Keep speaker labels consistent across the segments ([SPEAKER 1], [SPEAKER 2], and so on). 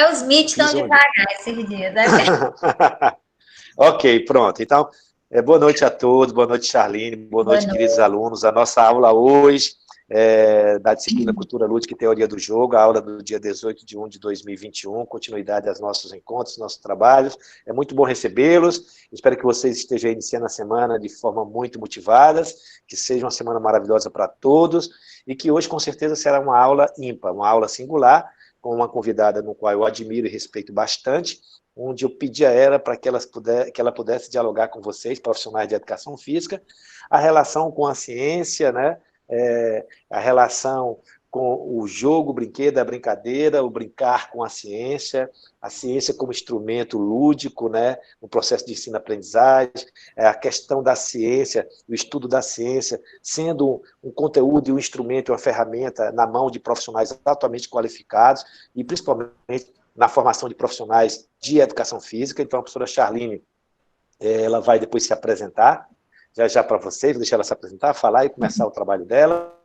[SPEAKER 1] É os MIT tão
[SPEAKER 2] Fiz um...
[SPEAKER 1] devagar esses dias.
[SPEAKER 2] Ok, pronto. Então, boa noite a todos, boa noite, Charline, boa
[SPEAKER 1] Boa
[SPEAKER 2] noite,
[SPEAKER 1] noite.
[SPEAKER 2] queridos alunos. A nossa aula hoje da disciplina Cultura Lúdica e Teoria do Jogo, a aula do dia 18 de 1 de 2021, continuidade aos nossos encontros, nossos trabalhos. É muito bom recebê-los. Espero que vocês estejam iniciando a semana de forma muito motivadas, que seja uma semana maravilhosa para todos e que hoje, com certeza, será uma aula ímpar, uma aula singular, com uma convidada no qual eu admiro e respeito bastante, onde eu pedi a ela para que ela pudesse dialogar com vocês, profissionais de educação física, a relação com a ciência, né? A relação com o jogo, o brinquedo, a brincadeira, o brincar com a ciência como instrumento lúdico, né, no processo de ensino-aprendizagem, a questão da ciência, o estudo da ciência, sendo um conteúdo e um instrumento, uma ferramenta na mão de profissionais altamente qualificados, e principalmente na formação de profissionais de educação física. Então, a professora Charline, ela vai depois se apresentar, já para vocês, vou deixar ela se apresentar, falar e começar o trabalho dela.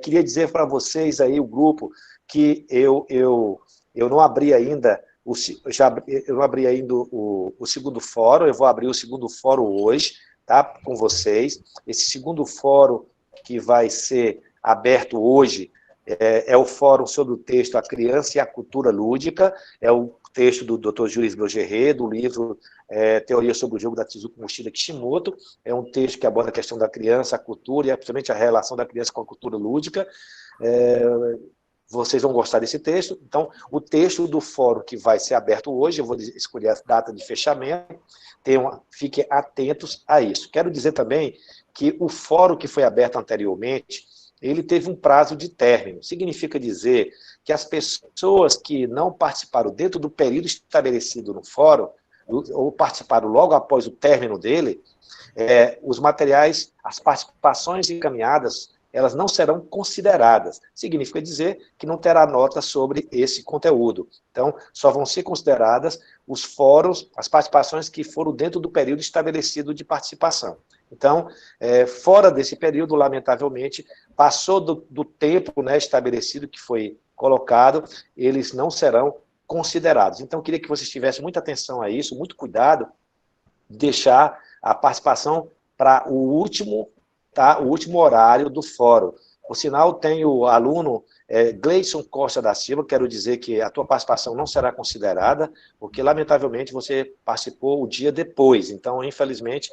[SPEAKER 2] Queria dizer para vocês aí, o grupo, que eu não abri ainda o segundo fórum, eu vou abrir o segundo fórum hoje, tá, com vocês. Esse segundo fórum que vai ser aberto hoje é o fórum sobre o texto A Criança e a Cultura Lúdica, é o texto do Dr. Jules Blogeré, do livro Teoria sobre o Jogo, da Tsuzuki Mochida Kishimoto. É um texto que aborda a questão da criança, a cultura, e principalmente a relação da criança com a cultura lúdica. Vocês vão gostar desse texto. Então, o texto do fórum que vai ser aberto hoje, eu vou escolher a data de fechamento, fiquem atentos a isso. Quero dizer também que o fórum que foi aberto anteriormente, ele teve um prazo de término. Significa dizer que as pessoas que não participaram dentro do período estabelecido no fórum, ou participaram logo após o término dele, os materiais, as participações encaminhadas, elas não serão consideradas. Significa dizer que não terá nota sobre esse conteúdo. Então, só vão ser consideradas os fóruns, as participações que foram dentro do período estabelecido de participação. Então, fora desse período, lamentavelmente, passou do tempo, né, estabelecido que foi colocado, eles não serão considerados. Então, eu queria que vocês tivessem muita atenção a isso, muito cuidado, deixar a participação para o último horário do fórum. Por sinal, tem o aluno Gleison Costa da Silva, quero dizer que a tua participação não será considerada, porque, lamentavelmente, você participou o dia depois. Então, infelizmente,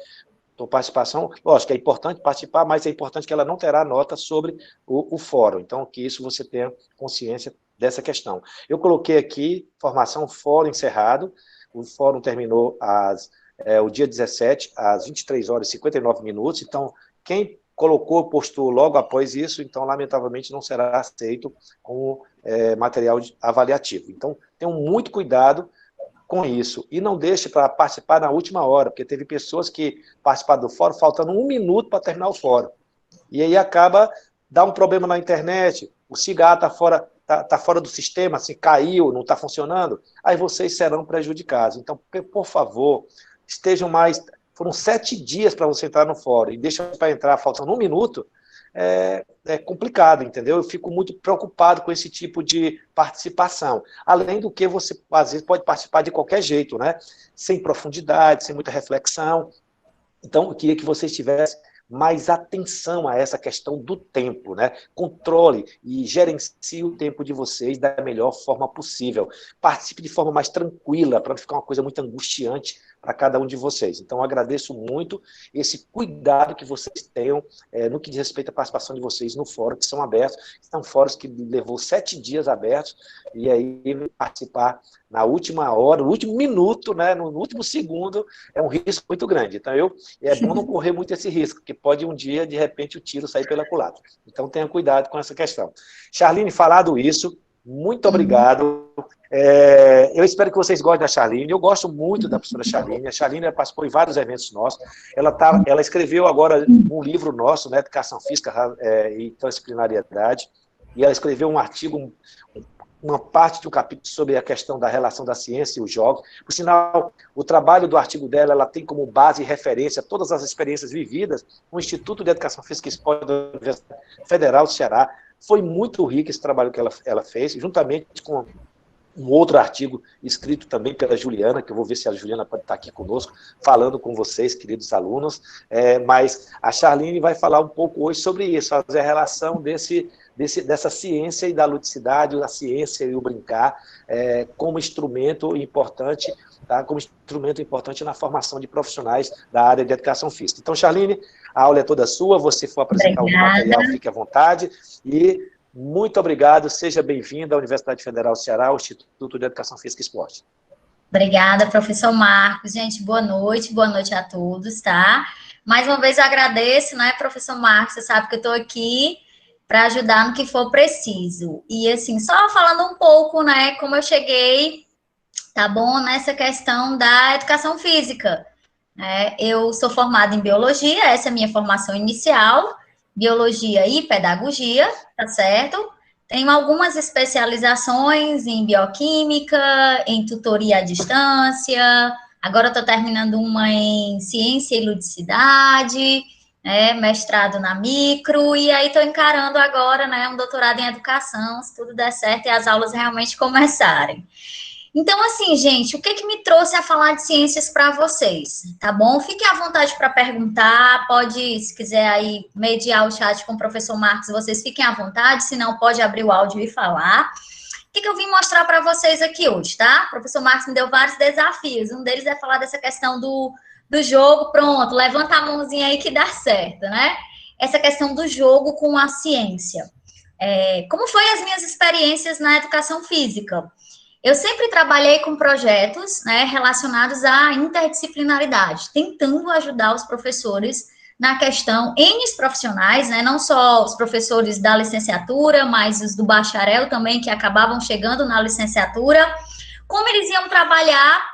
[SPEAKER 2] tua participação, lógico, é importante participar, mas é importante que ela não terá nota sobre o fórum. Então, que isso você tenha consciência dessa questão. Eu coloquei aqui, formação fórum encerrado, o fórum terminou o dia 17, às 23 horas e 59 minutos, então, quem colocou, postou logo após isso, então, lamentavelmente, não será aceito como material avaliativo. Então, tenham muito cuidado com isso, e não deixe para participar na última hora, porque teve pessoas que participaram do fórum faltando 1 minuto para terminar o fórum, e aí dá um problema na internet, o cigarro está fora do sistema, assim, caiu, não está funcionando, aí vocês serão prejudicados. Então, por favor, estejam mais... Foram 7 dias para você entrar no fórum, e deixa para entrar faltando 1 minuto, é complicado, entendeu? Eu fico muito preocupado com esse tipo de participação. Além do que você, às vezes, pode participar de qualquer jeito, né? Sem profundidade, sem muita reflexão. Então, eu queria que vocês tivessem mais atenção a essa questão do tempo, né? Controle e gerencie o tempo de vocês da melhor forma possível. Participe de forma mais tranquila, para não ficar uma coisa muito angustiante para cada um de vocês. Então, eu agradeço muito esse cuidado que vocês tenham no que diz respeito à participação de vocês no fórum, que são abertos. São fóruns que levou 7 dias abertos, e aí participar na última hora, no último minuto, né, no último segundo, é um risco muito grande. Então, é bom não correr muito esse risco, porque pode um dia, de repente, o tiro sair pela culatra. Então, tenha cuidado com essa questão. Charline, falado isso, muito obrigado. Eu espero que vocês gostem da Charline. Eu gosto muito da professora Charline. A Charline participou em vários eventos nossos. Ela escreveu agora um livro nosso, né, Educação Física e Transdisciplinariedade, e ela escreveu um artigo, uma parte do capítulo sobre a questão da relação da ciência e os jogos. Por sinal, o trabalho do artigo dela, ela tem como base e referência todas as experiências vividas no Instituto de Educação Física e Esporte da Universidade Federal do Ceará. Foi muito rico esse trabalho que ela fez, juntamente com um outro artigo escrito também pela Juliana, que eu vou ver se a Juliana pode estar aqui conosco, falando com vocês, queridos alunos, mas a Charline vai falar um pouco hoje sobre isso, fazer a relação dessa ciência e da ludicidade, da ciência e o brincar, como instrumento importante, tá? Como instrumento importante na formação de profissionais da área de educação física. Então, Charline, a aula é toda sua, você for apresentar algum material, fique à vontade, e muito obrigado, seja bem-vindo à Universidade Federal do Ceará, ao Instituto de Educação Física e Esporte.
[SPEAKER 1] Obrigada, professor Marcos. Gente, boa noite a todos, tá? Mais uma vez eu agradeço, né, professor Marcos, você sabe que eu estou aqui para ajudar no que for preciso. E, assim, só falando um pouco, né, como eu cheguei, tá bom, nessa questão da educação física. Eu sou formada em biologia, essa é a minha formação inicial, biologia e pedagogia, tá certo? Tenho algumas especializações em bioquímica, em tutoria à distância, agora estou terminando uma em ciência e ludicidade, mestrado na micro, e aí estou encarando agora, né, um doutorado em educação, se tudo der certo e as aulas realmente começarem. Então, assim, gente, o que me trouxe a falar de ciências para vocês, tá bom? Fiquem à vontade para perguntar, pode, se quiser aí, mediar o chat com o professor Marcos, vocês fiquem à vontade, se não, pode abrir o áudio e falar. O que eu vim mostrar para vocês aqui hoje, tá? O professor Marcos me deu vários desafios, um deles é falar dessa questão do jogo, pronto, levanta a mãozinha aí que dá certo, né? Essa questão do jogo com a ciência. Como foi as minhas experiências na educação física? Eu sempre trabalhei com projetos, né, relacionados à interdisciplinaridade, tentando ajudar os professores na questão, N profissionais, né, não só os professores da licenciatura, mas os do bacharel também, que acabavam chegando na licenciatura, como eles iam trabalhar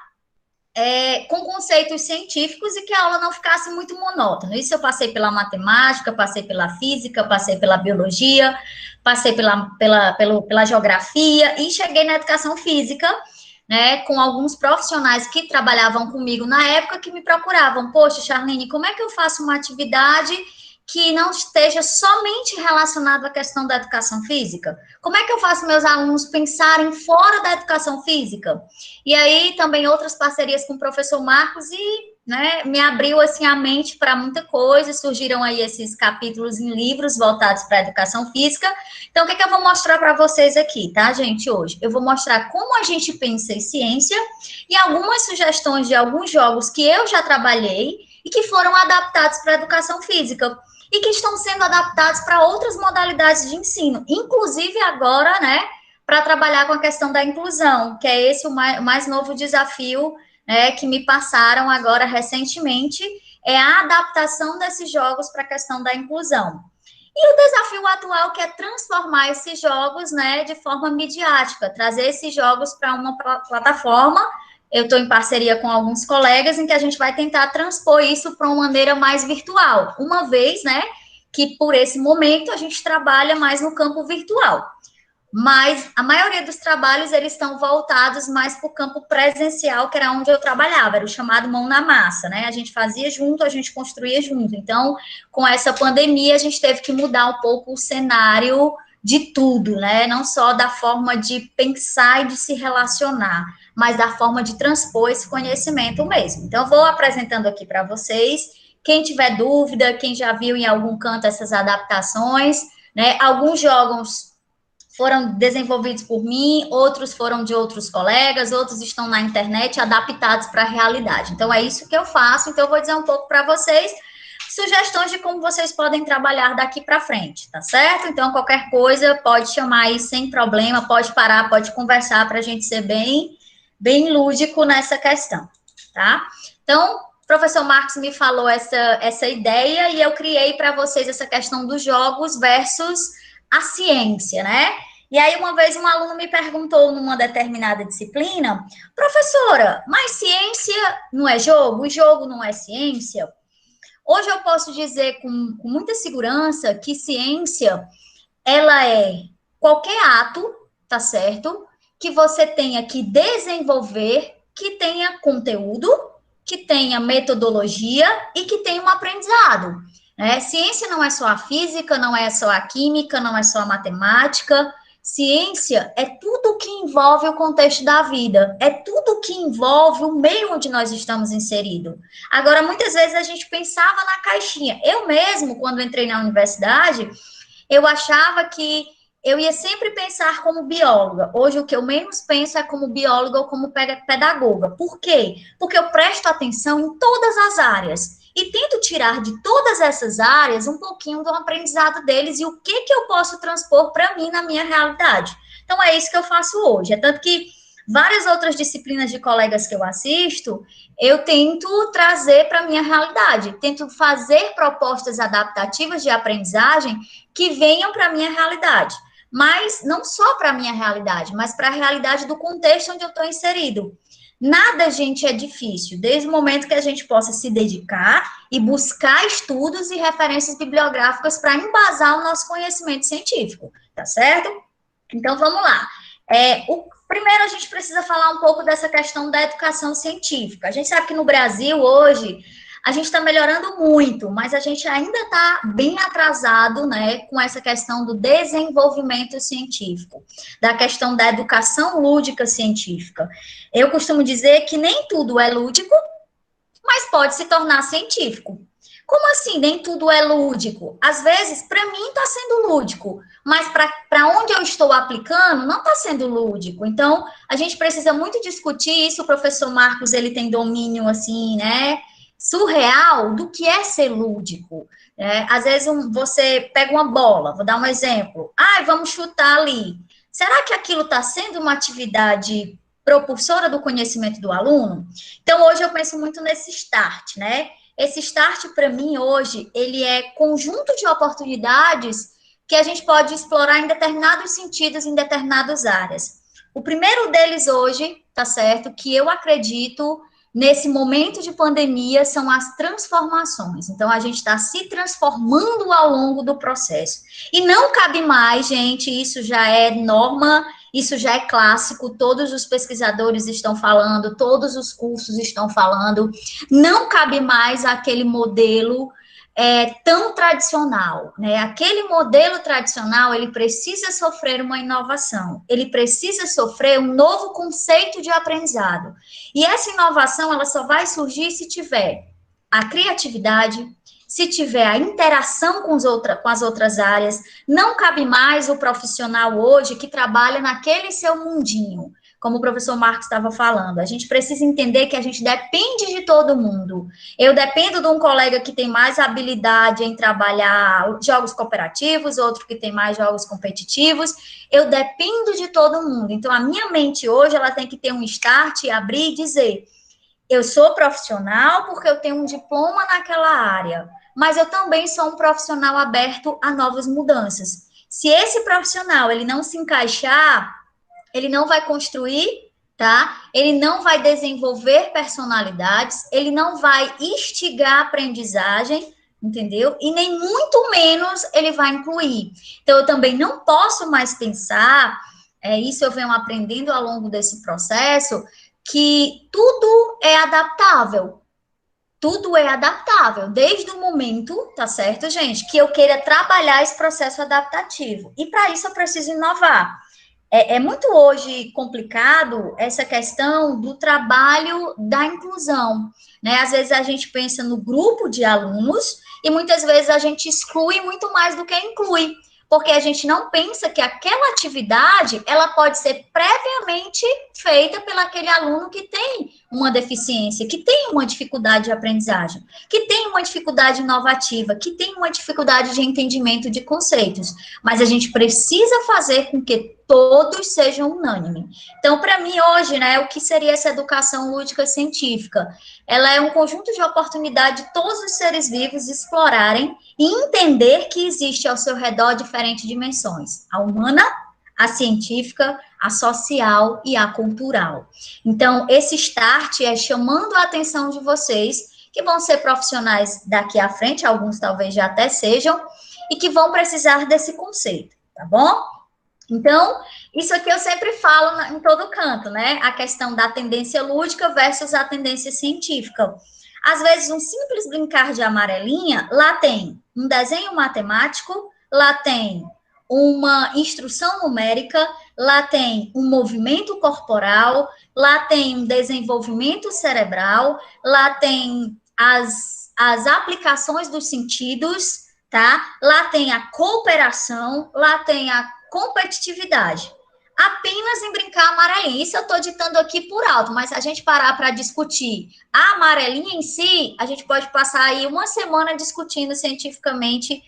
[SPEAKER 1] com conceitos científicos e que a aula não ficasse muito monótona. Isso eu passei pela matemática, passei pela física, passei pela biologia, passei pela geografia e cheguei na educação física, né, com alguns profissionais que trabalhavam comigo na época que me procuravam. Poxa, Charline, como é que eu faço uma atividade que não esteja somente relacionado à questão da educação física? Como é que eu faço meus alunos pensarem fora da educação física? E aí, também outras parcerias com o professor Marcos e, né, me abriu, assim, a mente para muita coisa, surgiram aí esses capítulos em livros voltados para a educação física. Então, o que eu vou mostrar para vocês aqui, tá, gente, hoje? Eu vou mostrar como a gente pensa em ciência e algumas sugestões de alguns jogos que eu já trabalhei e que foram adaptados para a educação física e que estão sendo adaptados para outras modalidades de ensino, inclusive agora, né, para trabalhar com a questão da inclusão, que é esse o mais novo desafio, né, que me passaram agora recentemente, é a adaptação desses jogos para a questão da inclusão. E o desafio atual que é transformar esses jogos, né, de forma midiática, trazer esses jogos para uma plataforma. Eu estou em parceria com alguns colegas em que a gente vai tentar transpor isso para uma maneira mais virtual, uma vez, né, que por esse momento a gente trabalha mais no campo virtual. Mas a maioria dos trabalhos, eles estão voltados mais para o campo presencial, que era onde eu trabalhava, era o chamado mão na massa, né? A gente fazia junto, a gente construía junto. Então, com essa pandemia, a gente teve que mudar um pouco o cenário de tudo, né? Não só da forma de pensar e de se relacionar, mas da forma de transpor esse conhecimento mesmo. Então, eu vou apresentando aqui para vocês. Quem tiver dúvida, quem já viu em algum canto essas adaptações, né? Alguns jogos foram desenvolvidos por mim, outros foram de outros colegas, outros estão na internet adaptados para a realidade. Então, é isso que eu faço. Então, eu vou dizer um pouco para vocês sugestões de como vocês podem trabalhar daqui para frente, tá certo? Então, qualquer coisa, pode chamar aí sem problema, pode parar, pode conversar para a gente ser bem lúdico nessa questão, tá? Então, o professor Marcos me falou essa ideia e eu criei para vocês essa questão dos jogos versus a ciência, né? E aí, uma vez, um aluno me perguntou numa determinada disciplina, professora, mas ciência não é jogo? E jogo não é ciência? Hoje eu posso dizer com muita segurança que ciência, ela é qualquer ato, tá certo? Que você tenha que desenvolver, que tenha conteúdo, que tenha metodologia e que tenha um aprendizado. Ciência não é só a física, não é só a química, não é só a matemática. Ciência é tudo que envolve o contexto da vida, é tudo que envolve o meio onde nós estamos inseridos. Agora, muitas vezes a gente pensava na caixinha. Eu mesmo, quando entrei na universidade, eu achava que eu ia sempre pensar como bióloga. Hoje, o que eu menos penso é como bióloga ou como pedagoga. Por quê? Porque eu presto atenção em todas as áreas e tento tirar de todas essas áreas um pouquinho do aprendizado deles e o que eu posso transpor para mim na minha realidade. Então, é isso que eu faço hoje. É tanto que várias outras disciplinas de colegas que eu assisto, eu tento trazer para a minha realidade, tento fazer propostas adaptativas de aprendizagem que venham para a minha realidade. Mas não só para a minha realidade, mas para a realidade do contexto onde eu estou inserido. Nada, gente, é difícil, desde o momento que a gente possa se dedicar e buscar estudos e referências bibliográficas para embasar o nosso conhecimento científico, tá certo? Então, vamos lá. Primeiro, a gente precisa falar um pouco dessa questão da educação científica. A gente sabe que no Brasil, hoje, a gente está melhorando muito, mas a gente ainda está bem atrasado, né, com essa questão do desenvolvimento científico, da questão da educação lúdica científica. Eu costumo dizer que nem tudo é lúdico, mas pode se tornar científico. Como assim, nem tudo é lúdico? Às vezes, para mim, está sendo lúdico, mas para onde eu estou aplicando, não está sendo lúdico. Então, a gente precisa muito discutir isso. O professor Marcos, ele tem domínio, assim, né, surreal do que é ser lúdico. Às vezes, você pega uma bola, vou dar um exemplo. Vamos chutar ali. Será que aquilo está sendo uma atividade propulsora do conhecimento do aluno? Então, hoje eu penso muito nesse start, né? Esse start, para mim, hoje, ele é conjunto de oportunidades que a gente pode explorar em determinados sentidos, em determinadas áreas. O primeiro deles hoje, tá certo, que eu acredito nesse momento de pandemia, são as transformações. Então, a gente está se transformando ao longo do processo. E não cabe mais, gente, isso já é norma, isso já é clássico, todos os pesquisadores estão falando, todos os cursos estão falando, não cabe mais aquele modelo tão tradicional, né? Aquele modelo tradicional, ele precisa sofrer uma inovação, ele precisa sofrer um novo conceito de aprendizado. E essa inovação, ela só vai surgir se tiver a criatividade, se tiver a interação com as outras áreas. Não cabe mais o profissional hoje que trabalha naquele seu mundinho, como o professor Marcos estava falando. A gente precisa entender que a gente depende de todo mundo. Eu dependo de um colega que tem mais habilidade em trabalhar jogos cooperativos, outro que tem mais jogos competitivos. Eu dependo de todo mundo. Então, a minha mente hoje, ela tem que ter um start, abrir e dizer: eu sou profissional porque eu tenho um diploma naquela área, mas eu também sou um profissional aberto a novas mudanças. Se esse profissional, ele não se encaixar, ele não vai construir, tá? Ele não vai desenvolver personalidades, ele não vai instigar a aprendizagem, entendeu? E nem muito menos ele vai incluir. Então, eu também não posso mais pensar, isso eu venho aprendendo ao longo desse processo, que tudo é adaptável. Tudo é adaptável, desde o momento, tá certo, gente, que eu queira trabalhar esse processo adaptativo. E para isso eu preciso inovar. É muito hoje complicado essa questão do trabalho da inclusão, né? Às vezes a gente pensa no grupo de alunos e muitas vezes a gente exclui muito mais do que inclui, porque a gente não pensa que aquela atividade, ela pode ser previamente feita pelo aquele aluno que tem uma deficiência, que tem uma dificuldade de aprendizagem, que tem uma dificuldade inovativa, que tem uma dificuldade de entendimento de conceitos, mas a gente precisa fazer com que todos sejam unânimes. Então, para mim, hoje, né, o que seria essa educação lúdica científica? Ela é um conjunto de oportunidade de todos os seres vivos explorarem e entender que existe ao seu redor diferentes dimensões: a humana, a científica, a social e a cultural. Então, esse start é chamando a atenção de vocês, que vão ser profissionais daqui à frente, alguns talvez já até sejam, e que vão precisar desse conceito, tá bom? Então, isso aqui eu sempre falo em todo canto, né? A questão da tendência lúdica versus a tendência científica. Às vezes, um simples brincar de amarelinha, lá tem um desenho matemático, lá tem uma instrução numérica, lá tem um movimento corporal, lá tem um desenvolvimento cerebral, lá tem as aplicações dos sentidos, tá? Lá tem a cooperação, lá tem a competitividade. Apenas em brincar amarelinha. Isso eu estou ditando aqui por alto, mas se a gente parar para discutir a amarelinha em si, a gente pode passar aí uma semana discutindo cientificamente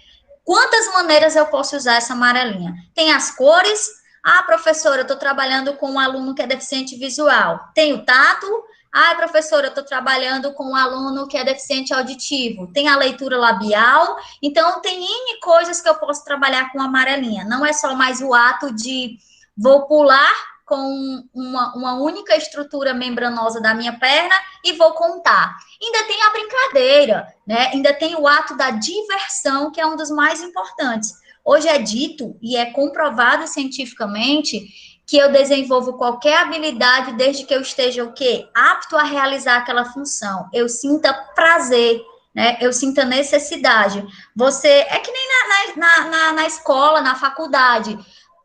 [SPEAKER 1] quantas maneiras eu posso usar essa amarelinha. Tem as cores. Ah, professora, eu estou trabalhando com um aluno que é deficiente visual. Tem o tato. Ah, professora, eu estou trabalhando com um aluno que é deficiente auditivo. Tem a leitura labial. Então, tem N coisas que eu posso trabalhar com amarelinha. Não é só mais o ato de vou pular com uma única estrutura membranosa da minha perna e vou contar. Ainda tem a brincadeira, né? Ainda tem o ato da diversão, que é um dos mais importantes. Hoje é dito e é comprovado cientificamente que eu desenvolvo qualquer habilidade desde que eu esteja o quê? Apto a realizar aquela função. Eu sinta prazer, né? Eu sinta necessidade. Você, é que nem na escola, na faculdade,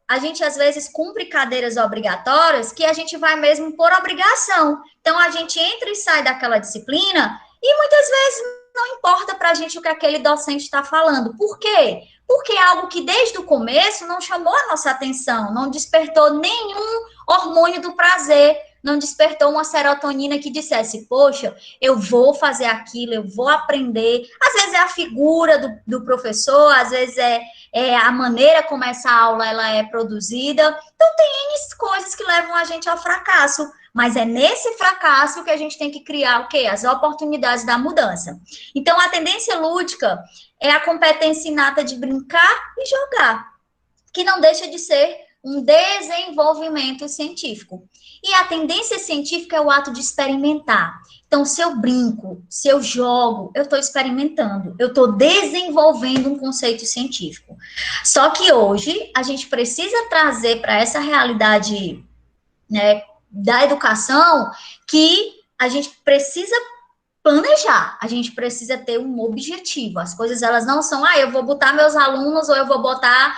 [SPEAKER 1] a gente às vezes cumpre cadeiras obrigatórias que a gente vai mesmo por obrigação. Então a gente entra e sai daquela disciplina e muitas vezes não importa para a gente o que aquele docente está falando. Por quê? Porque é algo que desde o começo não chamou a nossa atenção, não despertou nenhum hormônio do prazer, não despertou uma serotonina que dissesse, poxa, eu vou fazer aquilo, eu vou aprender. Às vezes é a figura do professor, às vezes é a maneira como essa aula ela é produzida. Então, tem N coisas que levam a gente ao fracasso, mas é nesse fracasso que a gente tem que criar o quê? As oportunidades da mudança. Então, a tendência lúdica é a competência inata de brincar e jogar, que não deixa de ser um desenvolvimento científico. E a tendência científica é o ato de experimentar. Então, se eu brinco, se eu jogo, eu estou experimentando, eu estou desenvolvendo um conceito científico. Só que hoje, a gente precisa trazer para essa realidade, né, da educação, que a gente precisa planejar, a gente precisa ter um objetivo. As coisas, elas não são, eu vou botar meus alunos ou eu vou botar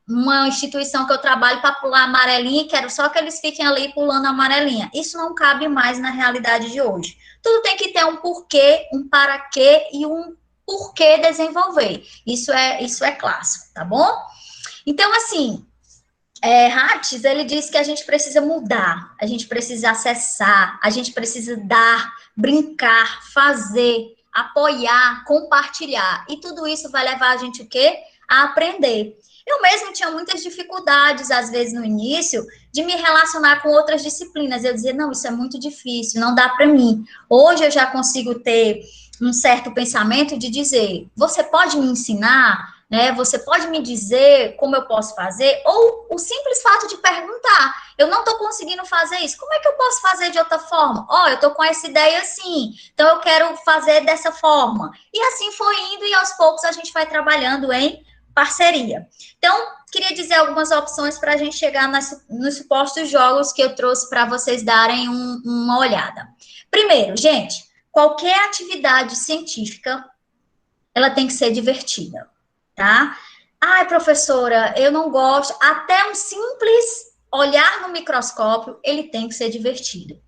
[SPEAKER 1] uma instituição que eu trabalho para pular amarelinha e quero só que eles fiquem ali pulando amarelinha. Isso não cabe mais na realidade de hoje. Tudo tem que ter um porquê, um para quê e um porquê desenvolver. Isso é clássico, tá bom? Então, assim, Hatch, ele diz que a gente precisa mudar, a gente precisa acessar, a gente precisa dar, brincar, fazer, apoiar, compartilhar. E tudo isso vai levar a gente o quê? A aprender. Eu mesmo tinha muitas dificuldades, às vezes, no início, de me relacionar com outras disciplinas. Eu dizia, não, isso é muito difícil, não dá para mim. Hoje eu já consigo ter um certo pensamento de dizer, você pode me ensinar, né? Você pode me dizer como eu posso fazer? Ou o simples fato de perguntar, eu não estou conseguindo fazer isso, como é que eu posso fazer de outra forma? Eu estou com essa ideia assim, então eu quero fazer dessa forma. E assim foi indo e aos poucos a gente vai trabalhando em parceria. Então, queria dizer algumas opções para a gente chegar nos supostos jogos que eu trouxe para vocês darem uma olhada. Primeiro, gente, qualquer atividade científica, ela tem que ser divertida, tá? Ai, professora, eu não gosto. Até um simples olhar no microscópio, ele tem que ser divertido.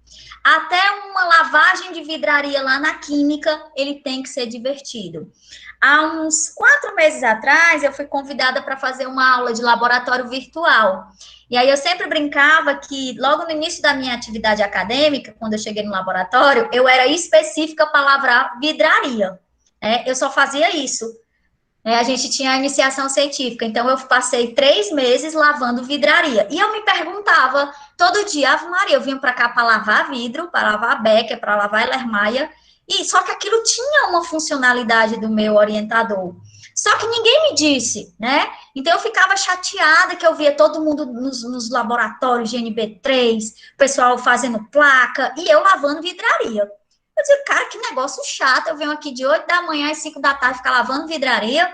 [SPEAKER 1] Até uma lavagem de vidraria lá na química, ele tem que ser divertido. Há uns 4 meses atrás, eu fui convidada para fazer uma aula de laboratório virtual. E aí eu sempre brincava que, logo no início da minha atividade acadêmica, quando eu cheguei no laboratório, eu era específica para lavrar vidraria. Eu só fazia isso. A gente tinha a iniciação científica, então eu passei 3 meses lavando vidraria. E eu me perguntava, todo dia, Ave Maria, eu vinha para cá para lavar vidro, para lavar Becker, para lavar Erlenmeyer, e só que aquilo tinha uma funcionalidade do meu orientador. Só que ninguém me disse, né? Então eu ficava chateada que eu via todo mundo nos laboratórios de NB3, o pessoal fazendo placa, e eu lavando vidraria. Eu dizia, cara, que negócio chato, eu venho aqui de 8 da manhã às 5 da tarde ficar lavando vidraria.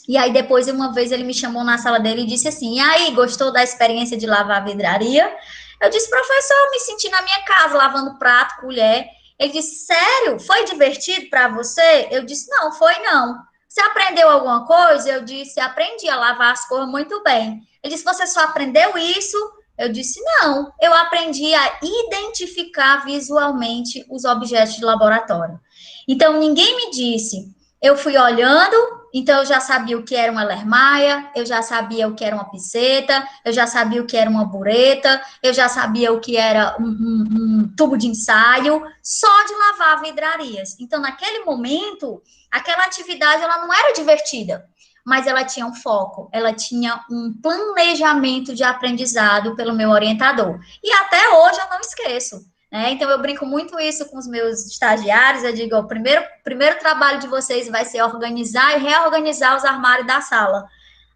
[SPEAKER 1] E aí depois, uma vez, ele me chamou na sala dele e disse assim, e aí, gostou da experiência de lavar vidraria? Eu disse, professor, eu me senti na minha casa, lavando prato, colher. Ele disse, sério? Foi divertido para você? Eu disse, não, foi não. você aprendeu alguma coisa? Eu disse, aprendi a lavar as cores muito bem. Ele disse, você só aprendeu isso? Eu disse, não, eu aprendi a identificar visualmente os objetos de laboratório. Então, ninguém me disse, eu fui olhando, então eu já sabia o que era uma lermaia, eu já sabia o que era uma piceta, eu já sabia o que era uma bureta, eu já sabia o que era um tubo de ensaio, só de lavar vidrarias. Então, naquele momento, aquela atividade ela não era divertida, mas ela tinha um foco, ela tinha um planejamento de aprendizado pelo meu orientador. E até hoje eu não esqueço. Né? Então, eu brinco muito isso com os meus estagiários, eu digo, o primeiro trabalho de vocês vai ser organizar e reorganizar os armários da sala.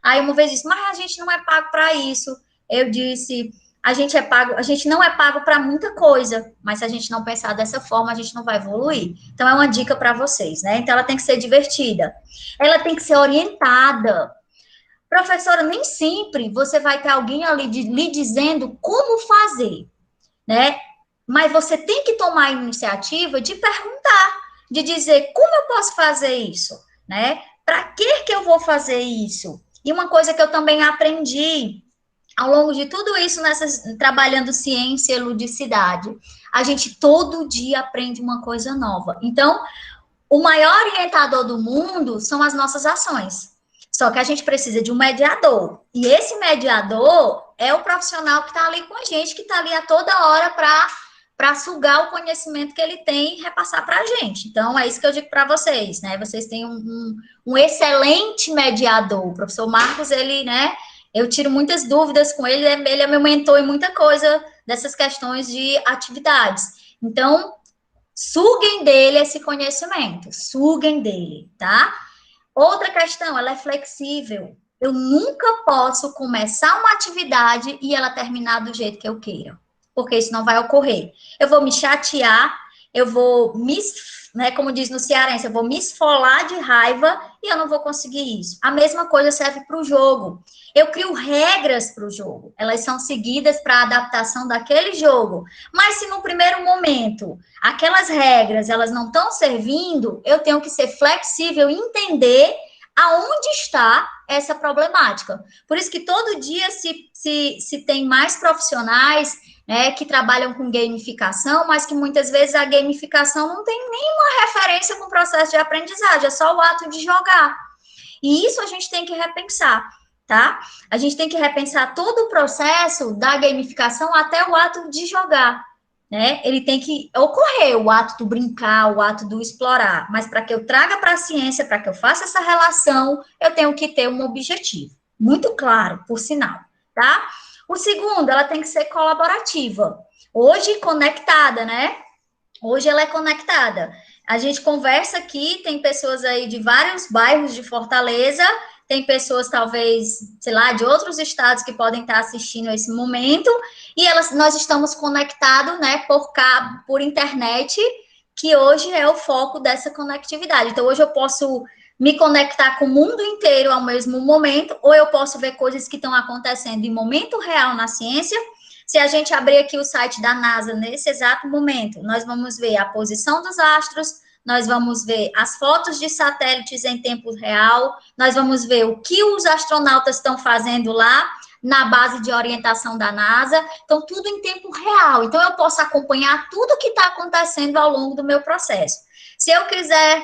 [SPEAKER 1] Aí uma vez disse, mas a gente não é pago para isso. Eu disse, a gente não é pago para muita coisa, mas se a gente não pensar dessa forma, a gente não vai evoluir. Então, é uma dica para vocês, né? Então, ela tem que ser divertida. Ela tem que ser orientada. Professora, nem sempre você vai ter alguém ali lhe dizendo como fazer, né? Mas você tem que tomar a iniciativa de perguntar, de dizer como eu posso fazer isso, né? Para que eu vou fazer isso? E uma coisa que eu também aprendi ao longo de tudo isso, trabalhando ciência e ludicidade, a gente todo dia aprende uma coisa nova. Então, o maior orientador do mundo são as nossas ações. Só que a gente precisa de um mediador. E esse mediador é o profissional que está ali com a gente, que está ali a toda hora para sugar o conhecimento que ele tem e repassar para a gente. Então, é isso que eu digo para vocês, né? Vocês têm um excelente mediador. O professor Marcos, ele, né? Eu tiro muitas dúvidas com ele, ele é meu mentor em muita coisa dessas questões de atividades. Então, suguem dele esse conhecimento, suguem dele, tá? Outra questão, ela é flexível. Eu nunca posso começar uma atividade e ela terminar do jeito que eu queira, porque isso não vai ocorrer. Eu vou me chatear, eu vou né, como diz no cearense, eu vou me esfolar de raiva e eu não vou conseguir isso. A mesma coisa serve para o jogo. Eu crio regras para o jogo, elas são seguidas para a adaptação daquele jogo. Mas se no primeiro momento aquelas regras elas não estão servindo, eu tenho que ser flexível e entender aonde está essa problemática. Por isso que todo dia se tem mais profissionais, né, que trabalham com gamificação, mas que muitas vezes a gamificação não tem nenhuma referência com o processo de aprendizagem, é só o ato de jogar. E isso a gente tem que repensar, tá? A gente tem que repensar todo o processo da gamificação até o ato de jogar, né? Ele tem que ocorrer o ato do brincar, o ato do explorar, mas para que eu traga para a ciência, para que eu faça essa relação, eu tenho que ter um objetivo, muito claro, por sinal, tá? O segundo, ela tem que ser colaborativa. Hoje, conectada, né? Hoje ela é conectada. A gente conversa aqui, tem pessoas aí de vários bairros de Fortaleza, tem pessoas, talvez, sei lá, de outros estados que podem estar assistindo esse momento, e nós estamos conectados, né, por cabo, por internet, que hoje é o foco dessa conectividade. Então, hoje eu posso me conectar com o mundo inteiro ao mesmo momento, ou eu posso ver coisas que estão acontecendo em momento real na ciência. Se a gente abrir aqui o site da NASA nesse exato momento, nós vamos ver a posição dos astros, nós vamos ver as fotos de satélites em tempo real, nós vamos ver o que os astronautas estão fazendo lá na base de orientação da NASA, então tudo em tempo real. Então eu posso acompanhar tudo que está acontecendo ao longo do meu processo. Se eu quiser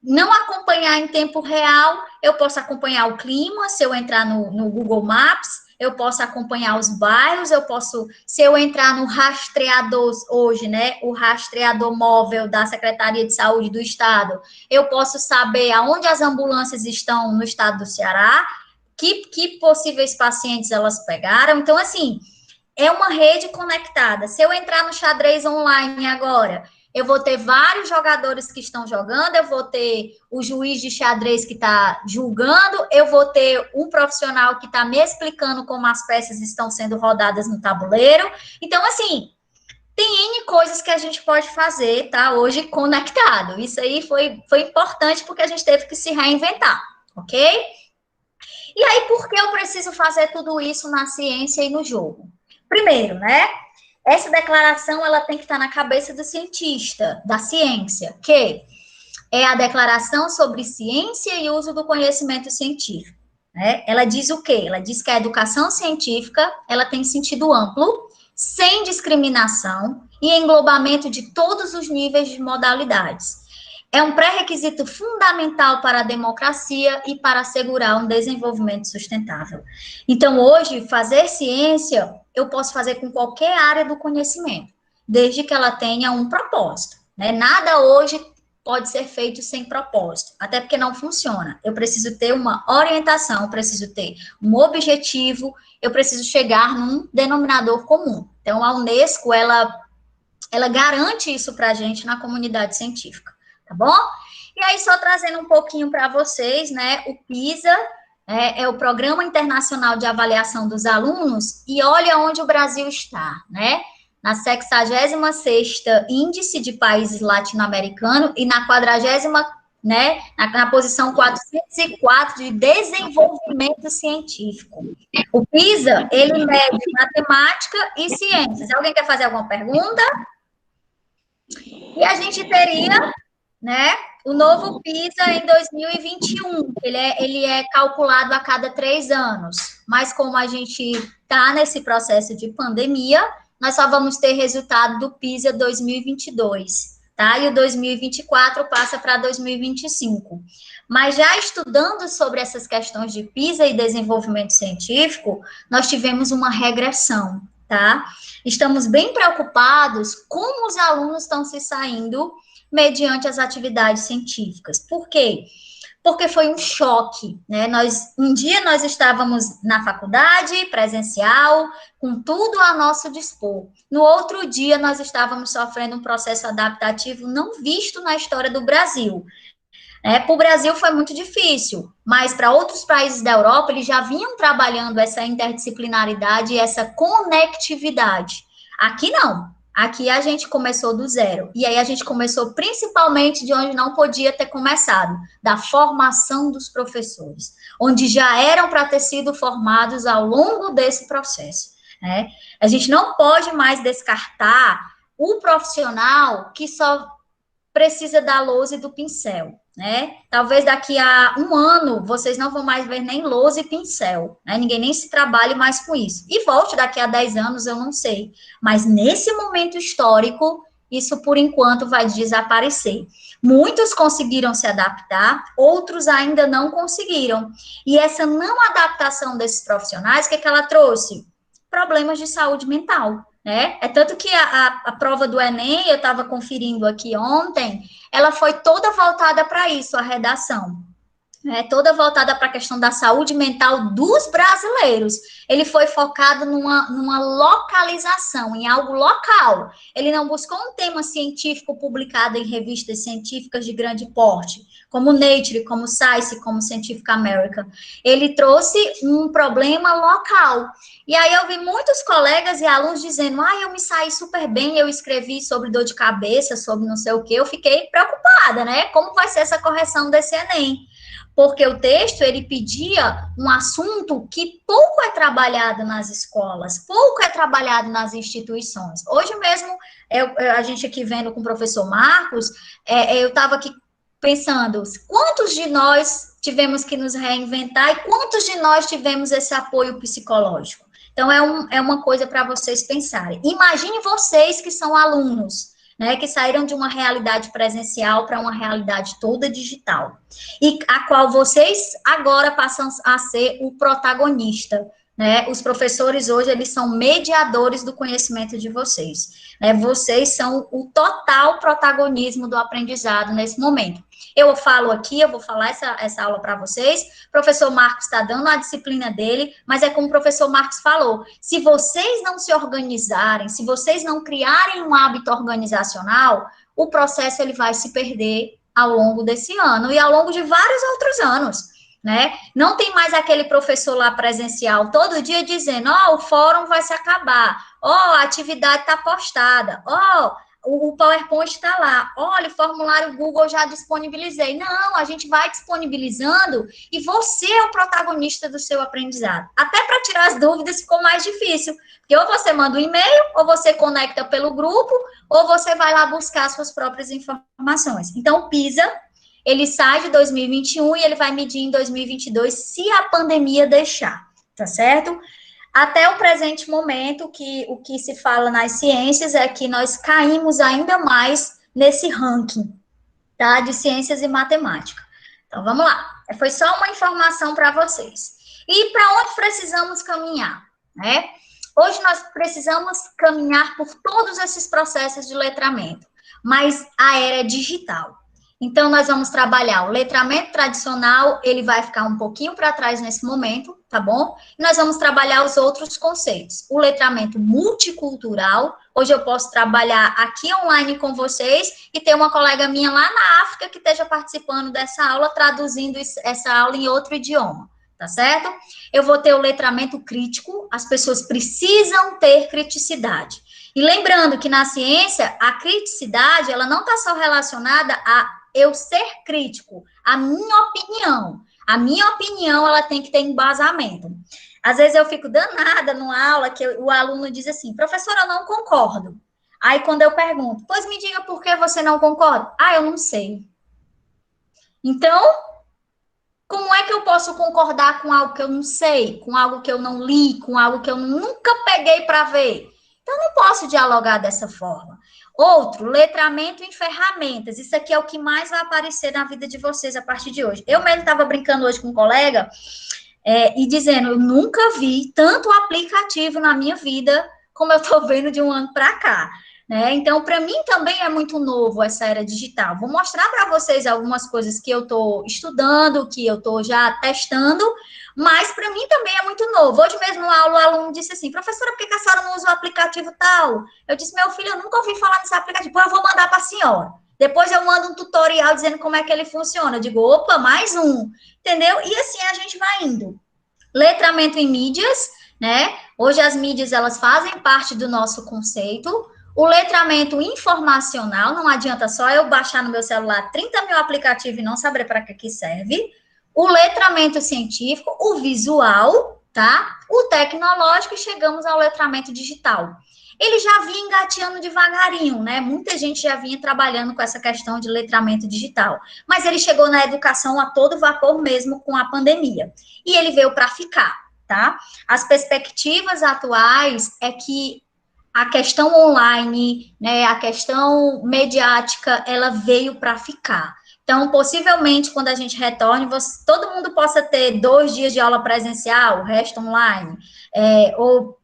[SPEAKER 1] não acompanhar em tempo real, eu posso acompanhar o clima, se eu entrar no Google Maps, eu posso acompanhar os bairros, se eu entrar no rastreador hoje, né, o rastreador móvel da Secretaria de Saúde do Estado, eu posso saber aonde as ambulâncias estão no estado do Ceará, que possíveis pacientes elas pegaram. Então, assim, é uma rede conectada. Se eu entrar no xadrez online agora, eu vou ter vários jogadores que estão jogando, eu vou ter o juiz de xadrez que está julgando, eu vou ter um profissional que está me explicando como as peças estão sendo rodadas no tabuleiro. Então, assim, tem N coisas que a gente pode fazer, tá? Hoje conectado. Isso aí foi importante porque a gente teve que se reinventar, ok? E aí, por que eu preciso fazer tudo isso na ciência e no jogo? Primeiro, né? Essa declaração, ela tem que estar na cabeça do cientista, da ciência, que é a Declaração sobre Ciência e Uso do Conhecimento Científico. Né? Ela diz o quê? Ela diz que a educação científica ela tem sentido amplo, sem discriminação e englobamento de todos os níveis de modalidades. É um pré-requisito fundamental para a democracia e para assegurar um desenvolvimento sustentável. Então, hoje, fazer ciência, eu posso fazer com qualquer área do conhecimento, desde que ela tenha um propósito. Né? Nada hoje pode ser feito sem propósito, até porque não funciona. Eu preciso ter uma orientação, eu preciso ter um objetivo, eu preciso chegar num denominador comum. Então, a Unesco, ela garante isso para a gente na comunidade científica, tá bom? E aí, só trazendo um pouquinho para vocês, né, o PISA é o Programa Internacional de Avaliação dos Alunos, e olha onde o Brasil está, né? Na 66ª Índice de Países Latino-Americanos e na 40ª, né, na posição 404 de Desenvolvimento Científico. O PISA, ele mede matemática e ciências. Alguém quer fazer alguma pergunta? E a gente teria, né, o novo PISA em 2021. Ele é calculado a cada 3 anos. Mas como a gente está nesse processo de pandemia, nós só vamos ter resultado do PISA 2022, tá? E o 2024 passa para 2025. Mas já estudando sobre essas questões de PISA e desenvolvimento científico, nós tivemos uma regressão, tá? Estamos bem preocupados como os alunos estão se saindo mediante as atividades científicas. Por quê? Porque foi um choque, né? Um dia nós estávamos na faculdade, presencial, com tudo a nosso dispor. No outro dia, nós estávamos sofrendo um processo adaptativo não visto na história do Brasil. Para o Brasil foi muito difícil, mas para outros países da Europa, eles já vinham trabalhando essa interdisciplinaridade e essa conectividade. Aqui não. Aqui a gente começou do zero. E aí a gente começou principalmente de onde não podia ter começado, da formação dos professores, onde já eram para ter sido formados ao longo desse processo. Né? A gente não pode mais descartar o profissional que só precisa da lousa e do pincel. Né? Talvez daqui a 1 ano vocês não vão mais ver nem lousa e pincel, né? Ninguém nem se trabalhe mais com isso. E volte daqui a 10 anos, eu não sei. Mas nesse momento histórico, isso por enquanto vai desaparecer. Muitos conseguiram se adaptar, outros ainda não conseguiram. E essa não adaptação desses profissionais, o que ela trouxe? Problemas de saúde mental. Né? É tanto que a prova do Enem, eu estava conferindo aqui ontem, ela foi toda voltada para isso, a redação. Toda voltada para a questão da saúde mental dos brasileiros. Ele foi focado numa localização, em algo local. Ele não buscou um tema científico publicado em revistas científicas de grande porte, como Nature, como Science, como Scientific American. Ele trouxe um problema local. E aí eu vi muitos colegas e alunos dizendo, eu me saí super bem, eu escrevi sobre dor de cabeça, sobre não sei o quê, eu fiquei preocupada, né? Como vai ser essa correção desse Enem? Porque o texto, ele pedia um assunto que pouco é trabalhado nas escolas, pouco é trabalhado nas instituições. Hoje mesmo, a gente aqui vendo com o professor Marcos, eu estava aqui pensando, quantos de nós tivemos que nos reinventar e quantos de nós tivemos esse apoio psicológico? Então, é uma coisa para vocês pensarem. Imagine vocês que são alunos, né, que saíram de uma realidade presencial para uma realidade toda digital, e a qual vocês agora passam a ser o protagonista, né? Os professores hoje, eles são mediadores do conhecimento de vocês, né? Vocês são o total protagonismo do aprendizado nesse momento. Eu falo aqui, eu vou falar essa aula para vocês, o professor Marcos está dando a disciplina dele, mas é como o professor Marcos falou, se vocês não se organizarem, se vocês não criarem um hábito organizacional, o processo ele vai se perder ao longo desse ano e ao longo de vários outros anos, né? Não tem mais aquele professor lá presencial todo dia dizendo, o fórum vai se acabar, a atividade está postada, o PowerPoint está lá, olha, o formulário Google já disponibilizei. Não, a gente vai disponibilizando e você é o protagonista do seu aprendizado. Até para tirar as dúvidas ficou mais difícil, porque ou você manda um e-mail, ou você conecta pelo grupo, ou você vai lá buscar suas próprias informações. Então, o PISA, ele sai de 2021 e ele vai medir em 2022, se a pandemia deixar, tá certo? Até o presente momento, o que se fala nas ciências é que nós caímos ainda mais nesse ranking, tá? De ciências e matemática. Então, vamos lá. Foi só uma informação para vocês. E para onde precisamos caminhar, né? Hoje nós precisamos caminhar por todos esses processos de letramento, mas a era é digital. Então, nós vamos trabalhar o letramento tradicional, ele vai ficar um pouquinho para trás nesse momento, tá bom? E nós vamos trabalhar os outros conceitos. O letramento multicultural, hoje eu posso trabalhar aqui online com vocês e ter uma colega minha lá na África que esteja participando dessa aula, traduzindo essa aula em outro idioma, tá certo? Eu vou ter o letramento crítico, as pessoas precisam ter criticidade. E lembrando que na ciência, a criticidade, ela não está só relacionada a eu ser crítico, a minha opinião, ela tem que ter embasamento. Às vezes eu fico danada numa aula que o aluno diz assim, professora, eu não concordo. Aí quando eu pergunto, pois me diga por que você não concorda? Ah, eu não sei. Então, como é que eu posso concordar com algo que eu não sei, com algo que eu não li, com algo que eu nunca peguei para ver? Então, eu não posso dialogar dessa forma. Outro, letramento em ferramentas. Isso aqui é o que mais vai aparecer na vida de vocês a partir de hoje. Eu mesmo estava brincando hoje com um colega e dizendo, eu nunca vi tanto aplicativo na minha vida como eu estou vendo de um ano para cá. Né? Então, para mim também é muito novo essa era digital. Vou mostrar para vocês algumas coisas que eu estou estudando, que eu estou já testando, mas para mim também é muito novo. Hoje mesmo no aula, o aluno disse assim, professora, por que a senhora não usa o aplicativo tal? Eu disse, meu filho, eu nunca ouvi falar nesse aplicativo, eu vou mandar para a senhora. Depois eu mando um tutorial dizendo como é que ele funciona. Eu digo, opa, mais um, entendeu? E assim a gente vai indo. Letramento em mídias, né? Hoje as mídias, elas fazem parte do nosso conceito. O letramento informacional, não adianta só eu baixar no meu celular 30 mil aplicativos e não saber para que serve. O letramento científico, o visual, tá? O tecnológico e chegamos ao letramento digital. Ele já vinha engateando devagarinho, né? Muita gente já vinha trabalhando com essa questão de letramento digital. Mas ele chegou na educação a todo vapor mesmo com a pandemia. E ele veio para ficar, tá? As perspectivas atuais é que a questão online, né, a questão mediática, ela veio para ficar. Então, possivelmente, quando a gente retorne, todo mundo possa ter 2 dias de aula presencial, o resto online.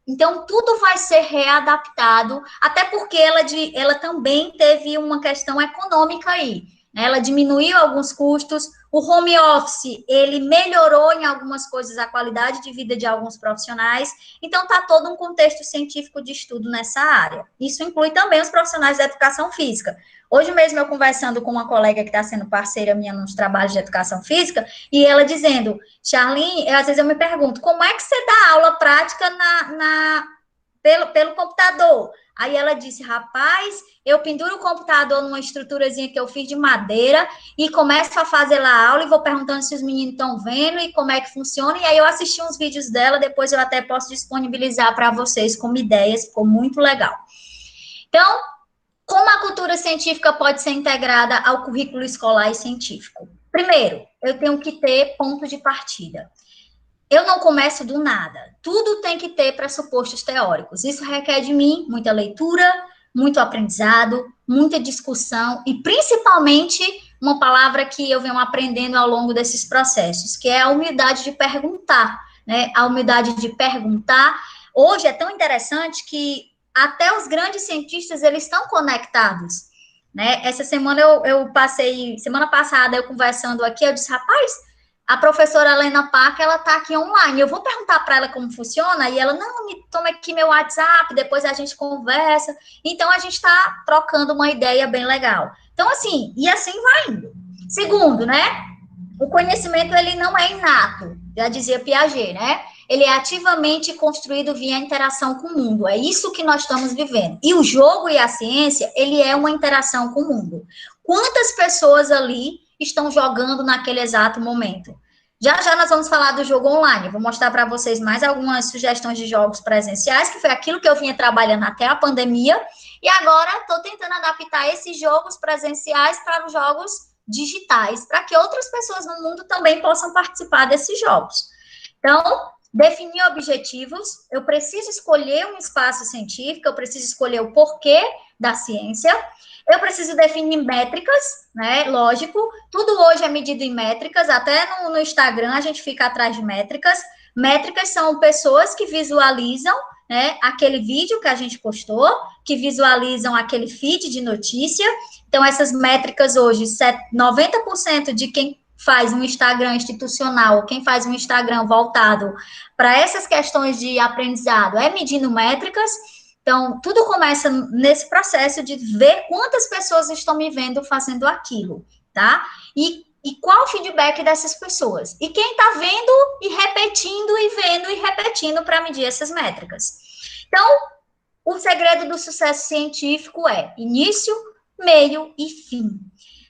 [SPEAKER 1] Então, tudo vai ser readaptado, até porque ela também teve uma questão econômica aí. Né? Ela diminuiu alguns custos, o home office, ele melhorou em algumas coisas a qualidade de vida de alguns profissionais, então está todo um contexto científico de estudo nessa área. Isso inclui também os profissionais da educação física. Hoje mesmo eu conversando com uma colega que está sendo parceira minha nos trabalhos de educação física, e ela dizendo, Charlene, às vezes eu me pergunto, como é que você dá aula prática pelo computador? Aí ela disse, rapaz, eu penduro o computador numa estruturazinha que eu fiz de madeira e começo a fazer lá a aula e vou perguntando se os meninos estão vendo e como é que funciona. E aí eu assisti uns vídeos dela, depois eu até posso disponibilizar para vocês como ideias, ficou muito legal. Então, como a cultura científica pode ser integrada ao currículo escolar e científico? Primeiro, eu tenho que ter ponto de partida. Eu não começo do nada. Tudo tem que ter pressupostos teóricos. Isso requer de mim muita leitura, muito aprendizado, muita discussão e, principalmente, uma palavra que eu venho aprendendo ao longo desses processos, que é a humildade de perguntar, né? A humildade de perguntar. Hoje é tão interessante que até os grandes cientistas, eles estão conectados, né? Essa semana semana passada eu conversando aqui, eu disse, rapaz, a professora Helena Paca, ela está aqui online. Eu vou perguntar para ela como funciona, e ela, não, me toma aqui meu WhatsApp, depois a gente conversa. Então, a gente está trocando uma ideia bem legal. Então, assim, e assim vai indo. Segundo, né, o conhecimento, ele não é inato, já dizia Piaget, né? Ele é ativamente construído via interação com o mundo. É isso que nós estamos vivendo. E o jogo e a ciência, ele é uma interação com o mundo. Quantas pessoas ali estão jogando naquele exato momento? Já já nós vamos falar do jogo online. Vou mostrar para vocês mais algumas sugestões de jogos presenciais, que foi aquilo que eu vinha trabalhando até a pandemia, e agora estou tentando adaptar esses jogos presenciais para os jogos digitais, para que outras pessoas no mundo também possam participar desses jogos. Então, definir objetivos, eu preciso escolher um espaço científico, eu preciso escolher o porquê da ciência, eu preciso definir métricas, né? Lógico, tudo hoje é medido em métricas, até no Instagram a gente fica atrás de métricas. Métricas são pessoas que visualizam, né, aquele vídeo que a gente postou, que visualizam aquele feed de notícia. Então, essas métricas hoje, 90% de quem faz um Instagram institucional, quem faz um Instagram voltado para essas questões de aprendizado, é medindo métricas. Então, tudo começa nesse processo de ver quantas pessoas estão me vendo fazendo aquilo, tá? E qual o feedback dessas pessoas? E quem está vendo e repetindo e vendo e repetindo para medir essas métricas. Então, o segredo do sucesso científico é início, meio e fim.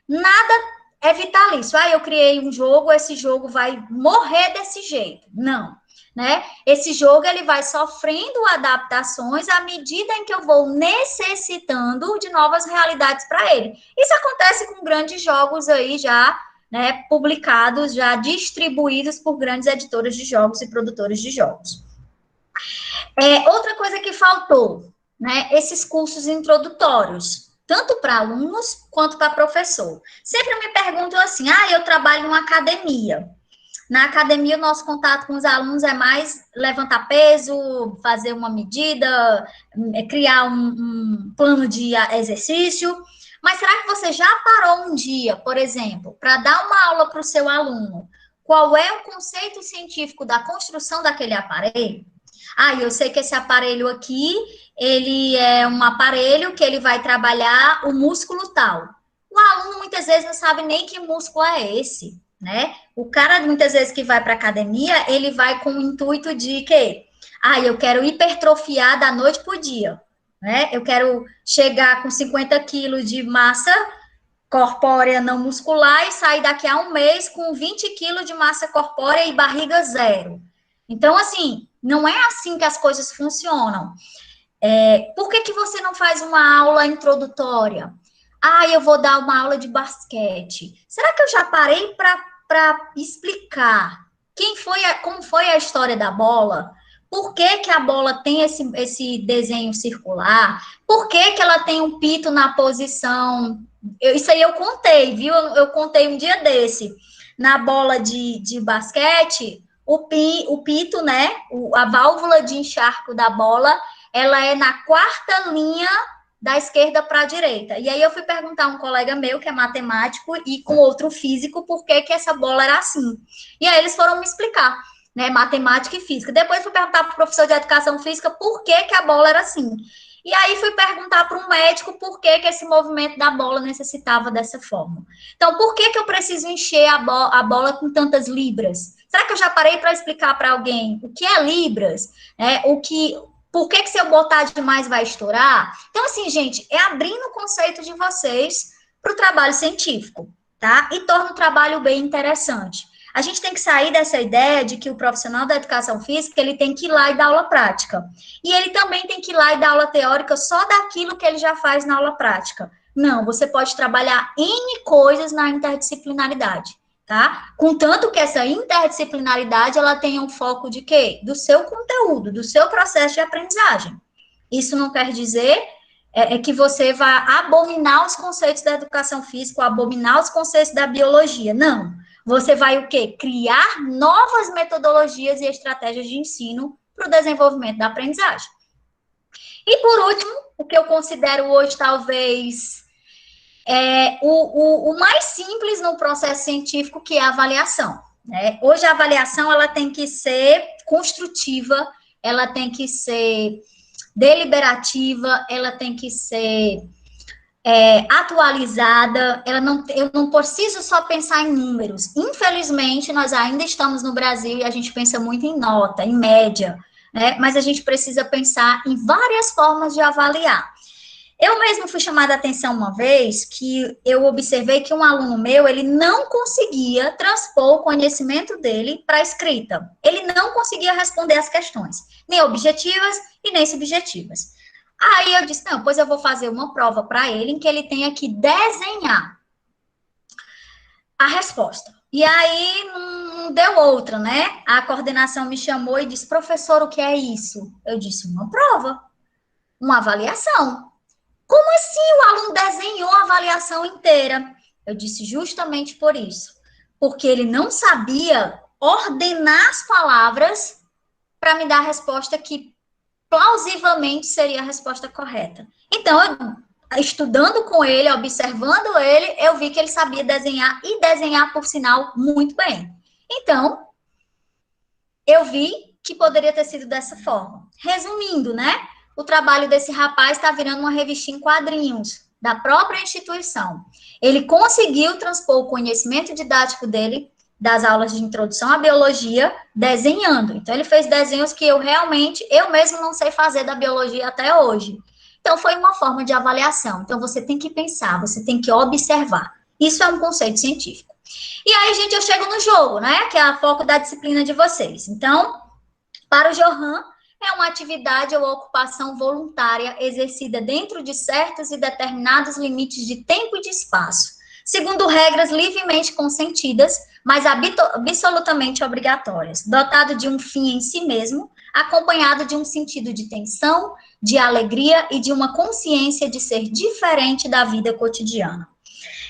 [SPEAKER 1] Nada é vitalício. Eu criei um jogo, esse jogo vai morrer desse jeito. Não. Né? Esse jogo ele vai sofrendo adaptações à medida em que eu vou necessitando de novas realidades para ele. Isso acontece com grandes jogos aí já, né, publicados, já distribuídos por grandes editoras de jogos e produtores de jogos. Outra coisa que faltou, né, esses cursos introdutórios, tanto para alunos quanto para professor. Sempre me perguntam assim, eu trabalho numa academia. Na academia, o nosso contato com os alunos é mais levantar peso, fazer uma medida, criar um plano de exercício. Mas será que você já parou um dia, por exemplo, para dar uma aula para o seu aluno? Qual é o conceito científico da construção daquele aparelho? Eu sei que esse aparelho aqui, ele é um aparelho que ele vai trabalhar o músculo tal. O aluno, muitas vezes, não sabe nem que músculo é esse. Né? O cara, muitas vezes, que vai para academia, ele vai com o intuito de quê? Eu quero hipertrofiar da noite para o dia, né? Eu quero chegar com 50 quilos de massa corpórea não muscular e sair daqui a um mês com 20 quilos de massa corpórea e barriga zero. Então, assim, não é assim que as coisas funcionam. Por que você não faz uma aula introdutória? Eu vou dar uma aula de basquete. Será que eu já parei para explicar como foi a história da bola? Por que a bola tem esse desenho circular? Por que ela tem um pito na posição? Isso aí eu contei, viu? Eu contei um dia desse. Na bola de basquete, o pito, né? A válvula de encharco da bola, ela é na quarta linha da esquerda para a direita. E aí eu fui perguntar a um colega meu, que é matemático, e com outro físico, por que essa bola era assim. E aí eles foram me explicar, né, matemática e física. Depois fui perguntar para o professor de educação física por que a bola era assim. E aí fui perguntar para um médico por que esse movimento da bola necessitava dessa forma. Então, por que eu preciso encher a bola com tantas libras? Será que eu já parei para explicar para alguém o que é libras? Por que se eu botar demais vai estourar? Então, assim, gente, é abrindo o conceito de vocês para o trabalho científico, tá? E torna o trabalho bem interessante. A gente tem que sair dessa ideia de que o profissional da educação física, ele tem que ir lá e dar aula prática. E ele também tem que ir lá e dar aula teórica só daquilo que ele já faz na aula prática. Não, você pode trabalhar N coisas na interdisciplinaridade. Tá? Contanto que essa interdisciplinaridade, ela tenha um foco de quê? Do seu conteúdo, do seu processo de aprendizagem. Isso não quer dizer que você vá abominar os conceitos da educação física, ou abominar os conceitos da biologia. Não. Você vai o quê? Criar novas metodologias e estratégias de ensino para o desenvolvimento da aprendizagem. E, por último, o que eu considero hoje, talvez... o mais simples no processo científico, que é a avaliação. Né? Hoje, a avaliação ela tem que ser construtiva, ela tem que ser deliberativa, ela tem que ser atualizada, eu não preciso só pensar em números. Infelizmente, nós ainda estamos no Brasil e a gente pensa muito em nota, em média, né? Mas a gente precisa pensar em várias formas de avaliar. Eu mesmo fui chamada a atenção uma vez que eu observei que um aluno meu, ele não conseguia transpor o conhecimento dele para a escrita. Ele não conseguia responder as questões, nem objetivas e nem subjetivas. Aí eu disse, não, pois eu vou fazer uma prova para ele em que ele tenha que desenhar. a resposta. E aí não deu outra, né? A coordenação me chamou e disse, professor, o que é isso? Eu disse, uma prova, uma avaliação. Como assim o aluno desenhou a avaliação inteira? Eu disse, justamente por isso. Porque ele não sabia ordenar as palavras para me dar a resposta que plausivelmente seria a resposta correta. Então, estudando com ele, observando ele, eu vi que ele sabia desenhar e desenhar, por sinal, muito bem. Então, eu vi que poderia ter sido dessa forma. Resumindo, né? O trabalho desse rapaz está virando uma revistinha em quadrinhos da própria instituição. Ele conseguiu transpor o conhecimento didático dele das aulas de introdução à biologia desenhando. Então, ele fez desenhos que eu mesmo não sei fazer da biologia até hoje. Então, foi uma forma de avaliação. Então, você tem que pensar, você tem que observar. Isso é um conceito científico. E aí, gente, eu chego no jogo, né? Que é o foco da disciplina de vocês. Então, para o Johan, é uma atividade ou ocupação voluntária exercida dentro de certos e determinados limites de tempo e de espaço, segundo regras livremente consentidas, mas absolutamente obrigatórias, dotado de um fim em si mesmo, acompanhado de um sentido de tensão, de alegria e de uma consciência de ser diferente da vida cotidiana.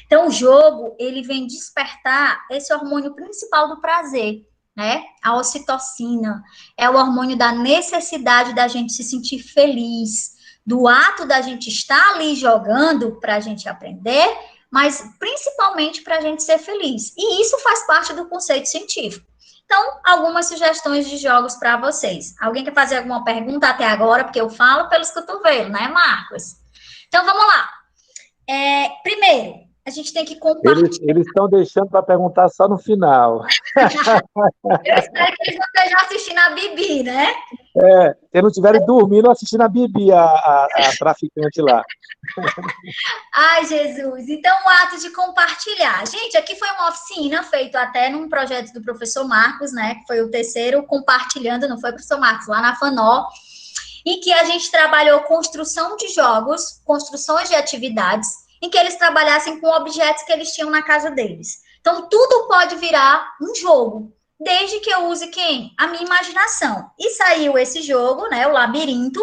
[SPEAKER 1] Então, o jogo, ele vem despertar esse hormônio principal do prazer, né? A ocitocina é o hormônio da necessidade da gente se sentir feliz, do ato da gente estar ali jogando para a gente aprender, mas principalmente para a gente ser feliz. E isso faz parte do conceito científico. Então, algumas sugestões de jogos para vocês. Alguém quer fazer alguma pergunta até agora? Porque eu falo pelos cotovelos, né, Marcos? Então, vamos lá. Primeiro, a gente tem que compartilhar.
[SPEAKER 2] Eles estão deixando para perguntar só no final.
[SPEAKER 1] Eu espero que eles não estejam assistindo a Bibi, né?
[SPEAKER 2] Se não estiverem dormindo, assistindo a Bibi, a traficante lá.
[SPEAKER 1] Ai, Jesus. Então, o ato de compartilhar. Gente, aqui foi uma oficina feita até num projeto do professor Marcos, né? Que foi o terceiro, compartilhando, não foi, professor Marcos, lá na FANO, em que a gente trabalhou construção de jogos, construções de atividades, em que eles trabalhassem com objetos que eles tinham na casa deles. Então, tudo pode virar um jogo, desde que eu use quem? A minha imaginação. E saiu esse jogo, né, o labirinto,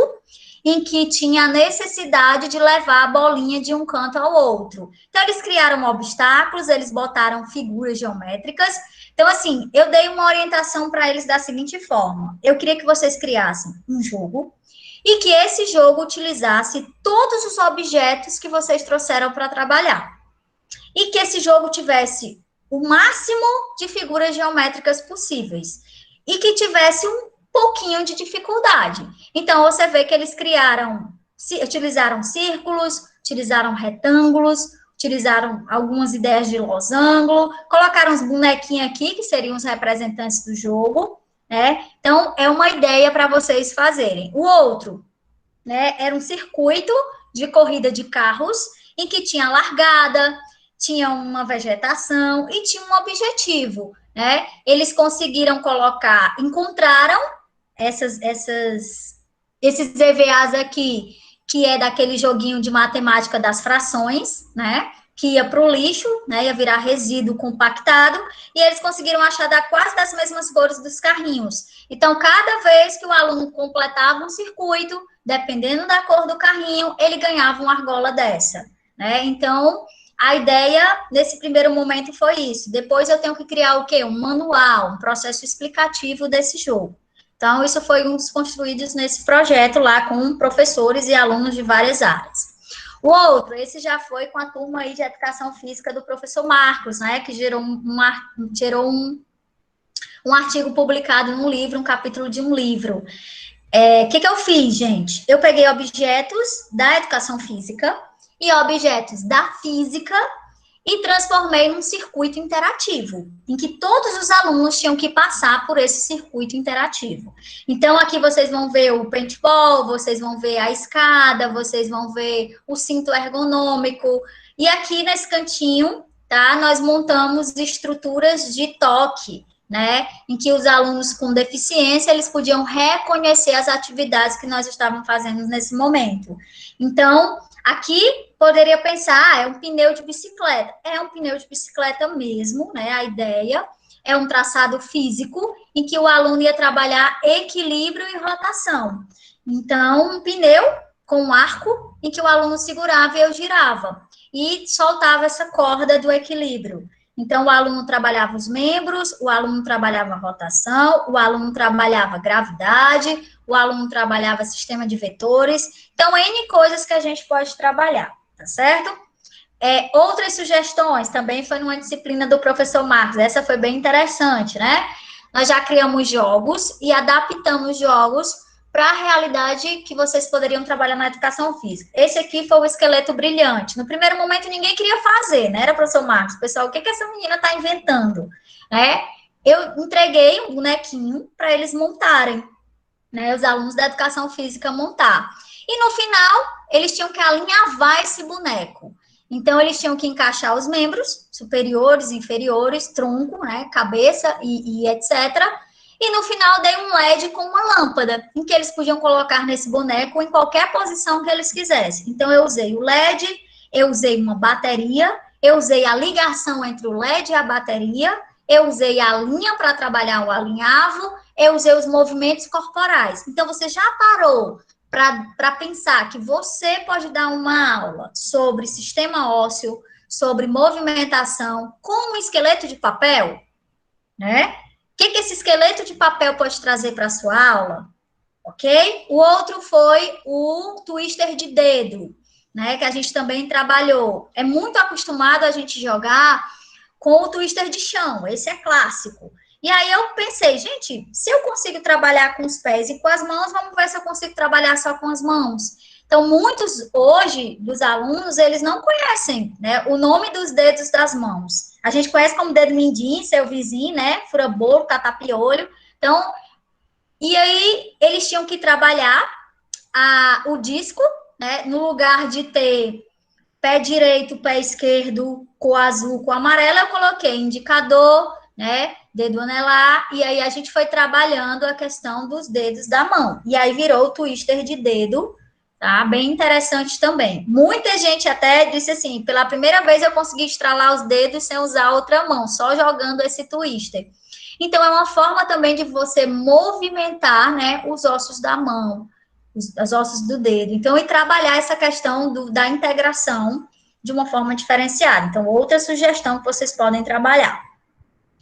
[SPEAKER 1] em que tinha a necessidade de levar a bolinha de um canto ao outro. Então, eles criaram obstáculos, eles botaram figuras geométricas. Então, assim, eu dei uma orientação para eles da seguinte forma. Eu queria que vocês criassem um jogo, e que esse jogo utilizasse todos os objetos que vocês trouxeram para trabalhar. E que esse jogo tivesse o máximo de figuras geométricas possíveis. E que tivesse um pouquinho de dificuldade. Então, você vê que eles utilizaram círculos, utilizaram retângulos, utilizaram algumas ideias de losango, colocaram uns bonequinhos aqui, que seriam os representantes do jogo, né? Então, é uma ideia para vocês fazerem. O outro, né, era um circuito de corrida de carros, em que tinha largada, tinha uma vegetação e tinha um objetivo, né? Eles conseguiram encontraram esses EVAs aqui, que é daquele joguinho de matemática das frações, né? Que ia para o lixo, né, ia virar resíduo compactado, e eles conseguiram achar quase das mesmas cores dos carrinhos. Então, cada vez que o aluno completava um circuito, dependendo da cor do carrinho, ele ganhava uma argola dessa, né? Então, a ideia, nesse primeiro momento, foi isso. Depois eu tenho que criar o quê? Um manual, um processo explicativo desse jogo. Então, isso foi uns construídos nesse projeto lá com professores e alunos de várias áreas. O outro, esse já foi com a turma aí de educação física do professor Marcos, né, que gerou um artigo publicado num livro, um capítulo de um livro. O que eu fiz, gente? Eu peguei objetos da educação física e objetos da física e transformei num circuito interativo, em que todos os alunos tinham que passar por esse circuito interativo. Então, aqui vocês vão ver o paintball, vocês vão ver a escada, vocês vão ver o cinto ergonômico, e aqui nesse cantinho, tá, nós montamos estruturas de toque, né, em que os alunos com deficiência, eles podiam reconhecer as atividades que nós estávamos fazendo nesse momento. Então, aqui poderia pensar, é um pneu de bicicleta. É um pneu de bicicleta mesmo, né, a ideia é um traçado físico em que o aluno ia trabalhar equilíbrio e rotação. Então, um pneu com um arco em que o aluno segurava e eu girava. E soltava essa corda do equilíbrio. Então, o aluno trabalhava os membros, o aluno trabalhava a rotação, o aluno trabalhava gravidade, o aluno trabalhava sistema de vetores. Então, N coisas que a gente pode trabalhar, tá certo? Outras sugestões, também foi numa disciplina do professor Marcos, essa foi bem interessante, né? Nós já criamos jogos e adaptamos jogos para a realidade que vocês poderiam trabalhar na educação física. Esse aqui foi o esqueleto brilhante. No primeiro momento, ninguém queria fazer, né? Era professor Marcos, pessoal, o que essa menina está inventando? Né? Eu entreguei um bonequinho para eles montarem, né? Os alunos da educação física montar. E no final, eles tinham que alinhavar esse boneco. Então, eles tinham que encaixar os membros, superiores, inferiores, tronco, né, cabeça e etc. E no final, dei um LED com uma lâmpada, em que eles podiam colocar nesse boneco em qualquer posição que eles quisessem. Então, eu usei o LED, eu usei uma bateria, eu usei a ligação entre o LED e a bateria, eu usei a linha para trabalhar o alinhavo, eu usei os movimentos corporais. Então, você já parou para pensar que você pode dar uma aula sobre sistema ósseo, sobre movimentação, com um esqueleto de papel, né? O que esse esqueleto de papel pode trazer para a sua aula? Ok? O outro foi o twister de dedo, né? Que a gente também trabalhou. É muito acostumado a gente jogar com o twister de chão, esse é clássico. E aí eu pensei, gente, se eu consigo trabalhar com os pés e com as mãos, vamos ver se eu consigo trabalhar só com as mãos. Então, muitos hoje dos alunos, eles não conhecem, né, o nome dos dedos das mãos. A gente conhece como dedo mindinho, seu vizinho, né, fura-bolo, catapiolho. Então, e aí eles tinham que trabalhar o disco, né, no lugar de ter pé direito, pé esquerdo, com azul, com amarelo, eu coloquei indicador, né, dedo anelar, e aí a gente foi trabalhando a questão dos dedos da mão. E aí virou o twister de dedo, tá? Bem interessante também. Muita gente até disse assim, pela primeira vez eu consegui estralar os dedos sem usar a outra mão, só jogando esse twister. Então, é uma forma também de você movimentar, né, os ossos da mão, os ossos do dedo. Então, e trabalhar essa questão da integração de uma forma diferenciada. Então, outra sugestão que vocês podem trabalhar.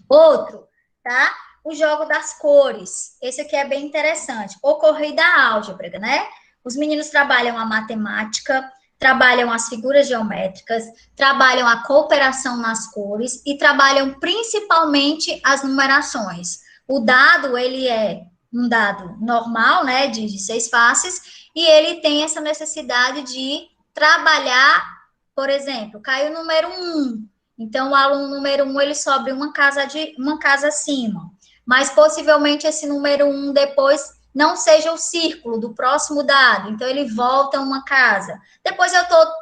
[SPEAKER 1] Outro, tá? O jogo das cores. Esse aqui é bem interessante. O corrida álgebra, né? Os meninos trabalham a matemática, trabalham as figuras geométricas, trabalham a cooperação nas cores e trabalham principalmente as numerações. O dado, ele é um dado normal, né, de 6 faces, e ele tem essa necessidade de trabalhar, por exemplo, caiu o número 1, então o aluno número 1, ele sobe uma casa acima, mas possivelmente esse número 1 depois não seja o círculo do próximo dado, então ele volta uma casa. Depois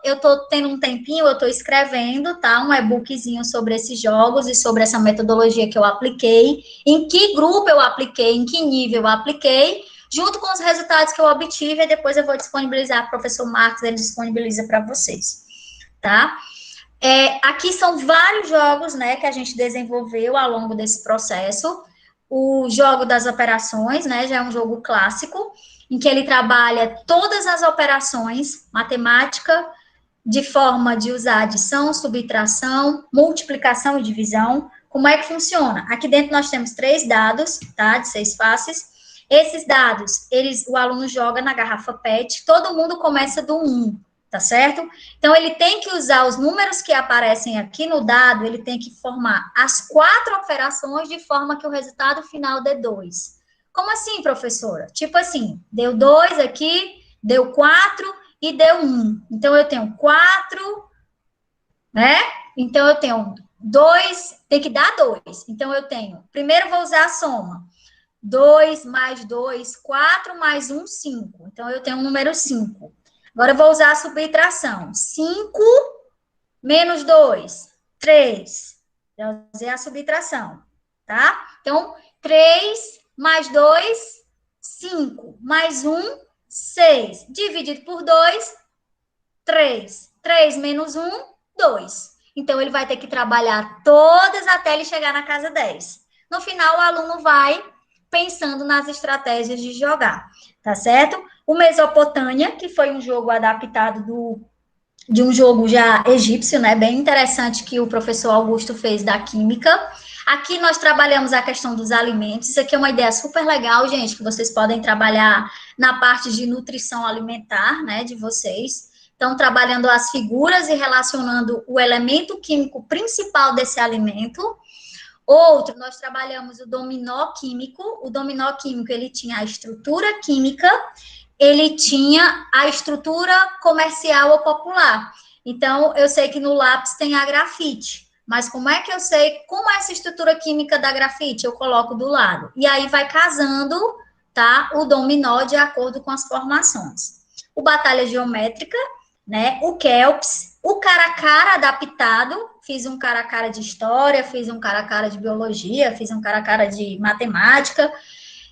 [SPEAKER 1] eu tô tendo um tempinho, eu tô escrevendo, tá, um e-bookzinho sobre esses jogos e sobre essa metodologia que eu apliquei, em que grupo eu apliquei, em que nível eu apliquei, junto com os resultados que eu obtive, e depois eu vou disponibilizar, o professor Marcos, ele disponibiliza para vocês, tá? Aqui são vários jogos, né, que a gente desenvolveu ao longo desse processo. O jogo das operações, né, já é um jogo clássico, em que ele trabalha todas as operações, matemática, de forma de usar adição, subtração, multiplicação e divisão. Como é que funciona? Aqui dentro nós temos 3 dados, tá, de 6 faces. Esses dados, o aluno joga na garrafa PET, todo mundo começa do 1, tá certo? Então, ele tem que usar os números que aparecem aqui no dado, ele tem que formar as 4 operações de forma que o resultado final dê 2. Como assim, professora? Tipo assim, deu 2 aqui, deu 4 e deu 1. Então, eu tenho 4, né? Então, eu tenho 2, tem que dar 2. Então, eu tenho, primeiro vou usar a soma. 2 mais 2, 4 mais 1, 5. Então, eu tenho o número 5. Agora, eu vou usar a subtração. 5 menos 2, 3. Eu usei a subtração, tá? Então, 3 mais 2, 5, mais 1, 6. Dividido por 2, 3. 3 menos 1, 2. Então, ele vai ter que trabalhar todas até ele chegar na casa 10. No final, o aluno vai pensando nas estratégias de jogar, tá certo? O Mesopotâmia, que foi um jogo adaptado de um jogo já egípcio, né? Bem interessante que o professor Augusto fez da química. Aqui nós trabalhamos a questão dos alimentos. Isso aqui é uma ideia super legal, gente, que vocês podem trabalhar na parte de nutrição alimentar, né, de vocês. Então, trabalhando as figuras e relacionando o elemento químico principal desse alimento. Outro, nós trabalhamos o dominó químico. O dominó químico, ele tinha a estrutura química, ele tinha a estrutura comercial ou popular. Então, eu sei que no lápis tem a grafite, mas como é que eu sei como é essa estrutura química da grafite? Eu coloco do lado. E aí vai casando, tá, o dominó de acordo com as formações. O batalha geométrica, né, o Kelps, o cara a cara adaptado, fiz um cara a cara de história, fiz um cara a cara de biologia, fiz um cara a cara de matemática.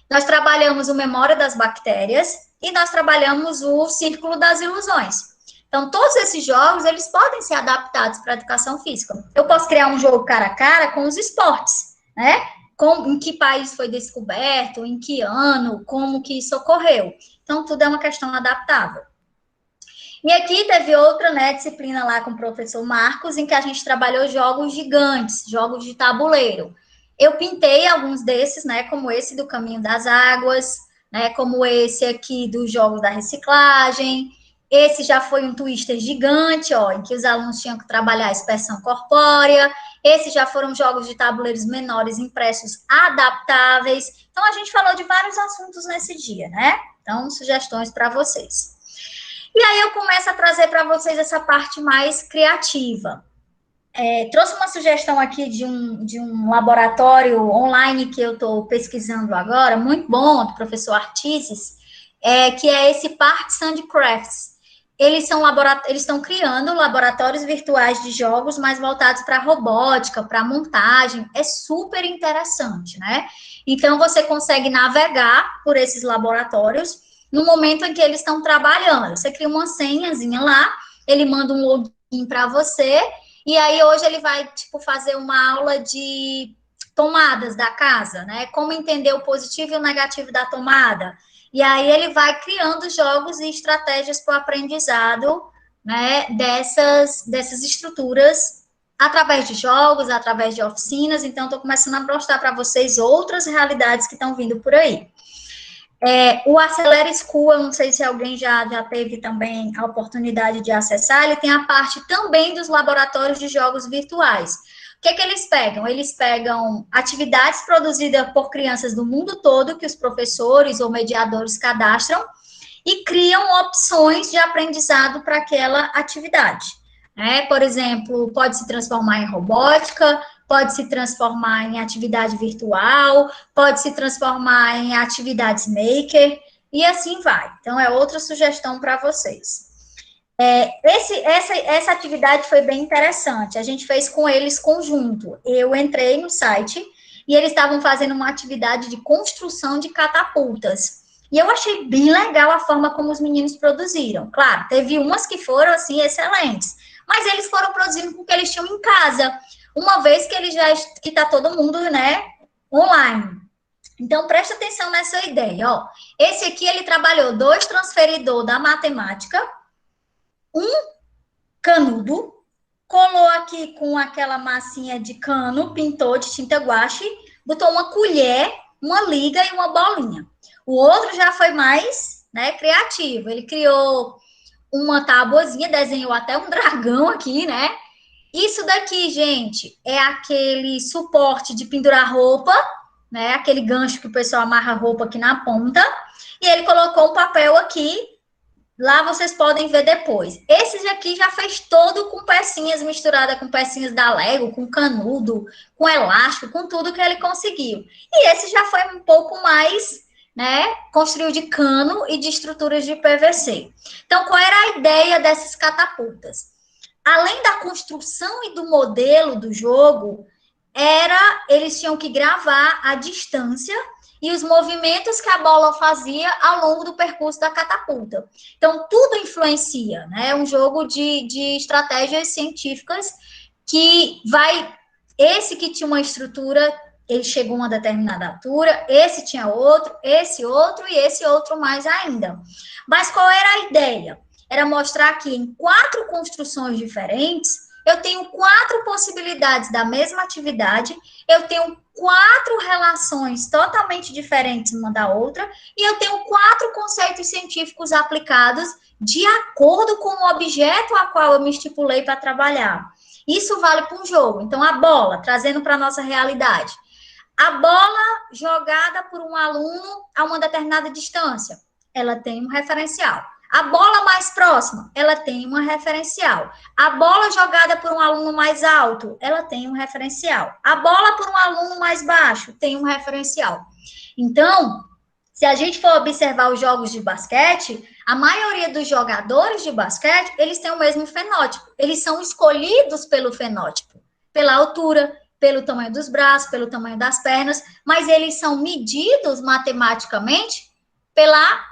[SPEAKER 1] Nós trabalhamos o Memória das Bactérias e nós trabalhamos o Círculo das Ilusões. Então, todos esses jogos, eles podem ser adaptados para a educação física. Eu posso criar um jogo cara a cara com os esportes, né? Em que país foi descoberto, em que ano, como que isso ocorreu. Então, tudo é uma questão adaptável. E aqui teve outra, né, disciplina lá com o professor Marcos, em que a gente trabalhou jogos gigantes, jogos de tabuleiro. Eu pintei alguns desses, né, como esse do Caminho das Águas, né, como esse aqui dos Jogos da Reciclagem. Esse já foi um twister gigante, ó, em que os alunos tinham que trabalhar a expressão corpórea. Esses já foram jogos de tabuleiros menores impressos adaptáveis. Então, a gente falou de vários assuntos nesse dia, né? Então, sugestões para vocês. E aí eu começo a trazer para vocês essa parte mais criativa. Trouxe uma sugestão aqui de um laboratório online que eu estou pesquisando agora, muito bom, do professor Artices, que é esse Parts and Crafts. Eles estão criando laboratórios virtuais de jogos mais voltados para robótica, para montagem. É super interessante, né? Então, você consegue navegar por esses laboratórios no momento em que eles estão trabalhando. Você cria uma senhazinha lá, ele manda um login para você, e aí hoje ele vai, tipo, fazer uma aula de tomadas da casa, né? Como entender o positivo e o negativo da tomada. E aí ele vai criando jogos e estratégias para o aprendizado, né, dessas estruturas, através de jogos, através de oficinas. Então, estou começando a mostrar para vocês outras realidades que estão vindo por aí. O Acelera School, eu não sei se alguém já teve também a oportunidade de acessar, ele tem a parte também dos laboratórios de jogos virtuais. O que eles pegam? Eles pegam atividades produzidas por crianças do mundo todo, que os professores ou mediadores cadastram, e criam opções de aprendizado para aquela atividade. Por exemplo, pode se transformar em robótica, pode se transformar em atividade virtual, pode se transformar em atividades maker, e assim vai. Então, é outra sugestão para vocês. Essa atividade foi bem interessante, a gente fez com eles conjunto. Eu entrei no site e eles estavam fazendo uma atividade de construção de catapultas. E eu achei bem legal a forma como os meninos produziram. Claro, teve umas que foram, assim, excelentes, mas eles foram produzindo com o que eles tinham em casa, uma vez que está todo mundo, né, online. Então, presta atenção nessa ideia, ó. Esse aqui, ele trabalhou 2 transferidor da matemática, um canudo, colou aqui com aquela massinha de cano, pintou de tinta guache, botou uma colher, uma liga e uma bolinha. O outro já foi mais, né, criativo. Ele criou uma tabuazinha, desenhou até um dragão aqui, né? Isso daqui, gente, é aquele suporte de pendurar roupa, né? Aquele gancho que o pessoal amarra roupa aqui na ponta. E ele colocou um papel aqui. Lá vocês podem ver depois. Esse aqui já fez todo com pecinhas misturadas com pecinhas da Lego, com canudo, com elástico, com tudo que ele conseguiu. E esse já foi um pouco mais, né, construiu de cano e de estruturas de PVC. Então, qual era a ideia dessas catapultas? Além da construção e do modelo do jogo, eles tinham que gravar a distância e os movimentos que a bola fazia ao longo do percurso da catapulta. Então, tudo influencia, né? É um jogo de estratégias científicas que vai... Esse que tinha uma estrutura, ele chegou a uma determinada altura, esse tinha outro e esse outro mais ainda. Mas qual era a ideia? Era mostrar que em 4 construções diferentes, eu tenho 4 possibilidades da mesma atividade, eu tenho 4 relações totalmente diferentes uma da outra, e eu tenho 4 conceitos científicos aplicados de acordo com o objeto a qual eu me estipulei para trabalhar. Isso vale para um jogo. Então, a bola, trazendo para a nossa realidade. A bola jogada por um aluno a uma determinada distância, ela tem um referencial. A bola mais próxima, ela tem uma referencial. A bola jogada por um aluno mais alto, ela tem um referencial. A bola por um aluno mais baixo, tem um referencial. Então, se a gente for observar os jogos de basquete, a maioria dos jogadores de basquete, eles têm o mesmo fenótipo. Eles são escolhidos pelo fenótipo, pela altura, pelo tamanho dos braços, pelo tamanho das pernas, mas eles são medidos matematicamente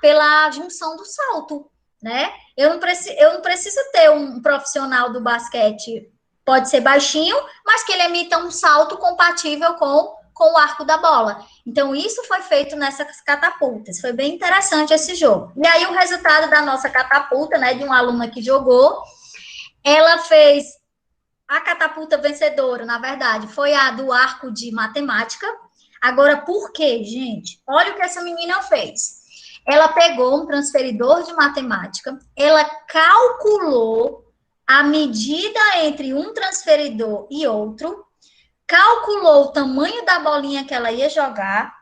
[SPEAKER 1] pela junção do salto, né? Eu não preciso ter um profissional do basquete, pode ser baixinho, mas que ele emita um salto compatível com o arco da bola. Então, isso foi feito nessas catapultas. Foi bem interessante esse jogo. E aí, o resultado da nossa catapulta, né, de uma aluna que jogou, ela fez a catapulta vencedora, na verdade, foi a do arco de matemática. Agora, por quê, gente? Olha o que essa menina fez. Ela pegou um transferidor de matemática, ela calculou a medida entre um transferidor e outro, calculou o tamanho da bolinha que ela ia jogar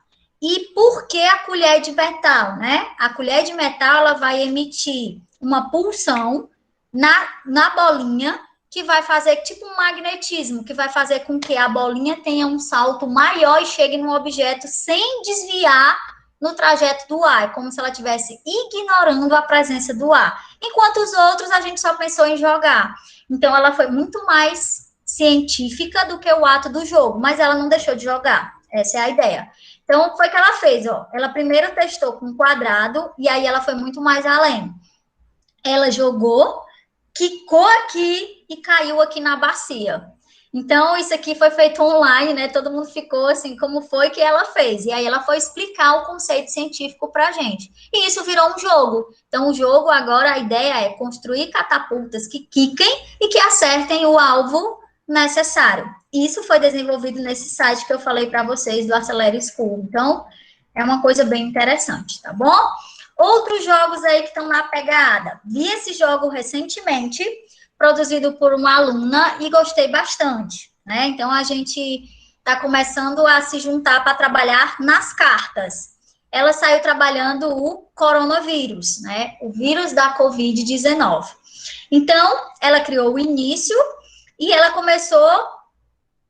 [SPEAKER 1] e por que a colher de metal, né? A colher de metal, ela vai emitir uma pulsão na bolinha que vai fazer tipo um magnetismo, que vai fazer com que a bolinha tenha um salto maior e chegue no objeto sem desviar no trajeto do ar, como se ela estivesse ignorando a presença do ar. Enquanto os outros, a gente só pensou em jogar. Então, ela foi muito mais científica do que o ato do jogo, mas ela não deixou de jogar. Essa é a ideia. Então, foi o que ela fez, ó. Ela primeiro testou com um quadrado, e aí ela foi muito mais além. Ela jogou, quicou aqui e caiu aqui na bacia. Então, isso aqui foi feito online, né? Todo mundo ficou assim, como foi que ela fez? E aí ela foi explicar o conceito científico para a gente. E isso virou um jogo. Então, o jogo agora, a ideia é construir catapultas que quiquem e que acertem o alvo necessário. Isso foi desenvolvido nesse site que eu falei para vocês, do Acelere School. Então, é uma coisa bem interessante, tá bom? Outros jogos aí que estão na pegada. Vi esse jogo recentemente, produzido por uma aluna, e gostei bastante, né? Então, a gente está começando a se juntar para trabalhar nas cartas. Ela saiu trabalhando o coronavírus, né? O vírus da Covid-19. Então, ela criou o início e ela começou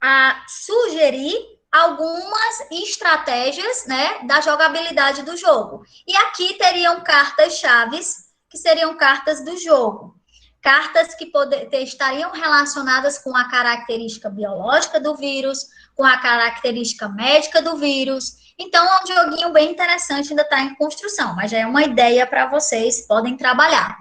[SPEAKER 1] a sugerir algumas estratégias, né, da jogabilidade do jogo. E aqui teriam cartas-chaves, que seriam cartas do jogo. Cartas que estariam relacionadas com a característica biológica do vírus, com a característica médica do vírus. Então, é um joguinho bem interessante, ainda está em construção, mas já é uma ideia para vocês, podem trabalhar.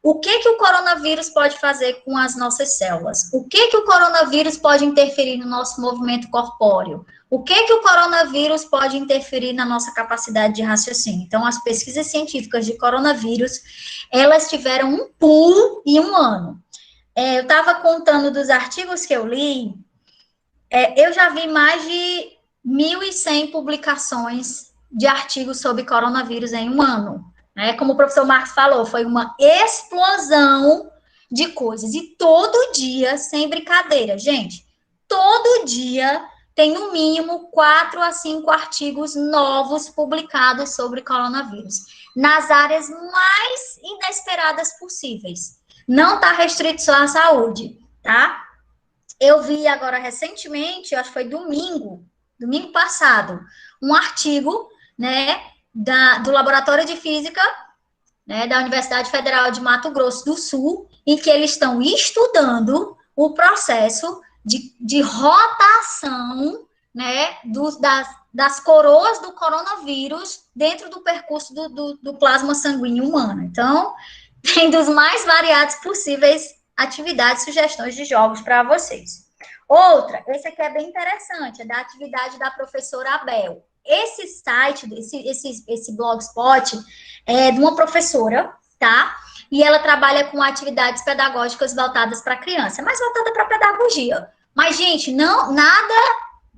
[SPEAKER 1] O que o coronavírus pode fazer com as nossas células? O que o coronavírus pode interferir no nosso movimento corpóreo? O que o coronavírus pode interferir na nossa capacidade de raciocínio? Então, as pesquisas científicas de coronavírus, elas tiveram um pulo em um ano. Eu estava contando dos artigos que eu li, eu já vi mais de 1.100 publicações de artigos sobre coronavírus em um ano. Como o professor Marcos falou, foi uma explosão de coisas. E todo dia, sem brincadeira, gente, todo dia tem no mínimo 4 a 5 artigos novos publicados sobre coronavírus, nas áreas mais inesperadas possíveis. Não está restrito só à saúde, tá? Eu vi agora recentemente, acho que foi domingo passado, um artigo, né, do Laboratório de Física, né, da Universidade Federal de Mato Grosso do Sul, em que eles estão estudando o processo de rotação, né, das coroas do coronavírus dentro do percurso do plasma sanguíneo humano. Então, tem dos mais variados possíveis atividades, sugestões de jogos para vocês. Outra, esse aqui é bem interessante, é da atividade da professora Abel. Esse site, esse blogspot é de uma professora, tá? E ela trabalha com atividades pedagógicas voltadas para criança, mais voltada para pedagogia. Mas, gente, nada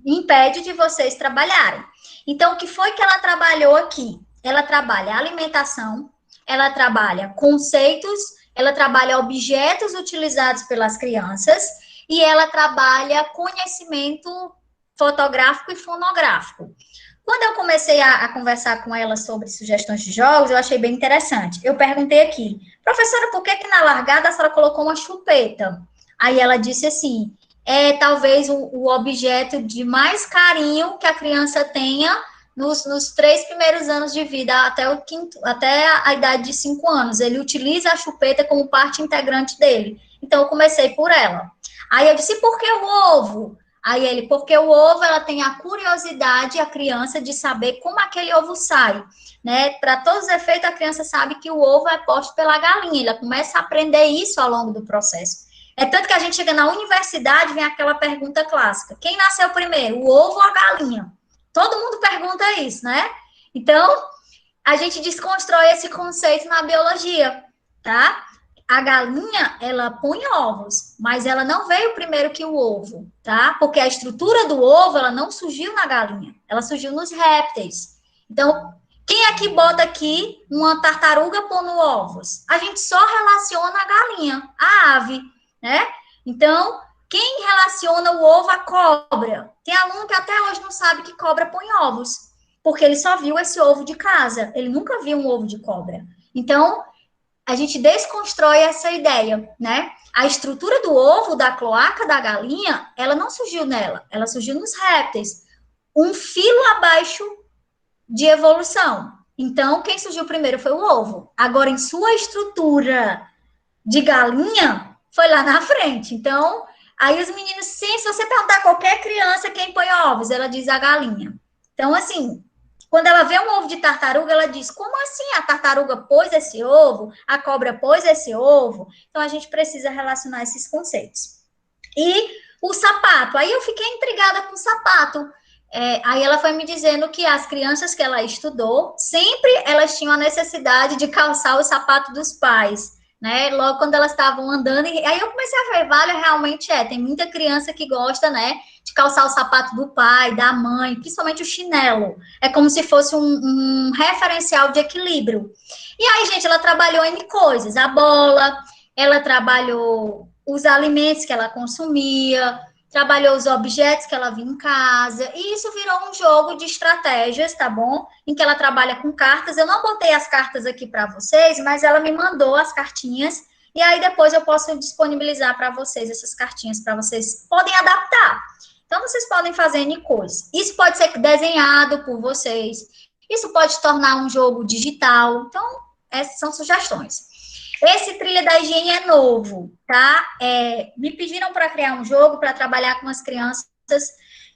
[SPEAKER 1] impede de vocês trabalharem. Então, o que foi que ela trabalhou aqui? Ela trabalha alimentação, ela trabalha conceitos, ela trabalha objetos utilizados pelas crianças e ela trabalha conhecimento fotográfico e fonográfico. Quando eu comecei a conversar com ela sobre sugestões de jogos, eu achei bem interessante. Eu perguntei aqui, professora, por que na largada a senhora colocou uma chupeta? Aí ela disse assim, talvez o objeto de mais carinho que a criança tenha nos 3 primeiros anos de vida, até a idade de 5 anos. Ele utiliza a chupeta como parte integrante dele. Então, eu comecei por ela. Aí eu disse, por que o ovo? Aí ele, porque o ovo, ela tem a curiosidade, a criança, de saber como aquele ovo sai, né? Para todos os efeitos, a criança sabe que o ovo é posto pela galinha, ela começa a aprender isso ao longo do processo. É tanto que a gente chega na universidade, vem aquela pergunta clássica, quem nasceu primeiro, o ovo ou a galinha? Todo mundo pergunta isso, né? Então, a gente desconstrói esse conceito na biologia, tá? A galinha, ela põe ovos, mas ela não veio primeiro que o ovo, tá? Porque a estrutura do ovo, ela não surgiu na galinha, ela surgiu nos répteis. Então, quem é que bota aqui uma tartaruga pondo ovos? A gente só relaciona a galinha, a ave, né? Então, quem relaciona o ovo à cobra? Tem aluno que até hoje não sabe que cobra põe ovos, porque ele só viu esse ovo de casa, ele nunca viu um ovo de cobra. Então, a gente desconstrói essa ideia, né? A estrutura do ovo, da cloaca da galinha, ela não surgiu nela, ela surgiu nos répteis. Um filo abaixo de evolução. Então, quem surgiu primeiro foi o ovo. Agora, em sua estrutura de galinha, foi lá na frente. Então, aí os meninos, se você perguntar a qualquer criança quem põe ovos, ela diz a galinha. Então, assim, quando ela vê um ovo de tartaruga, ela diz, como assim a tartaruga pôs esse ovo, a cobra pôs esse ovo? Então, a gente precisa relacionar esses conceitos. E o sapato, aí eu fiquei intrigada com o sapato. Aí ela foi me dizendo que as crianças que ela estudou, sempre elas tinham a necessidade de calçar o sapato dos pais, né? Logo quando elas estavam andando, e aí eu comecei a ver, vale, realmente tem muita criança que gosta, né, de calçar o sapato do pai, da mãe, principalmente o chinelo. É como se fosse um referencial de equilíbrio. E aí, gente, ela trabalhou em coisas, a bola, ela trabalhou os alimentos que ela consumia, trabalhou os objetos que ela via em casa, e isso virou um jogo de estratégias, tá bom? Em que ela trabalha com cartas. Eu não botei as cartas aqui para vocês, mas ela me mandou as cartinhas, e aí depois eu posso disponibilizar para vocês essas cartinhas, para vocês podem adaptar. Então, vocês podem fazer N coisas. Isso pode ser desenhado por vocês, isso pode tornar um jogo digital. Então, essas são sugestões. Esse Trilha da Higiene é novo, tá? Me pediram para criar um jogo para trabalhar com as crianças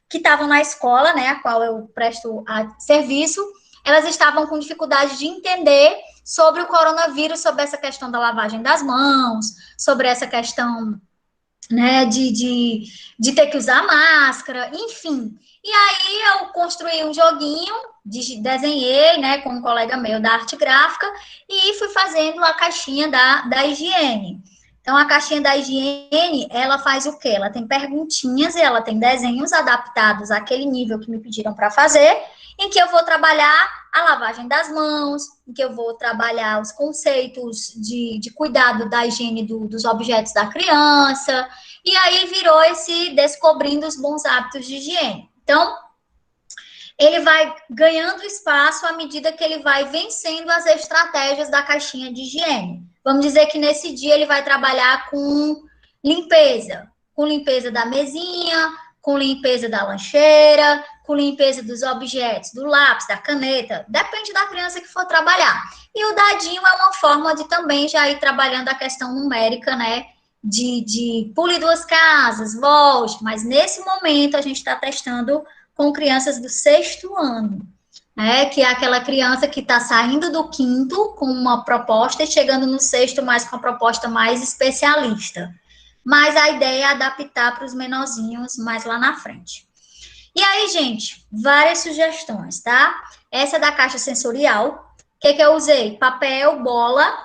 [SPEAKER 1] que estavam na escola, né, a qual eu presto serviço. Elas estavam com dificuldade de entender sobre o coronavírus, sobre essa questão da lavagem das mãos, sobre essa questão, né, de ter que usar máscara, enfim. E aí eu construí um joguinho, desenhei, né, com um colega meu da arte gráfica, e fui fazendo a caixinha da higiene. Então, a caixinha da higiene, ela faz o quê? Ela tem perguntinhas e ela tem desenhos adaptados àquele nível que me pediram para fazer, em que eu vou trabalhar a lavagem das mãos, em que eu vou trabalhar os conceitos de cuidado da higiene dos objetos da criança, e aí virou esse descobrindo os bons hábitos de higiene. Então, ele vai ganhando espaço à medida que ele vai vencendo as estratégias da caixinha de higiene. Vamos dizer que nesse dia ele vai trabalhar com limpeza da mesinha, com limpeza da lancheira, com limpeza dos objetos, do lápis, da caneta, depende da criança que for trabalhar. E o dadinho é uma forma de também já ir trabalhando a questão numérica, né, de pule duas casas, volte, mas nesse momento a gente está testando com crianças do 6º ano, né, que é aquela criança que está saindo do 5º com uma proposta e chegando no 6º mais com uma proposta mais especialista. Mas a ideia é adaptar para os menorzinhos mais lá na frente. E aí, gente, várias sugestões, tá? Essa é da caixa sensorial. O que eu usei? Papel, bola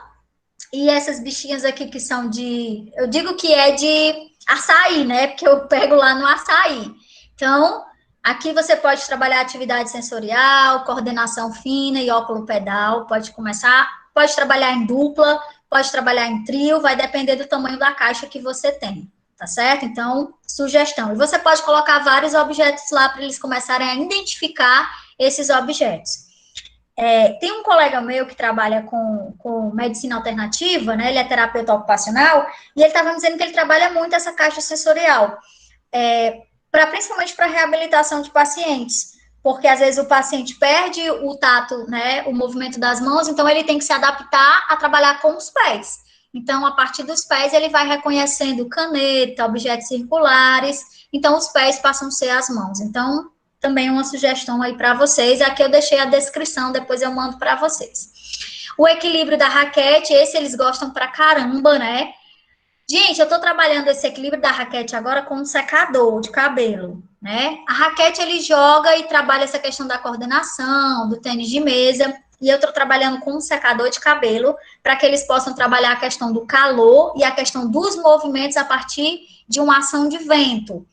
[SPEAKER 1] e essas bichinhas aqui que são de... Eu digo que é de açaí, né? Porque eu pego lá no açaí. Então, aqui você pode trabalhar atividade sensorial, coordenação fina e óculo pedal. Pode começar, pode trabalhar em dupla, pode trabalhar em trio, vai depender do tamanho da caixa que você tem. Tá certo? Então, sugestão. E você pode colocar vários objetos lá para eles começarem a identificar esses objetos. Tem um colega meu que trabalha com medicina alternativa, né? Ele é terapeuta ocupacional, e ele estava dizendo que ele trabalha muito essa caixa sensorial, principalmente para reabilitação de pacientes, porque às vezes o paciente perde o tato, né? O movimento das mãos, então ele tem que se adaptar a trabalhar com os pés. Então, a partir dos pés, ele vai reconhecendo caneta, objetos circulares. Então, os pés passam a ser as mãos. Então, também uma sugestão aí para vocês. Aqui eu deixei a descrição, depois eu mando para vocês. O equilíbrio da raquete, esse eles gostam pra caramba, né? Gente, eu estou trabalhando esse equilíbrio da raquete agora com um secador de cabelo, né? A raquete, ele joga e trabalha essa questão da coordenação, do tênis de mesa. E eu estou trabalhando com um secador de cabelo para que eles possam trabalhar a questão do calor e a questão dos movimentos a partir de uma ação de vento,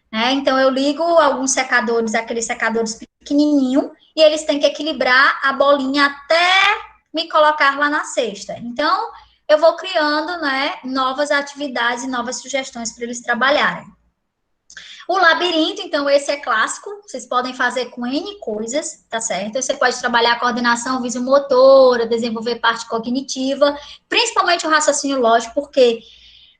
[SPEAKER 1] né? Então, eu ligo alguns secadores, aqueles secadores pequenininhos, e eles têm que equilibrar a bolinha até me colocar lá na cesta. Então, eu vou criando, né, novas atividades e novas sugestões para eles trabalharem. O labirinto, então, esse é clássico, vocês podem fazer com N coisas, tá certo? Você pode trabalhar a coordenação visomotora, desenvolver parte cognitiva, principalmente o raciocínio lógico, porque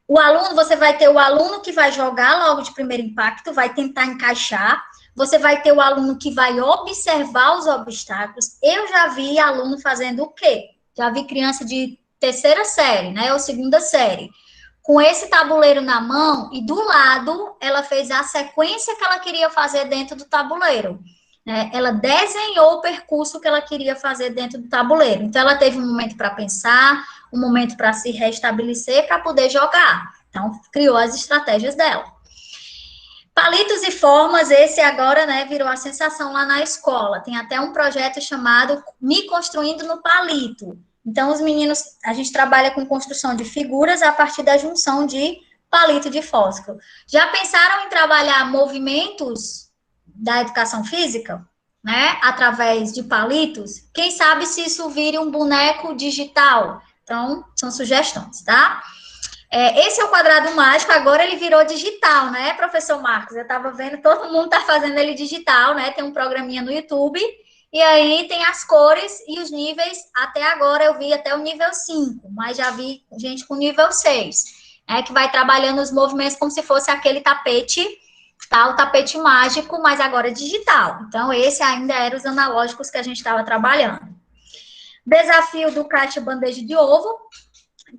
[SPEAKER 1] o aluno, você vai ter o aluno que vai jogar logo de primeiro impacto, vai tentar encaixar, você vai ter o aluno que vai observar os obstáculos. Eu já vi aluno fazendo o quê? Já vi criança de 3ª série, né, ou 2ª série, com esse tabuleiro na mão, e do lado, ela fez a sequência que ela queria fazer dentro do tabuleiro, né? Ela desenhou o percurso que ela queria fazer dentro do tabuleiro. Então, ela teve um momento para pensar, um momento para se restabelecer, para poder jogar. Então, criou as estratégias dela. Palitos e formas, esse agora, né, virou a sensação lá na escola. Tem até um projeto chamado Me Construindo no Palito. Então, os meninos, a gente trabalha com construção de figuras a partir da junção de palito de fósforo. Já pensaram em trabalhar movimentos da educação física, né, através de palitos? Quem sabe se isso vire um boneco digital? Então, são sugestões, tá? Esse é o quadrado mágico, agora ele virou digital, né, professor Marcos? Eu estava vendo, todo mundo está fazendo ele digital, né? Tem um programinha no YouTube. E aí tem as cores e os níveis, até agora eu vi até o nível 5, mas já vi gente com nível 6, né, que vai trabalhando os movimentos como se fosse aquele tapete, tá, o tapete mágico, mas agora digital. Então, esse ainda era os analógicos que a gente estava trabalhando. Desafio do caixa bandeja de ovo,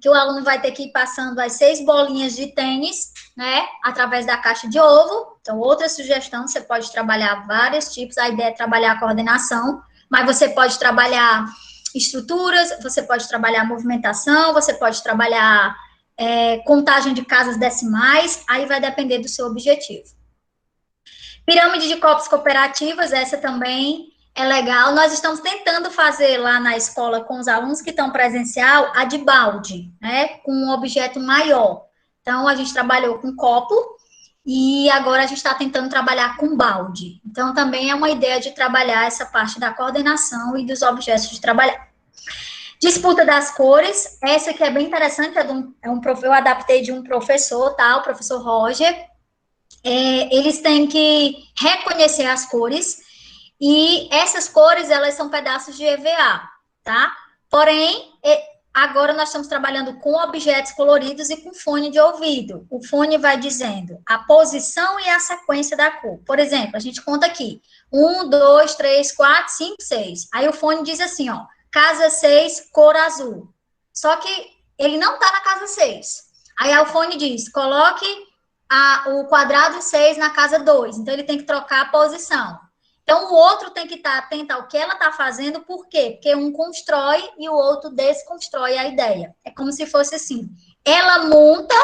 [SPEAKER 1] que o aluno vai ter que ir passando as 6 bolinhas de tênis, né, através da caixa de ovo. Então, outra sugestão, você pode trabalhar vários tipos, a ideia é trabalhar a coordenação, mas você pode trabalhar estruturas, você pode trabalhar movimentação, você pode trabalhar contagem de casas decimais, aí vai depender do seu objetivo. Pirâmide de copos cooperativas, essa também é legal. Nós estamos tentando fazer lá na escola com os alunos que estão presencial a de balde, né, com um objeto maior. Então, a gente trabalhou com copo e agora a gente está tentando trabalhar com balde. Então, também é uma ideia de trabalhar essa parte da coordenação e dos objetos de trabalhar. Disputa das cores, essa aqui é bem interessante, eu adaptei de um professor, tá, o professor Roger. Eles têm que reconhecer as cores, e essas cores, elas são pedaços de EVA, tá? Porém, agora nós estamos trabalhando com objetos coloridos e com fone de ouvido. O fone vai dizendo a posição e a sequência da cor. Por exemplo, a gente conta aqui, 1, 2, 3, 4, 5, 6. Aí o fone diz assim, ó, casa 6, cor azul. Só que ele não tá na casa 6. Aí a Alfone diz, coloque o quadrado 6 na casa 2. Então, ele tem que trocar a posição. Então, o outro tem que estar atento ao que ela está fazendo, por quê? Porque um constrói e o outro desconstrói a ideia. É como se fosse assim, ela monta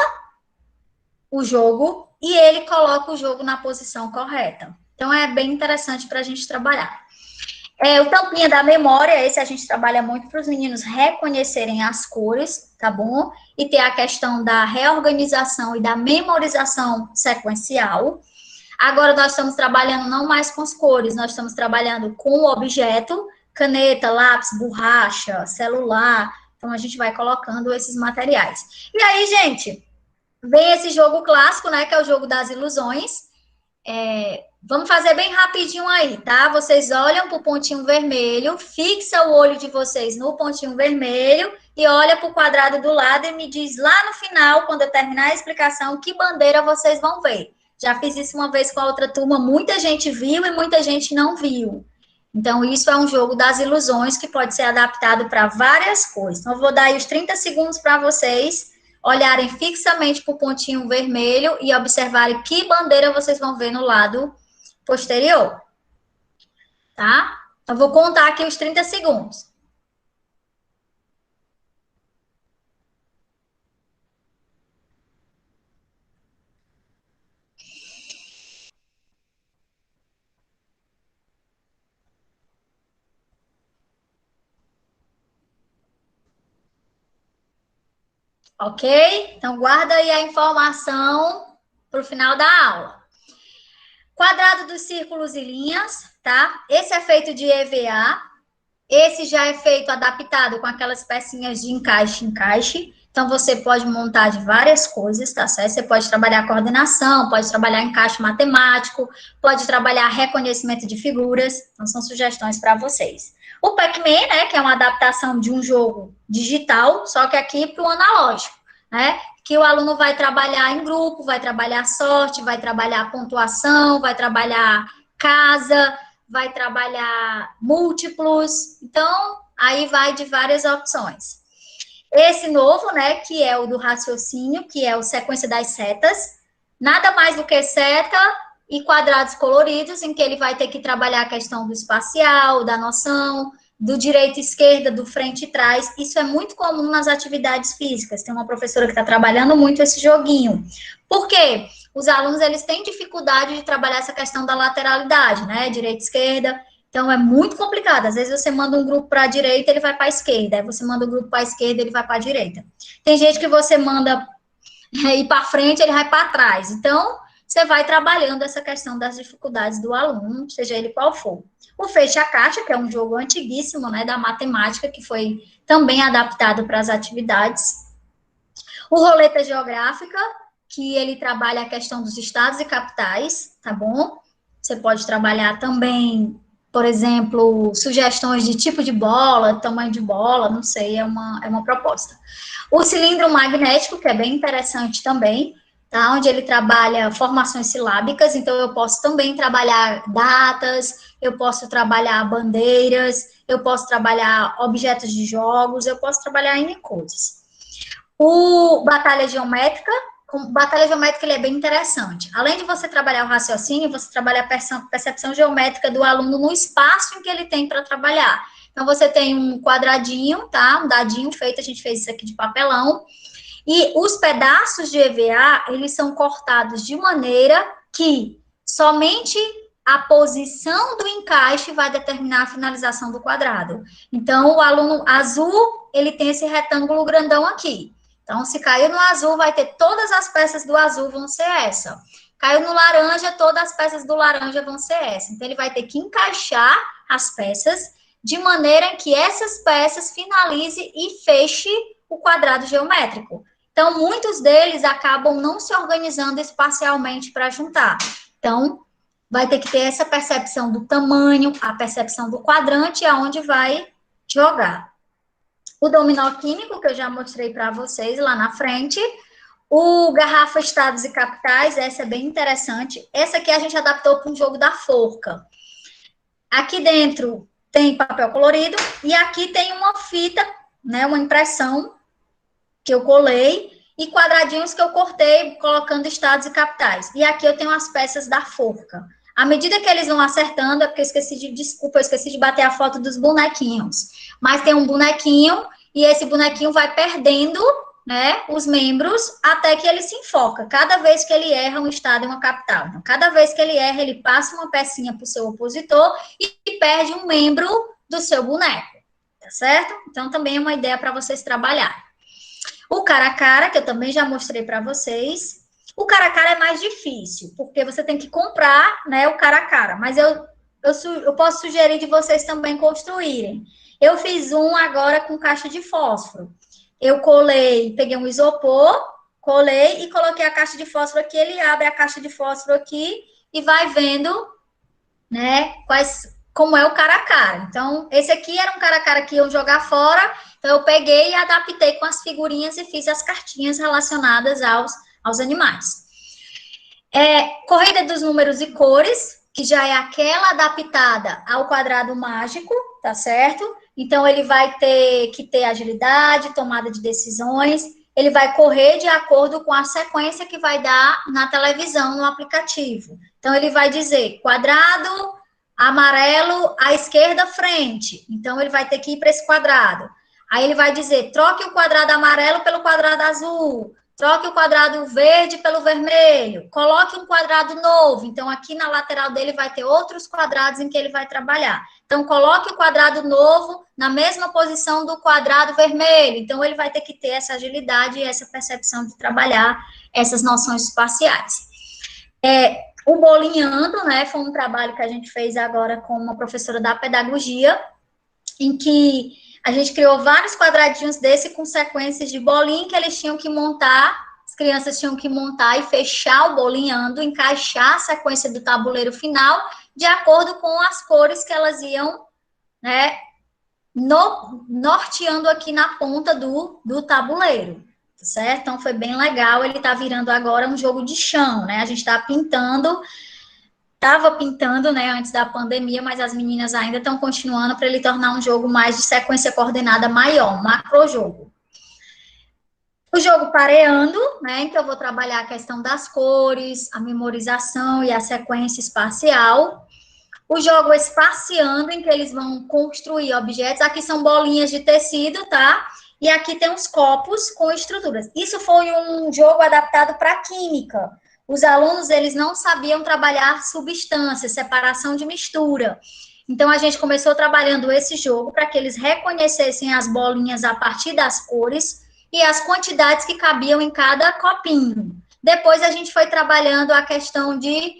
[SPEAKER 1] o jogo e ele coloca o jogo na posição correta. Então, é bem interessante para a gente trabalhar. O tampinha da memória, esse a gente trabalha muito para os meninos reconhecerem as cores, tá bom? E ter a questão da reorganização e da memorização sequencial. Agora nós estamos trabalhando não mais com as cores, nós estamos trabalhando com o objeto, caneta, lápis, borracha, celular. Então a gente vai colocando esses materiais. E aí, gente, vem esse jogo clássico, né, que é o jogo das ilusões. Vamos fazer bem rapidinho aí, tá? Vocês olham para o pontinho vermelho, fixa o olho de vocês no pontinho vermelho e olha para o quadrado do lado e me diz lá no final, quando eu terminar a explicação, que bandeira vocês vão ver. Já fiz isso uma vez com a outra turma, muita gente viu e muita gente não viu. Então, isso é um jogo das ilusões que pode ser adaptado para várias coisas. Então, eu vou dar aí os 30 segundos para vocês olharem fixamente para o pontinho vermelho e observarem que bandeira vocês vão ver no lado posterior, tá? Eu vou contar aqui os 30 segundos. Ok? Então, guarda aí a informação para o final da aula. Quadrado dos círculos e linhas, tá? Esse é feito de EVA. Esse já é feito adaptado com aquelas pecinhas de encaixe. Então, você pode montar de várias coisas, tá certo? Você pode trabalhar coordenação, pode trabalhar encaixe matemático, pode trabalhar reconhecimento de figuras. Então, são sugestões para vocês. O Pac-Man, né, que é uma adaptação de um jogo digital, só que aqui para o analógico, né? Que o aluno vai trabalhar em grupo, vai trabalhar sorte, vai trabalhar pontuação, vai trabalhar casa, vai trabalhar múltiplos, então aí vai de várias opções. Esse novo, né, que é o do raciocínio, que é o sequência das setas, nada mais do que seta e quadrados coloridos, em que ele vai ter que trabalhar a questão do espacial, da noção, do direita e esquerda, do frente e trás. Isso é muito comum nas atividades físicas. Tem uma professora que está trabalhando muito esse joguinho. Por quê? Os alunos, eles têm dificuldade de trabalhar essa questão da lateralidade, né? Direita e esquerda. Então, é muito complicado. Às vezes, você manda um grupo para a direita, ele vai para a esquerda. Aí, você manda um grupo para a esquerda, ele vai para a direita. Tem gente que você manda ir para frente, ele vai para trás. Então, você vai trabalhando essa questão das dificuldades do aluno, seja ele qual for. O Fecha a Caixa, que é um jogo antiguíssimo, né, da matemática, que foi também adaptado para as atividades. O Roleta Geográfica, que ele trabalha a questão dos estados e capitais, tá bom? Você pode trabalhar também, por exemplo, sugestões de tipo de bola, tamanho de bola, não sei, é uma proposta. O cilindro magnético, que é bem interessante também, tá? Onde ele trabalha formações silábicas, então eu posso também trabalhar datas, eu posso trabalhar bandeiras, eu posso trabalhar objetos de jogos, eu posso trabalhar em coisas. O Batalha Geométrica, ele é bem interessante. Além de você trabalhar o raciocínio, você trabalha a percepção geométrica do aluno no espaço em que ele tem para trabalhar. Então, você tem um quadradinho, tá? Um dadinho feito, a gente fez isso aqui de papelão. E os pedaços de EVA, eles são cortados de maneira que somente a posição do encaixe vai determinar a finalização do quadrado. Então, o aluno azul, ele tem esse retângulo grandão aqui. Então, se caiu no azul, vai ter todas as peças do azul vão ser essa. Caiu no laranja, todas as peças do laranja vão ser essa. Então, ele vai ter que encaixar as peças de maneira que essas peças finalize e feche o quadrado geométrico. Então, muitos deles acabam não se organizando espacialmente para juntar. Então, vai ter que ter essa percepção do tamanho, a percepção do quadrante, aonde vai jogar. O dominó químico, que eu já mostrei para vocês lá na frente. O garrafa, estados e capitais, essa é bem interessante. Essa aqui a gente adaptou para um jogo da forca. Aqui dentro tem papel colorido e aqui tem uma fita, né, uma impressão que eu colei, e quadradinhos que eu cortei colocando estados e capitais. E aqui eu tenho as peças da forca. À medida que eles vão acertando, é porque eu esqueci de bater a foto dos bonequinhos. Mas tem um bonequinho, e esse bonequinho vai perdendo, né, os membros, até que ele se enfoca. Cada vez que ele erra um estado e uma capital. Então, cada vez que ele erra, ele passa uma pecinha para o seu opositor e perde um membro do seu boneco. Tá certo? Então, também é uma ideia para vocês trabalharem. O cara a cara, que eu também já mostrei para vocês. O cara a cara é mais difícil, porque você tem que comprar, né, o cara a cara. Mas eu posso sugerir de vocês também construírem. Eu fiz um agora com caixa de fósforo. Eu peguei um isopor, colei e coloquei a caixa de fósforo aqui. Ele abre a caixa de fósforo aqui e vai vendo, né, como é o cara a cara. Então, esse aqui era um cara a cara que iam jogar fora. Então, eu peguei e adaptei com as figurinhas e fiz as cartinhas relacionadas aos animais. Corrida dos números e cores, que já é aquela adaptada ao quadrado mágico, tá certo? Então, ele vai ter que ter agilidade, tomada de decisões, ele vai correr de acordo com a sequência que vai dar na televisão, no aplicativo. Então, ele vai dizer quadrado amarelo à esquerda frente. Então, ele vai ter que ir para esse quadrado. Aí, ele vai dizer, troque o quadrado amarelo pelo quadrado azul. Troque o quadrado verde pelo vermelho. Coloque um quadrado novo. Então, aqui na lateral dele vai ter outros quadrados em que ele vai trabalhar. Então, coloque o quadrado novo na mesma posição do quadrado vermelho. Então, ele vai ter que ter essa agilidade e essa percepção de trabalhar essas noções espaciais. O bolinhando, né, foi um trabalho que a gente fez agora com uma professora da pedagogia, em que a gente criou vários quadradinhos desse com sequências de bolinha que eles tinham que montar, as crianças tinham que montar e fechar o bolinhando, encaixar a sequência do tabuleiro final de acordo com as cores que elas iam, né, norteando aqui na ponta do tabuleiro, certo? Então, foi bem legal, ele tá virando agora um jogo de chão, né, a gente tá pintando... Estava pintando, né, antes da pandemia, mas as meninas ainda estão continuando para ele tornar um jogo mais de sequência coordenada maior, um macrojogo. O jogo pareando, né, em que eu vou trabalhar a questão das cores, a memorização e a sequência espacial. O jogo espaciando, em que eles vão construir objetos. Aqui são bolinhas de tecido, tá? E aqui tem os copos com estruturas. Isso foi um jogo adaptado para química. Os alunos, eles não sabiam trabalhar substâncias, separação de mistura. Então, a gente começou trabalhando esse jogo para que eles reconhecessem as bolinhas a partir das cores e as quantidades que cabiam em cada copinho. Depois, a gente foi trabalhando a questão de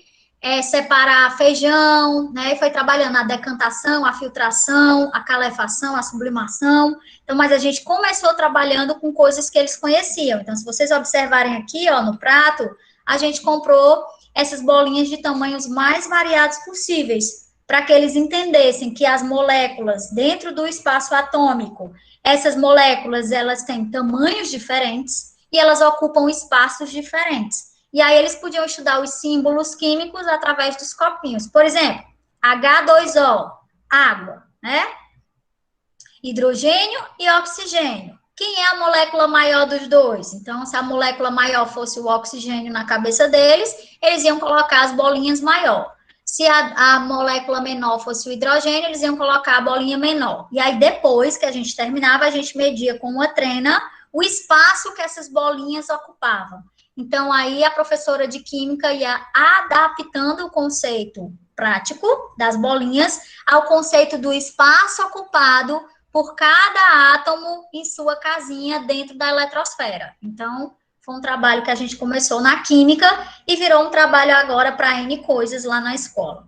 [SPEAKER 1] separar feijão, né? E foi trabalhando a decantação, a filtração, a calefação, a sublimação. Então, mas a gente começou trabalhando com coisas que eles conheciam. Então, se vocês observarem aqui, ó, no prato, a gente comprou essas bolinhas de tamanhos mais variados possíveis, para que eles entendessem que as moléculas dentro do espaço atômico, essas moléculas, elas têm tamanhos diferentes e elas ocupam espaços diferentes. E aí eles podiam estudar os símbolos químicos através dos copinhos. Por exemplo, H2O, água, né? Hidrogênio e oxigênio. Quem é a molécula maior dos dois? Então, se a molécula maior fosse o oxigênio na cabeça deles, eles iam colocar as bolinhas maior. Se a molécula menor fosse o hidrogênio, eles iam colocar a bolinha menor. E aí, depois que a gente terminava, a gente media com uma trena o espaço que essas bolinhas ocupavam. Então, aí a professora de química ia adaptando o conceito prático das bolinhas ao conceito do espaço ocupado por cada átomo em sua casinha dentro da eletrosfera. Então, foi um trabalho que a gente começou na química e virou um trabalho agora para N coisas lá na escola.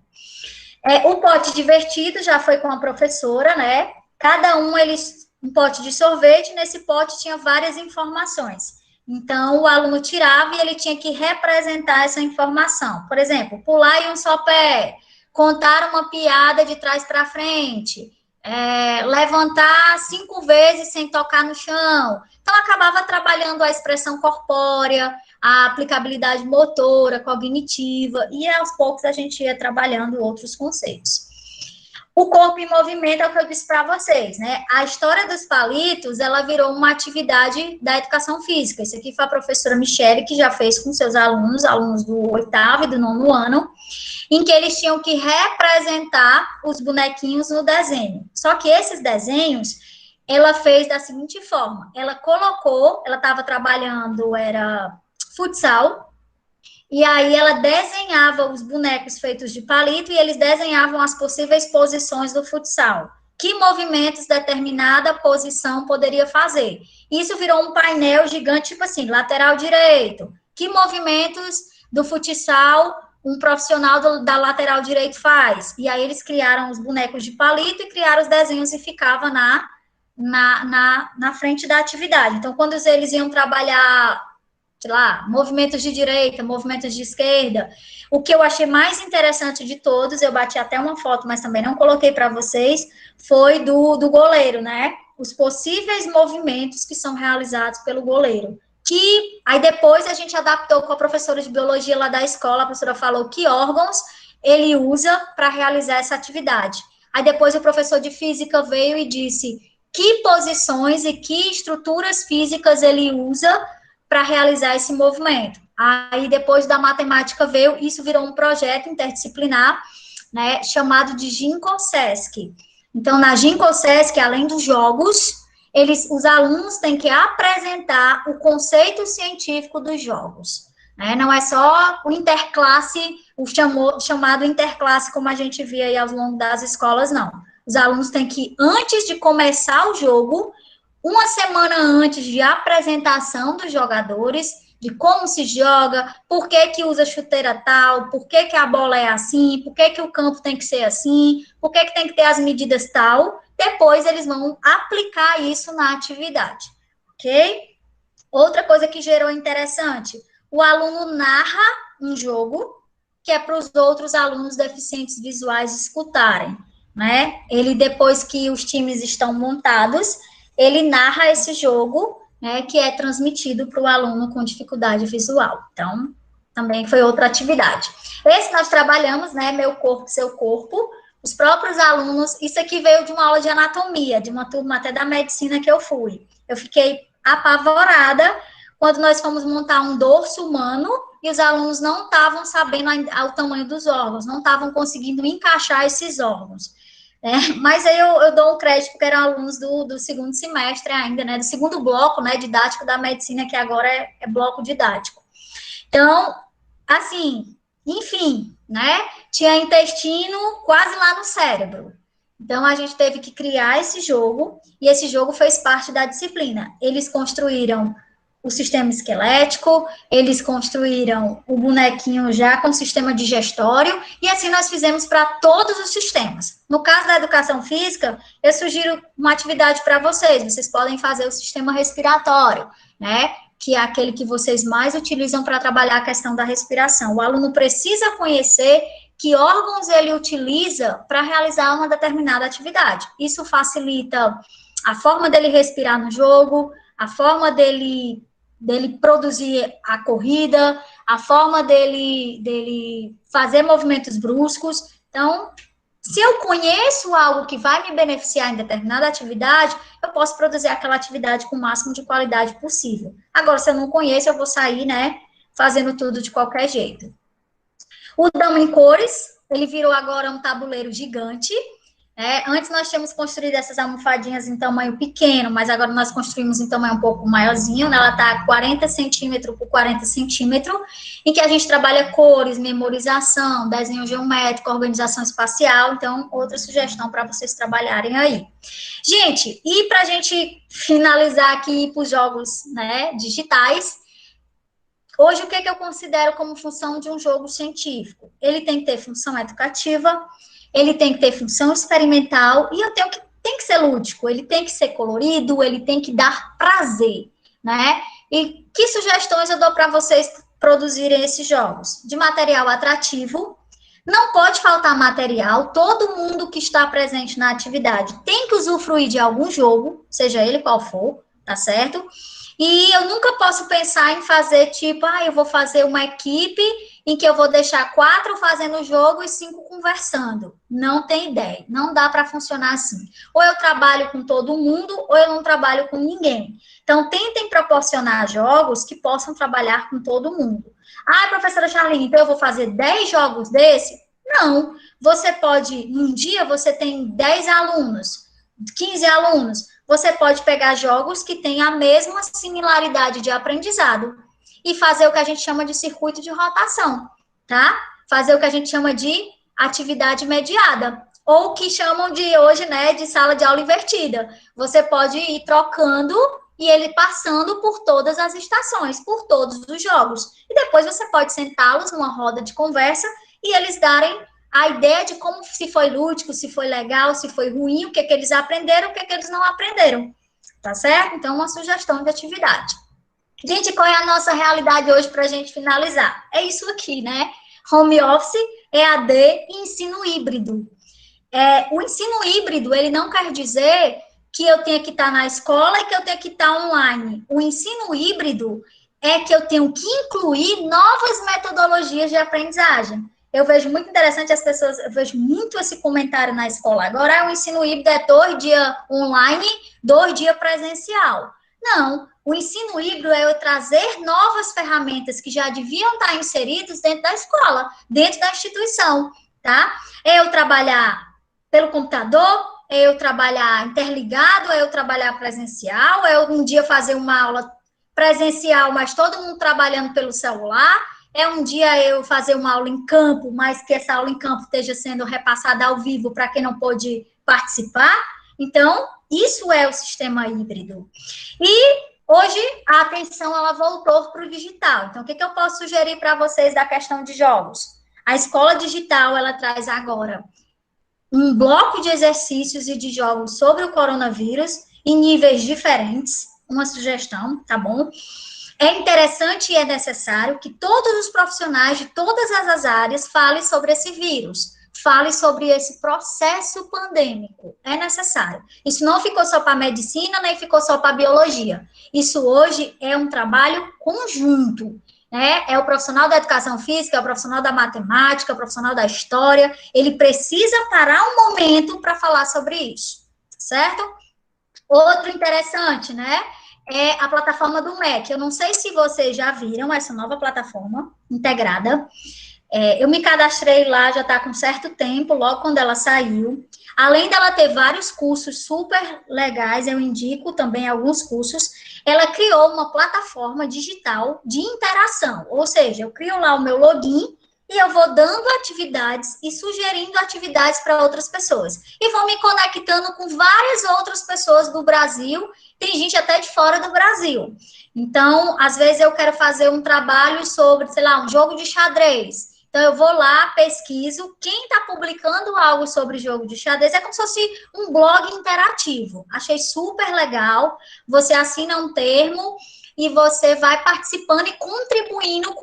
[SPEAKER 1] O pote divertido já foi com a professora, né? Cada um, um pote de sorvete, nesse pote tinha várias informações. Então, o aluno tirava e ele tinha que representar essa informação. Por exemplo, pular em um só pé, contar uma piada de trás para frente, levantar 5 vezes sem tocar no chão. Então, acabava trabalhando a expressão corpórea, a aplicabilidade motora, cognitiva, e aos poucos a gente ia trabalhando outros conceitos. O corpo em movimento é o que eu disse para vocês, né? A história dos palitos, ela virou uma atividade da educação física. Isso aqui foi a professora Michele que já fez com seus alunos, alunos do 8º e do 9º ano, em que eles tinham que representar os bonequinhos no desenho. Só que esses desenhos, ela fez da seguinte forma, ela estava trabalhando, era futsal, e aí ela desenhava os bonecos feitos de palito e eles desenhavam as possíveis posições do futsal. Que movimentos determinada posição poderia fazer. Isso virou um painel gigante, tipo assim, lateral direito. Que movimentos do futsal um profissional da lateral direito faz? E aí eles criaram os bonecos de palito e criaram os desenhos e ficava na frente da atividade. Então, quando eles iam trabalhar, sei lá, movimentos de direita, movimentos de esquerda. O que eu achei mais interessante de todos, eu bati até uma foto, mas também não coloquei para vocês, foi do goleiro, né? Os possíveis movimentos que são realizados pelo goleiro. Que aí depois a gente adaptou com a professora de biologia lá da escola, a professora falou que órgãos ele usa para realizar essa atividade. Aí depois o professor de física veio e disse que posições e que estruturas físicas ele usa para realizar esse movimento. Aí, depois da matemática veio, isso virou um projeto interdisciplinar, né, chamado de Ginkgo-Sesc. Então, na Ginkgo-Sesc, além dos jogos, os alunos têm que apresentar o conceito científico dos jogos. Né? Não é só o interclasse, o chamado interclasse, como a gente via aí ao longo das escolas, não. Os alunos têm que, antes de começar o jogo, uma semana antes de apresentação dos jogadores, de como se joga, por que usa chuteira tal, por que a bola é assim, por que o campo tem que ser assim, por que tem que ter as medidas tal, depois eles vão aplicar isso na atividade, ok? Outra coisa que gerou interessante, o aluno narra um jogo que é para os outros alunos deficientes visuais escutarem, né? Ele, depois que os times estão montados, ele narra esse jogo, né, que é transmitido para o aluno com dificuldade visual. Então, também foi outra atividade. Esse nós trabalhamos, né, Meu Corpo, Seu Corpo, os próprios alunos, isso aqui veio de uma aula de anatomia, de uma turma até da medicina que eu fui. Eu fiquei apavorada quando nós fomos montar um dorso humano e os alunos não estavam sabendo o tamanho dos órgãos, não estavam conseguindo encaixar esses órgãos. Mas aí eu dou um crédito, porque eram alunos do segundo semestre ainda, né, do segundo bloco, né, didático da medicina, que agora é bloco didático. Então, assim, enfim, né, tinha intestino quase lá no cérebro. Então, a gente teve que criar esse jogo, e esse jogo fez parte da disciplina. Eles construíram o sistema esquelético, eles construíram o bonequinho já com sistema digestório, e assim nós fizemos para todos os sistemas. No caso da educação física, eu sugiro uma atividade para vocês podem fazer o sistema respiratório, né, que é aquele que vocês mais utilizam para trabalhar a questão da respiração. O aluno precisa conhecer que órgãos ele utiliza para realizar uma determinada atividade. Isso facilita a forma dele respirar no jogo, a forma dele produzir a corrida, a forma dele fazer movimentos bruscos. Então, se eu conheço algo que vai me beneficiar em determinada atividade, eu posso produzir aquela atividade com o máximo de qualidade possível. Agora, se eu não conheço, eu vou sair, né, fazendo tudo de qualquer jeito. O Dama em Cores, ele virou agora um tabuleiro gigante. Antes nós tínhamos construído essas almofadinhas em tamanho pequeno, mas agora nós construímos em tamanho um pouco maiorzinho, né? Ela está 40 centímetros por 40 centímetros, em que a gente trabalha cores, memorização, desenho geométrico, organização espacial. Então, outra sugestão para vocês trabalharem aí. Gente, e para a gente finalizar aqui para os jogos, né, digitais, hoje o que eu considero como função de um jogo científico? Ele tem que ter função educativa, ele tem que ter função experimental e tem que ser lúdico, ele tem que ser colorido, ele tem que dar prazer, né? E que sugestões eu dou para vocês produzirem esses jogos? De material atrativo, não pode faltar material, todo mundo que está presente na atividade tem que usufruir de algum jogo, seja ele qual for, tá certo? E eu nunca posso pensar em fazer tipo, eu vou fazer uma equipe em que eu vou deixar 4 fazendo o jogo e 5 com conversando. Não tem ideia. Não dá para funcionar assim. Ou eu trabalho com todo mundo, ou eu não trabalho com ninguém. Então, tentem proporcionar jogos que possam trabalhar com todo mundo. Ah, professora Charlene, então eu vou fazer 10 jogos desse? Não. Você pode, num dia, você tem 10 alunos, 15 alunos. Você pode pegar jogos que têm a mesma similaridade de aprendizado e fazer o que a gente chama de circuito de rotação, tá? Fazer o que a gente chama de atividade mediada, ou que chamam de hoje, né, de sala de aula invertida. Você pode ir trocando e ele passando por todas as estações, por todos os jogos. E depois você pode sentá-los numa roda de conversa e eles darem a ideia de como, se foi lúdico, se foi legal, se foi ruim, o que eles aprenderam, o que eles não aprenderam. Tá certo? Então, uma sugestão de atividade. Gente, qual é a nossa realidade hoje para a gente finalizar? É isso aqui, né? Home office, EAD e ensino híbrido. O ensino híbrido, ele não quer dizer que eu tenha que estar na escola e que eu tenha que estar online. O ensino híbrido é que eu tenho que incluir novas metodologias de aprendizagem. Eu vejo muito interessante as pessoas, eu vejo muito esse comentário na escola. Agora, o ensino híbrido é 2 dias online, 2 dias presencial. Não, o ensino híbrido é eu trazer novas ferramentas que já deviam estar inseridas dentro da escola, dentro da instituição, tá? É eu trabalhar pelo computador, é eu trabalhar interligado, é eu trabalhar presencial, é eu um dia fazer uma aula presencial, mas todo mundo trabalhando pelo celular, é um dia eu fazer uma aula em campo, mas que essa aula em campo esteja sendo repassada ao vivo para quem não pôde participar. Então, isso é o sistema híbrido. E hoje a atenção ela voltou para o digital. Então, o que eu posso sugerir para vocês da questão de jogos? A escola digital, ela traz agora um bloco de exercícios e de jogos sobre o coronavírus em níveis diferentes. Uma sugestão, tá bom? É interessante e é necessário que todos os profissionais de todas as áreas falem sobre esse vírus, falem sobre esse processo pandêmico. É necessário. Isso não ficou só para a medicina, nem ficou só para a biologia. Isso hoje é um trabalho conjunto, né? É o profissional da educação física, é o profissional da matemática, é o profissional da história. Ele precisa parar um momento para falar sobre isso, certo? Outro interessante, né? É a plataforma do MEC. Eu não sei se vocês já viram essa nova plataforma integrada. Eu me cadastrei lá, já está com certo tempo, logo quando ela saiu. Além dela ter vários cursos super legais, eu indico também alguns cursos, ela criou uma plataforma digital de interação. Ou seja, eu crio lá o meu login e eu vou dando atividades e sugerindo atividades para outras pessoas. E vou me conectando com várias outras pessoas do Brasil, tem gente até de fora do Brasil. Então, às vezes eu quero fazer um trabalho sobre, sei lá, um jogo de xadrez. Então, eu vou lá, pesquiso, quem está publicando algo sobre jogo de xadrez é como se fosse um blog interativo. Achei super legal, você assina um termo e você vai participando e contribuindo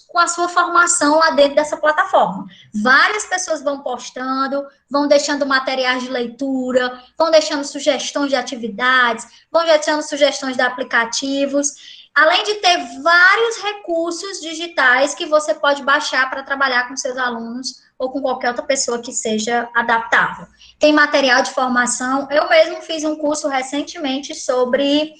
[SPEAKER 1] com a sua formação lá dentro dessa plataforma. Várias pessoas vão postando, vão deixando materiais de leitura, vão deixando sugestões de atividades, vão deixando sugestões de aplicativos, além de ter vários recursos digitais que você pode baixar para trabalhar com seus alunos ou com qualquer outra pessoa que seja adaptável. Tem material de formação, eu mesmo fiz um curso recentemente sobre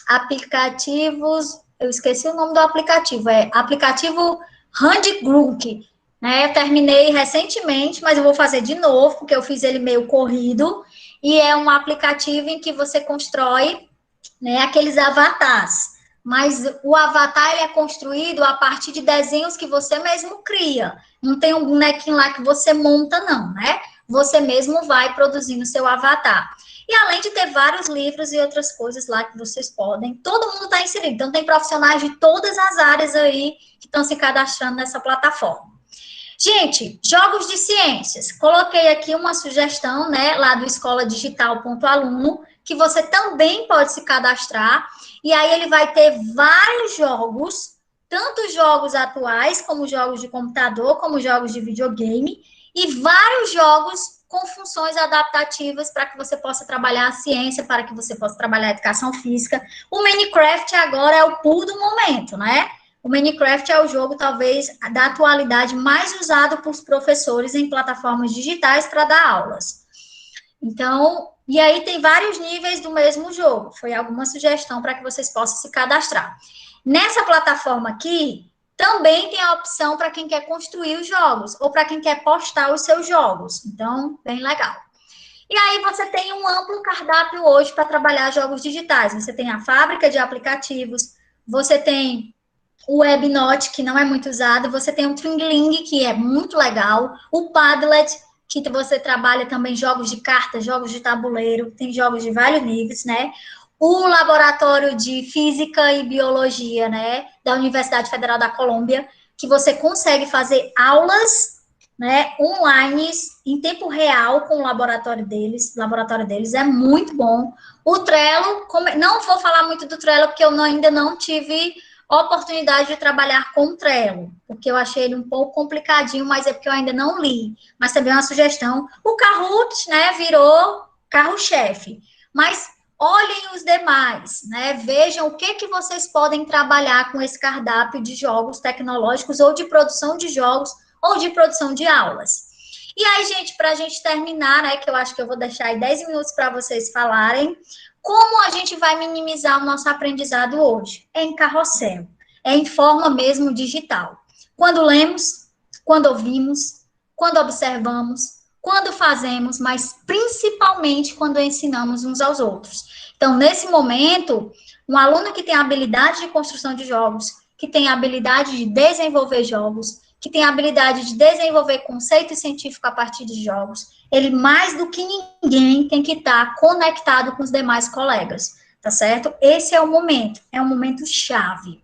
[SPEAKER 1] aplicativos, eu esqueci o nome do aplicativo, aplicativo Handbook, né? Eu terminei recentemente, mas eu vou fazer de novo, porque eu fiz ele meio corrido, e é um aplicativo em que você constrói, né, aqueles avatares, mas o avatar ele é construído a partir de desenhos que você mesmo cria, não tem um bonequinho lá que você monta não, né? Você mesmo vai produzindo seu avatar. E além de ter vários livros e outras coisas lá que vocês podem, todo mundo está inserido. Então, tem profissionais de todas as áreas aí que estão se cadastrando nessa plataforma. Gente, jogos de ciências. Coloquei aqui uma sugestão, né, lá do escoladigital.aluno, que você também pode se cadastrar. E aí ele vai ter vários jogos, tanto jogos atuais, como jogos de computador, como jogos de videogame, e vários jogos com funções adaptativas para que você possa trabalhar a ciência, para que você possa trabalhar a educação física. O Minecraft agora é o pulo do momento, né? O Minecraft é o jogo, talvez, da atualidade mais usado por professores em plataformas digitais para dar aulas. Então, e aí tem vários níveis do mesmo jogo. Foi alguma sugestão para que vocês possam se cadastrar. Nessa plataforma aqui, também tem a opção para quem quer construir os jogos, ou para quem quer postar os seus jogos. Então, bem legal. E aí você tem um amplo cardápio hoje para trabalhar jogos digitais. Você tem a fábrica de aplicativos, você tem o Webnote, que não é muito usado, você tem o Tringling, que é muito legal, o Padlet, que você trabalha também jogos de cartas, jogos de tabuleiro, tem jogos de vários níveis, né? O Laboratório de Física e Biologia, né, da Universidade Federal da Colômbia, que você consegue fazer aulas, né, online, em tempo real com o laboratório deles. O laboratório deles é muito bom. O Trello, não vou falar muito do Trello, porque eu ainda não tive oportunidade de trabalhar com o Trello, porque eu achei ele um pouco complicadinho, mas é porque eu ainda não li. Mas também é uma sugestão. O Kahoot, né, virou carro-chefe. Mas olhem os demais, né? Vejam o que vocês podem trabalhar com esse cardápio de jogos tecnológicos ou de produção de jogos ou de produção de aulas. E aí, gente, para a gente terminar, né, que eu acho que eu vou deixar aí 10 minutos para vocês falarem, como a gente vai minimizar o nosso aprendizado hoje? É em carrossel, é em forma mesmo digital. Quando lemos, quando ouvimos, quando observamos, quando fazemos, mas principalmente quando ensinamos uns aos outros. Então, nesse momento, um aluno que tem a habilidade de construção de jogos, que tem a habilidade de desenvolver jogos, que tem a habilidade de desenvolver conceito científico a partir de jogos, ele mais do que ninguém tem que estar conectado com os demais colegas, tá certo? Esse é um momento chave.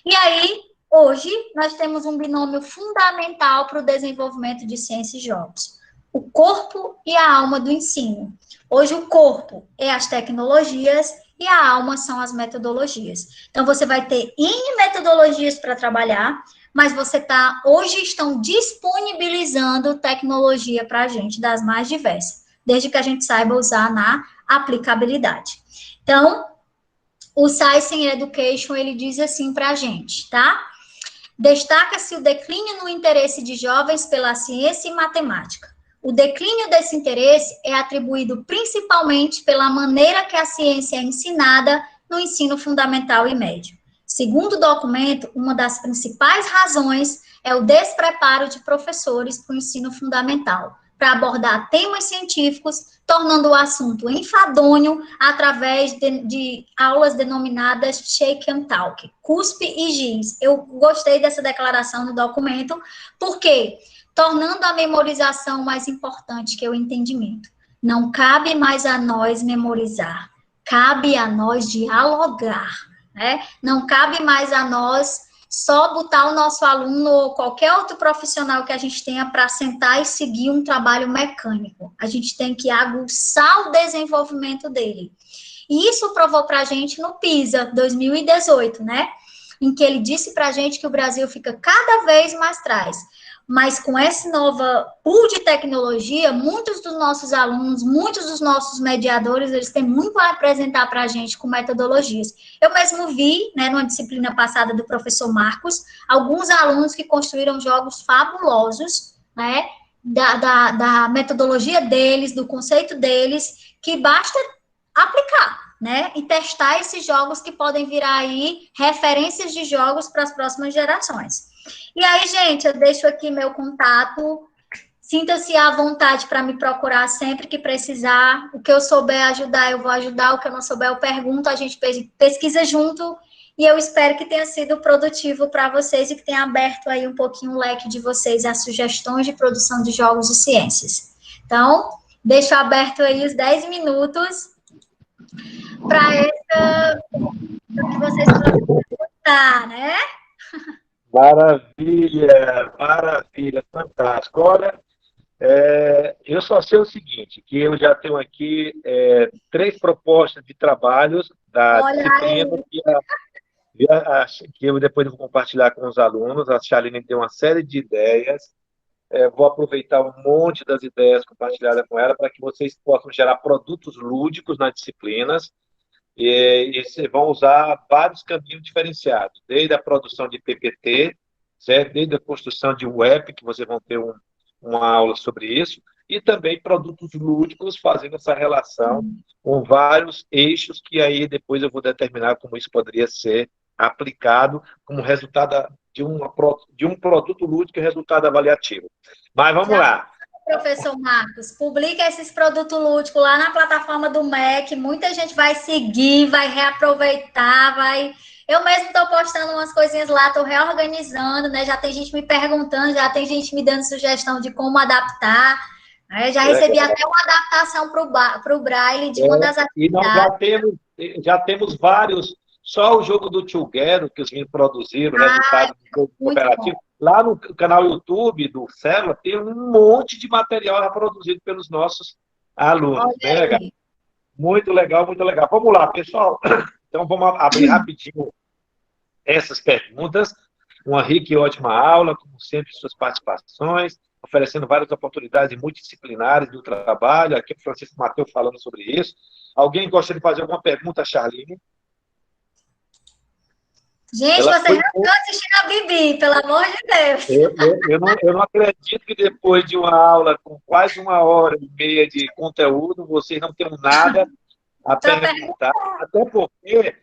[SPEAKER 1] E aí, hoje, nós temos um binômio fundamental para o desenvolvimento de ciência e jogos: o corpo e a alma do ensino. Hoje, o corpo é as tecnologias e a alma são as metodologias. Então, você vai ter N metodologias para trabalhar, mas hoje estão disponibilizando tecnologia para a gente, das mais diversas, desde que a gente saiba usar na aplicabilidade. Então, o Science in Education, ele diz assim para a gente, tá? Destaca-se o declínio no interesse de jovens pela ciência e matemática. O declínio desse interesse é atribuído principalmente pela maneira que a ciência é ensinada no ensino fundamental e médio. Segundo o documento, uma das principais razões é o despreparo de professores para o ensino fundamental, para abordar temas científicos, tornando o assunto enfadonho através de aulas denominadas shake and talk, cuspe e giz. Eu gostei dessa declaração no documento, porque tornando a memorização mais importante que o entendimento. Não cabe mais a nós memorizar, cabe a nós dialogar, né? Não cabe mais a nós só botar o nosso aluno ou qualquer outro profissional que a gente tenha para sentar e seguir um trabalho mecânico. A gente tem que aguçar o desenvolvimento dele. E isso provou para a gente no PISA 2018, né? Em que ele disse para a gente que o Brasil fica cada vez mais atrás. Mas com essa nova pool de tecnologia, muitos dos nossos alunos, muitos dos nossos mediadores, eles têm muito a apresentar para a gente com metodologias. Eu mesmo vi, né, numa disciplina passada do professor Marcos, alguns alunos que construíram jogos fabulosos, né, da metodologia deles, do conceito deles, que basta aplicar, né, e testar esses jogos que podem virar aí referências de jogos para as próximas gerações. E aí, gente, eu deixo aqui meu contato. Sinta-se à vontade para me procurar sempre que precisar. O que eu souber ajudar, eu vou ajudar. O que eu não souber, eu pergunto. A gente pesquisa junto. E eu espero que tenha sido produtivo para vocês e que tenha aberto aí um pouquinho o leque de vocês as sugestões de produção de jogos e ciências. Então, deixo aberto aí os 10 minutos para que vocês possam escutar, né?
[SPEAKER 2] Maravilha, maravilha, fantástico. Olha, eu só sei o seguinte, que eu já tenho aqui 3 propostas de trabalhos da disciplina que eu depois vou compartilhar com os alunos. A Charlene tem uma série de ideias. Vou aproveitar um monte das ideias compartilhadas com ela para que vocês possam gerar produtos lúdicos nas disciplinas. e vocês vão usar vários caminhos diferenciados, desde a produção de PPT, certo? Desde a construção de um app, que vocês vão ter uma aula sobre isso, e também produtos lúdicos, fazendo essa relação com vários eixos, que aí depois eu vou determinar como isso poderia ser aplicado como resultado de um produto lúdico e resultado avaliativo. Mas vamos lá.
[SPEAKER 1] Professor Marcos, publica esses produtos lúdicos lá na plataforma do MEC, muita gente vai seguir, vai reaproveitar, vai... Eu mesmo estou postando umas coisinhas lá, estou reorganizando, né? Já tem gente me perguntando, já tem gente me dando sugestão de como adaptar. Né? Já recebi até uma adaptação para o Braille de uma das atividades.
[SPEAKER 2] E nós já temos vários, só o jogo do Tio Guero, que os meninos produziram, resultado do jogo cooperativo. Lá no canal YouTube do Célula tem um monte de material produzido pelos nossos alunos. Né? Muito legal, muito legal. Vamos lá, pessoal. Então, vamos abrir rapidinho essas perguntas. Uma rica e ótima aula, como sempre, suas participações, oferecendo várias oportunidades multidisciplinares do trabalho. Aqui o Francisco Mateus falando sobre isso. Alguém gosta de fazer alguma pergunta, Charline?
[SPEAKER 1] Gente, você não está assistindo a Bibi, pelo amor de Deus.
[SPEAKER 2] Eu não acredito que depois de uma aula com quase 1h30 de conteúdo, vocês não tenham nada a perguntar. Até porque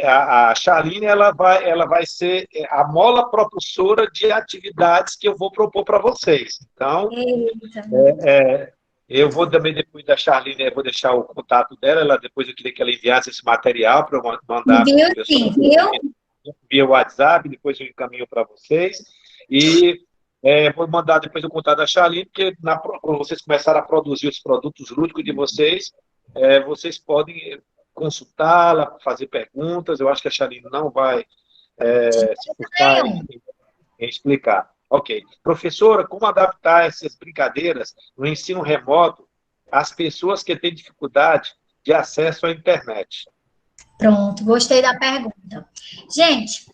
[SPEAKER 2] a Charline ela vai ser a mola propulsora de atividades que eu vou propor para vocês. Então, eu vou também, depois da Charline, eu vou deixar o contato dela, depois eu queria que ela enviasse esse material para eu mandar via WhatsApp, depois eu encaminho para vocês. E vou mandar depois o contato da Charline, porque quando vocês começarem a produzir os produtos lúdicos de vocês, vocês podem consultá-la, fazer perguntas. Eu acho que a Charline não vai se furtar em explicar. Ok. Professora, como adaptar essas brincadeiras no ensino remoto às pessoas que têm dificuldade de acesso à internet?
[SPEAKER 1] Pronto, gostei da pergunta. Gente,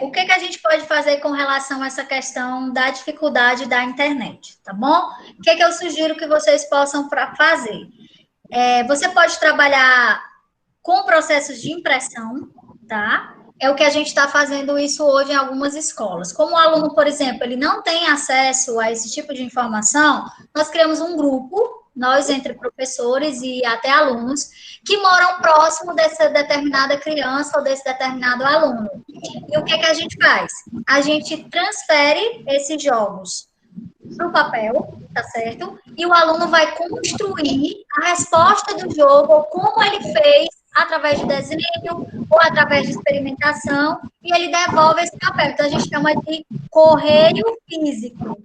[SPEAKER 1] o que a gente pode fazer com relação a essa questão da dificuldade da internet, tá bom? O que eu sugiro que vocês possam fazer? Você pode trabalhar com processos de impressão, tá? É o que a gente está fazendo isso hoje em algumas escolas. Como o aluno, por exemplo, ele não tem acesso a esse tipo de informação, nós criamos um grupo, nós entre professores e até alunos, que moram próximo dessa determinada criança ou desse determinado aluno. E o que a gente faz? A gente transfere esses jogos para o papel, tá certo? E o aluno vai construir a resposta do jogo, ou como ele fez, através de desenho ou através de experimentação, e ele devolve esse papel. Então, a gente chama de correio físico.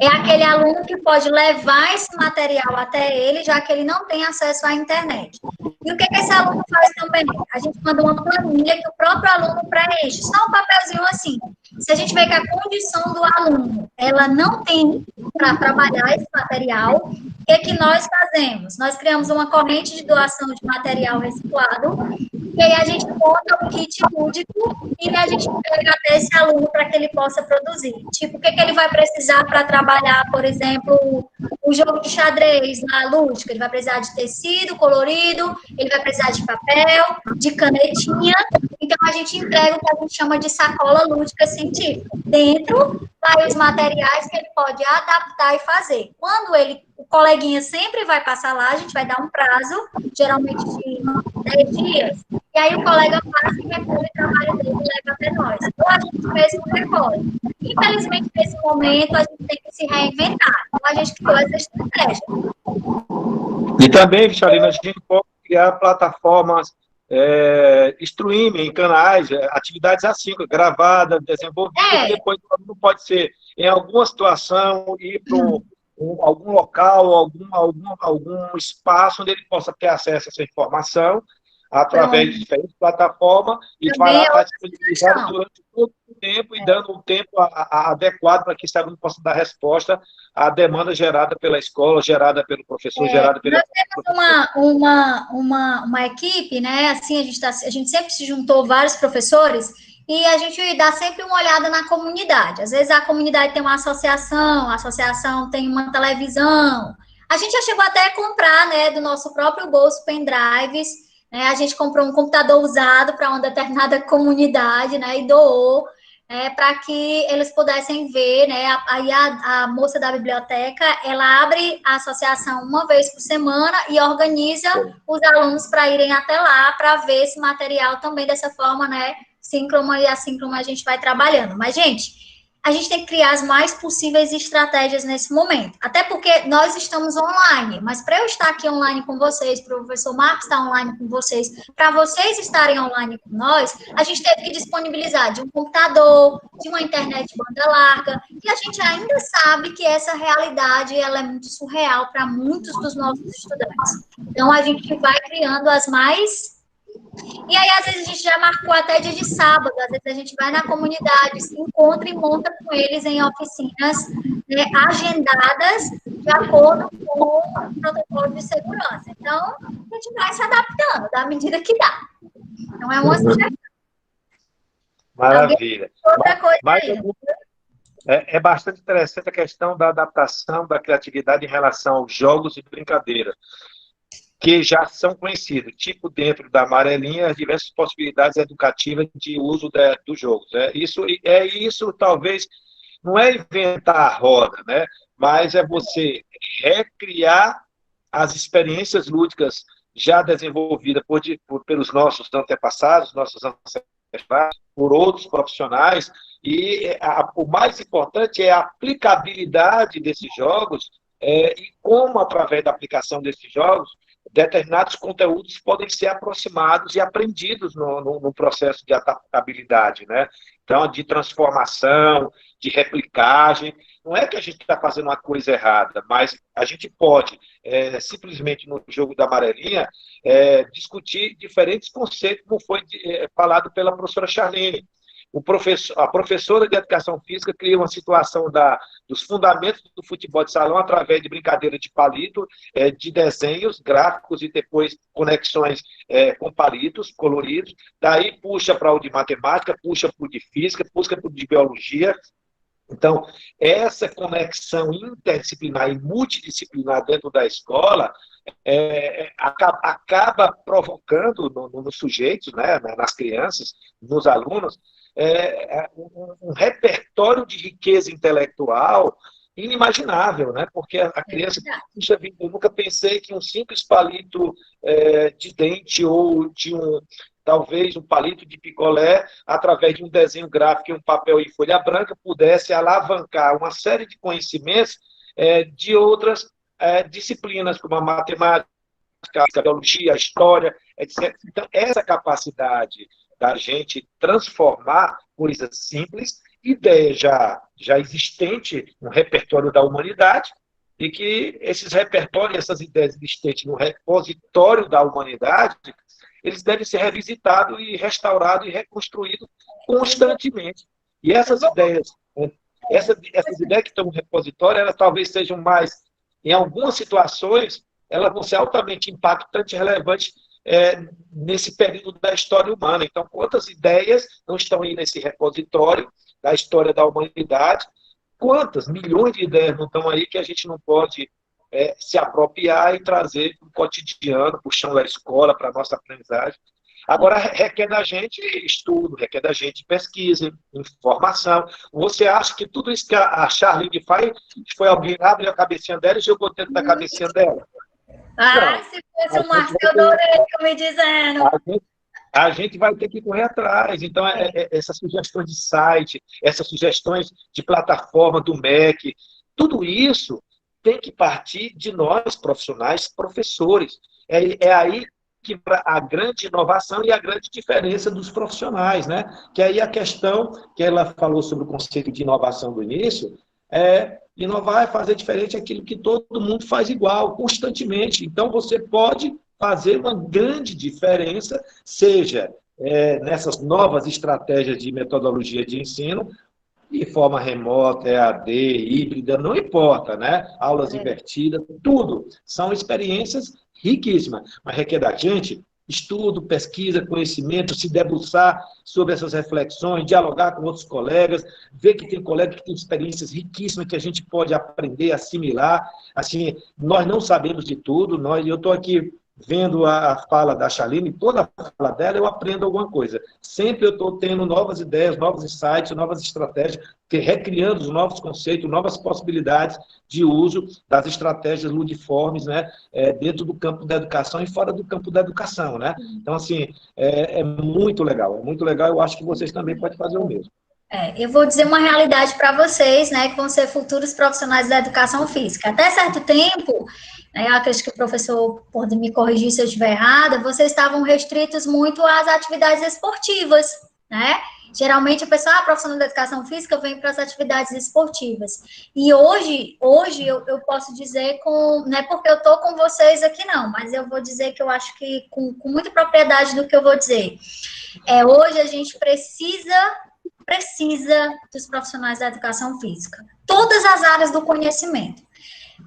[SPEAKER 1] É aquele aluno que pode levar esse material até ele, já que ele não tem acesso à internet. E o que esse aluno faz também? A gente manda uma planilha que o próprio aluno preenche, só um papelzinho assim. Se a gente vê que a condição do aluno, ela não tem para trabalhar esse material, o que nós fazemos? Nós criamos uma corrente de doação de material reciclado, e aí a gente monta um kit lúdico e a gente pega até esse aluno para que ele possa produzir. Tipo, o que ele vai precisar para trabalhar, por exemplo, o jogo de xadrez na lúdica? Ele vai precisar de tecido colorido, ele vai precisar de papel, de canetinha. Então, a gente entrega o que a gente chama de sacola lúdica científica. Dentro vai os materiais que ele pode adaptar e fazer. Quando o coleguinha sempre vai passar lá, a gente vai dar um prazo, geralmente de 10 dias, e aí o colega passa e recolhe o trabalho dele e leva até nós. Ou a gente mesmo recolhe. Infelizmente, nesse momento, a gente tem que se reinventar. Então, a gente criou essa estratégia.
[SPEAKER 2] E também, Charline, a gente pode criar plataformas streaming, canais, atividades assim, gravadas, desenvolvidas, e depois não pode ser, em alguma situação, ir para algum local, algum espaço onde ele possa ter acesso a essa informação, através de diferentes plataformas, e vai lá estar disponibilizado durante todo o tempo e dando um tempo adequado para que esse aluno possa dar resposta à demanda gerada pela escola, gerada pelo professor, gerada pelo...
[SPEAKER 1] Nós temos uma equipe, né? Assim, a gente sempre se juntou vários professores e a gente dá sempre uma olhada na comunidade. Às vezes a comunidade tem uma associação, a associação tem uma televisão. A gente já chegou até a comprar, né, do nosso próprio bolso pendrives, né? A gente comprou um computador usado para uma determinada comunidade, né, e doou, para que eles pudessem ver, né? Aí a moça da biblioteca, ela abre a associação uma vez por semana e organiza os alunos para irem até lá para ver esse material também dessa forma, né? Síncrona e assíncrona a gente vai trabalhando. Mas, gente, a gente tem que criar as mais possíveis estratégias nesse momento. Até porque nós estamos online, mas para eu estar aqui online com vocês, para o professor Marcos estar online com vocês, para vocês estarem online com nós, a gente teve que disponibilizar de um computador, de uma internet banda larga, e a gente ainda sabe que essa realidade ela é muito surreal para muitos dos nossos estudantes. Então, a gente vai criando as mais... E aí, às vezes, a gente já marcou até dia de sábado, às vezes a gente vai na comunidade, se encontra e monta com eles em oficinas, né, agendadas de acordo com o protocolo de segurança. Então, a gente vai se adaptando da medida que dá. Então, é uma sugestão.
[SPEAKER 2] Maravilha.
[SPEAKER 1] Outra coisa aí.
[SPEAKER 2] É bastante interessante a questão da adaptação da criatividade em relação aos jogos e brincadeiras, que já são conhecidos, tipo dentro da amarelinha, as diversas possibilidades educativas de uso dos jogos. Isso talvez não é inventar a roda, né? Mas é você recriar as experiências lúdicas já desenvolvidas pelos nossos antepassados, nossos ancestrais, por outros profissionais, e o mais importante é a aplicabilidade desses jogos e como, através da aplicação desses jogos, determinados conteúdos podem ser aproximados e aprendidos no processo de adaptabilidade, né? Então, de transformação, de replicagem. Não é que a gente está fazendo uma coisa errada, mas a gente pode, simplesmente no jogo da amarelinha, discutir diferentes conceitos, como foi falado pela professora Charlene. A professora de educação física cria uma situação dos fundamentos do futebol de salão através de brincadeira de palito, de desenhos gráficos e depois conexões com palitos coloridos. Daí puxa para o de matemática, puxa para o de física, puxa para o de biologia. Então, essa conexão interdisciplinar e multidisciplinar dentro da escola acaba provocando nos sujeitos, né, nas crianças, nos alunos, um repertório de riqueza intelectual inimaginável, né? Porque a criança, puxa vida, eu nunca pensei que um simples palito de dente ou talvez um palito de picolé, através de um desenho gráfico em um papel em folha branca, pudesse alavancar uma série de conhecimentos de outras disciplinas, como a matemática, a biologia, a história, etc. Então, essa capacidade da gente transformar coisas simples, ideia já existente no repertório da humanidade, e que esses repertórios, essas ideias existentes no repositório da humanidade, eles devem ser revisitados e restaurados e reconstruídos constantemente. E essas ideias, essas ideias que estão no repositório, elas talvez sejam mais, em algumas situações, elas vão ser altamente impactantes e relevantes nesse período da história humana. Então, quantas ideias não estão aí nesse repositório da história da humanidade? Quantas milhões de ideias não estão aí que a gente não pode se apropriar e trazer para o cotidiano, para o chão da escola, para a nossa aprendizagem? Agora, requer da gente estudo, requer da gente pesquisa, informação. Você acha que tudo isso que a Charlene faz foi alguém abre a cabecinha dela e jogou dentro da cabecinha dela?
[SPEAKER 1] Não, se fosse o Marcos Teodorico me dizendo.
[SPEAKER 2] A gente vai ter que correr atrás. Então, essas sugestões de site, essas sugestões de plataforma do MEC, tudo isso tem que partir de nós, profissionais, professores. É aí que a grande inovação e a grande diferença dos profissionais, né? Que aí a questão que ela falou sobre o conceito de inovação do início, inovar é fazer diferente aquilo que todo mundo faz igual, constantemente. Então, você pode fazer uma grande diferença, seja nessas novas estratégias de metodologia de ensino, de forma remota, EAD, híbrida, não importa, né? Aulas invertidas, tudo. São experiências riquíssimas, mas requer da gente estudo, pesquisa, conhecimento, se debruçar sobre essas reflexões, dialogar com outros colegas, ver que tem colegas que têm experiências riquíssimas que a gente pode aprender, assimilar. Assim, nós não sabemos de tudo, eu estou aqui vendo a fala da Chaline, toda a fala dela eu aprendo alguma coisa. Sempre eu estou tendo novas ideias, novos insights, novas estratégias, recriando os novos conceitos, novas possibilidades de uso das estratégias ludiformes, né, dentro do campo da educação e fora do campo da educação, né? Então, assim, é muito legal, eu acho que vocês também podem fazer o mesmo.
[SPEAKER 1] Eu vou dizer uma realidade para vocês, né, que vão ser futuros profissionais da educação física. Até certo tempo, né, eu acredito que o professor pode me corrigir se eu estiver errada, vocês estavam restritos muito às atividades esportivas, né? Geralmente a pessoa, profissional da educação física, vem para as atividades esportivas. E hoje eu posso dizer, não é porque eu estou com vocês aqui não, mas eu vou dizer que eu acho que com muita propriedade do que eu vou dizer. Hoje a gente precisa dos profissionais da educação física. Todas as áreas do conhecimento.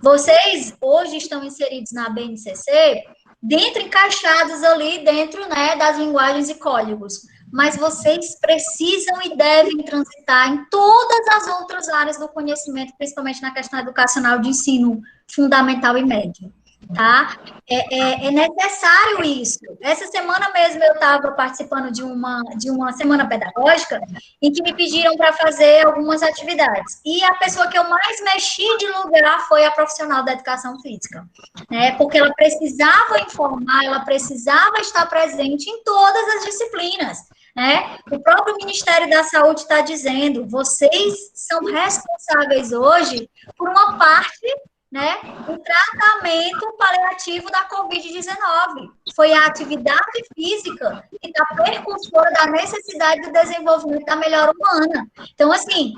[SPEAKER 1] Vocês hoje estão inseridos na BNCC, encaixados ali dentro, né, das linguagens e códigos. Mas vocês precisam e devem transitar em todas as outras áreas do conhecimento, principalmente na questão educacional de ensino fundamental e médio. Tá? É necessário isso. Essa semana mesmo eu estava participando de uma semana pedagógica em que me pediram para fazer algumas atividades. E a pessoa que eu mais mexi de lugar foi a profissional da educação física, né? Porque ela precisava informar, ela precisava estar presente em todas as disciplinas, né? O próprio Ministério da Saúde está dizendo, vocês são responsáveis hoje por uma parte, né, o tratamento paliativo da Covid-19. Foi a atividade física que está percussora da necessidade do desenvolvimento da melhora humana. Então, assim,